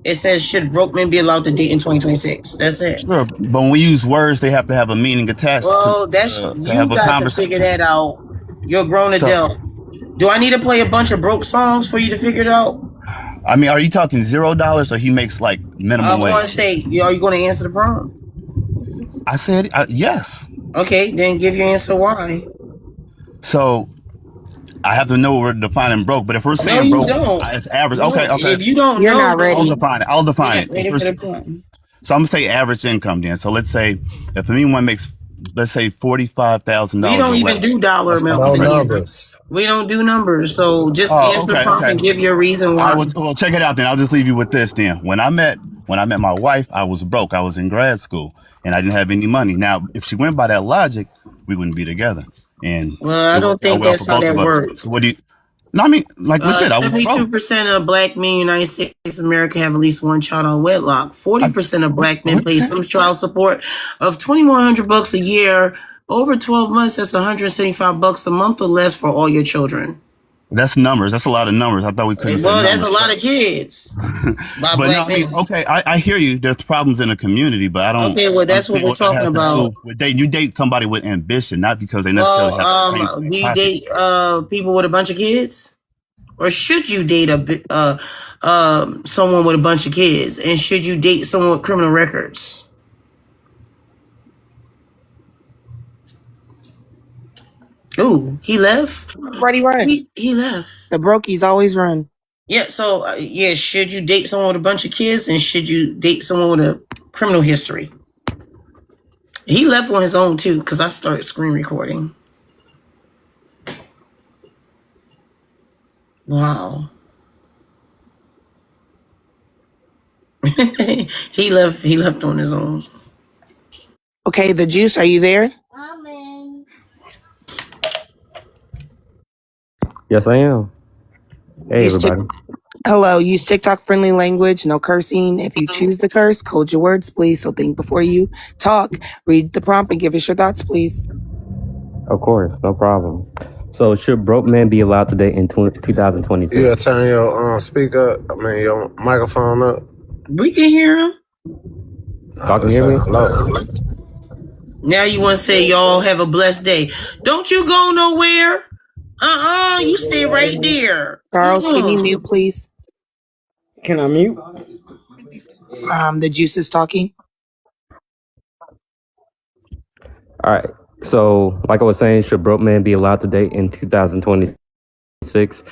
It says, should broke men be allowed to date in 2026? That's it. Sure, but when we use words, they have to have a meaning attached. Well, you have a got to conversation. figure that out. You're a grown adult. Do I need to play a bunch of broke songs for you to figure it out? I mean, are you talking $0 or he makes like minimum wage? I'm going to say, are you going to answer the prompt? I said yes. Okay, then give your answer why. So I have to know we're defining broke, but if we're saying broke, it's average. Okay. If you don't You're know, not ready. I'll define it. So I'm gonna say average income then. So let's say if anyone makes, let's say $45,000. We don't even do dollar amounts. No numbers. We don't do numbers. So just answer the prompt and give your reason why. Well, check it out then. I'll just leave you with this then. When I met my wife, I was broke. I was in grad school and I didn't have any money. Now, if she went by that logic, we wouldn't be together. And I don't think that's how that works. So what do you? No, I mean, like legit. 72% of black men in the United States of America have at least one child on wedlock. 40% of black men pay some child support of $2,100 a year. Over 12 months, that's $175 a month or less for all your children. That's numbers. That's a lot of numbers. I thought we couldn't. Well, that's a lot of kids. But no, I mean, okay, I hear you. There's problems in the community, but I don't. Okay, well, that's what we're talking about. You date somebody with ambition, not because they necessarily have. Do you date people with a bunch of kids, or should you date someone with a bunch of kids, and should you date someone with criminal records? Ooh, he left. Everybody run. He left. The brokies always run. Yeah, so should you date someone with a bunch of kids, and should you date someone with a criminal history? He left on his own too, because I started screen recording. Wow. He left on his own. Okay, the juice, are you there? Yes, I am. Hey, everybody. Hello, use TikTok friendly language, no cursing. If you choose to curse, code your words, please. So think before you talk. Read the prompt and give us your thoughts, please. Of course, no problem. So, should broke men be allowed to date in 2026? You gotta turn your your microphone up. We can hear him. Y'all can hear me? Now you want to say y'all have a blessed day. Don't you go nowhere. You stay right there. Charles, can you mute, please? Can I mute? The juice is talking. All right. So, like I was saying, should broke men be allowed to date in 2026?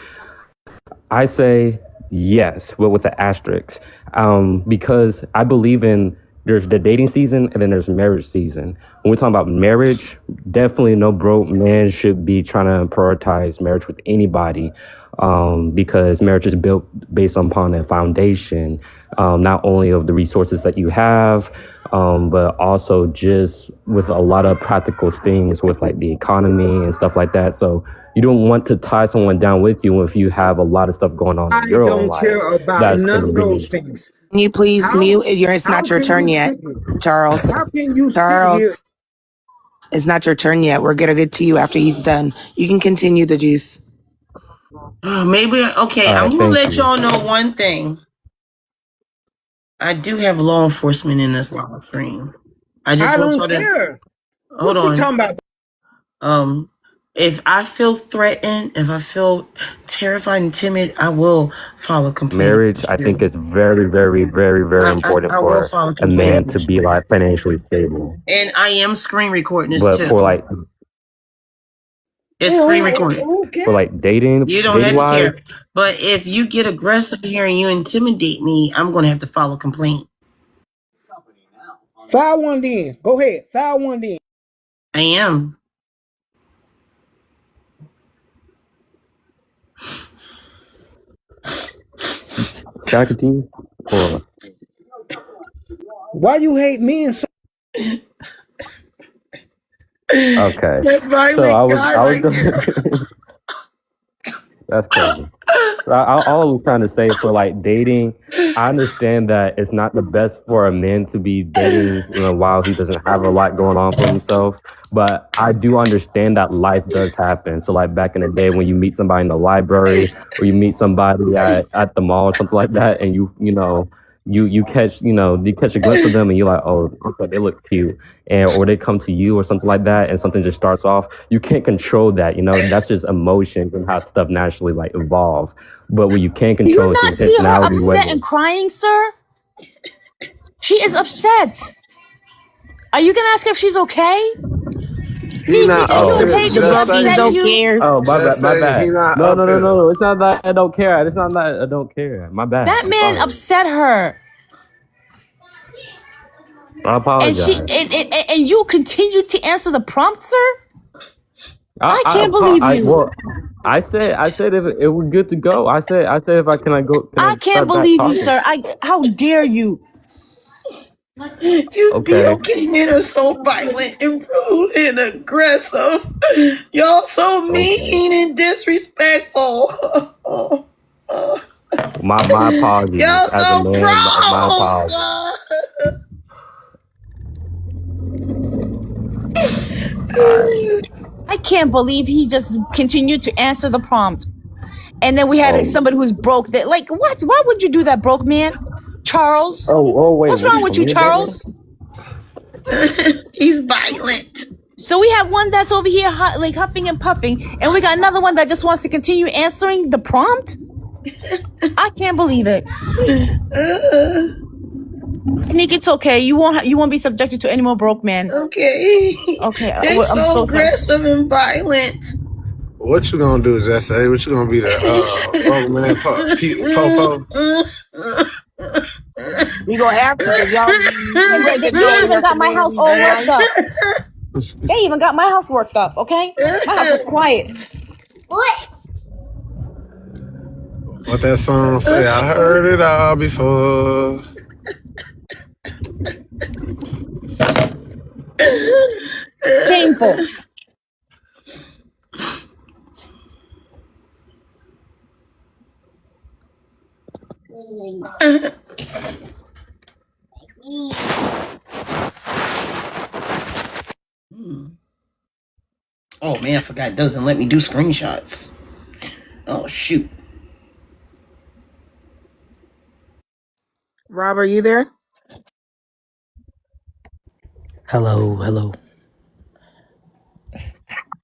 I say yes, but with an asterisk. Because I believe there's the dating season and then there's marriage season. When we're talking about marriage, definitely no broke man should be trying to prioritize marriage with anybody. Because marriage is built based upon a foundation, not only of the resources that you have, but also just with a lot of practical things with like the economy and stuff like that. So you don't want to tie someone down with you if you have a lot of stuff going on in your own life. I don't care about none of those things. Can you please mute? It's not your turn yet, Charles. How can you Charles, it's not your turn yet. We're gonna get to you after he's done. You can continue the juice. Maybe, okay, right, I'm going to let you. y'all know one thing. I do have law enforcement in this live stream. I don't care. Hold on. What you talking about? If I feel threatened, if I feel terrified and timid, I will file a complaint. Marriage, I think, is very, very, very, very important for a man to be like financially stable. And I am screen recording this But too. for like, it's screen recorded. for like dating, You don't have to dating-wise, care. But if you get aggressive here and you intimidate me, I'm going to have to file a complaint. File one then. Go ahead. File one then. I am. can I continue? Or Why you hate men so? okay. That violent So guy I was right there. That's crazy. All I was trying to say for like dating, I understand that it's not the best for a man to be dating, while he doesn't have a lot going on for himself. But I do understand that life does happen. So like back in the day when you meet somebody in the library or you meet somebody at the mall or something like that, and you catch a glimpse of them and you're like, oh, okay, they look cute, or they come to you or something like that, and something just starts off. You can't control that, that's just emotion and how stuff naturally like evolve. But what you can control you not is see her intentionality. upset and crying, sir? She is upset. Are you gonna ask her if she's okay? He not okay? Just say Upset don't you? care. Oh, my Just bad. say he not No. up here. It's not that I don't care. It's not that I don't care. My bad. That I'm man sorry. upset her, I and apologize. and you continue to answer the prompt, sir. I can't believe you. Well, I said if it was good to go. I said if I go. I can't believe you, sir. How dare you? You Okay. BOK men are so violent and rude and aggressive. Y'all so mean and disrespectful. My apologies. Y'all As so a man, my apologies. I can't believe he just continued to answer the prompt. And then we had somebody who's broke. That like what? Why would you do that, broke man? Charles? Oh wait. What's wrong with you, Charles? He's violent. So we have one that's over here like huffing and puffing, and we got another one that just wants to continue answering the prompt. I can't believe it. Nick, it's okay. You won't be subjected to any more broke men. Okay. Okay. They're so aggressive and violent. What you gonna do, just say? What you gonna be the broke man popo? You gonna have to, because y'all. They even got my house all worked up. They even got my house worked up. Okay, my house was quiet. What? What that song say? I heard it all before. Shameful. Oh man, I forgot it doesn't let me do screenshots. Oh shoot. Rob, are you there? Hello.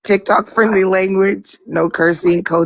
TikTok friendly language, no cursing, code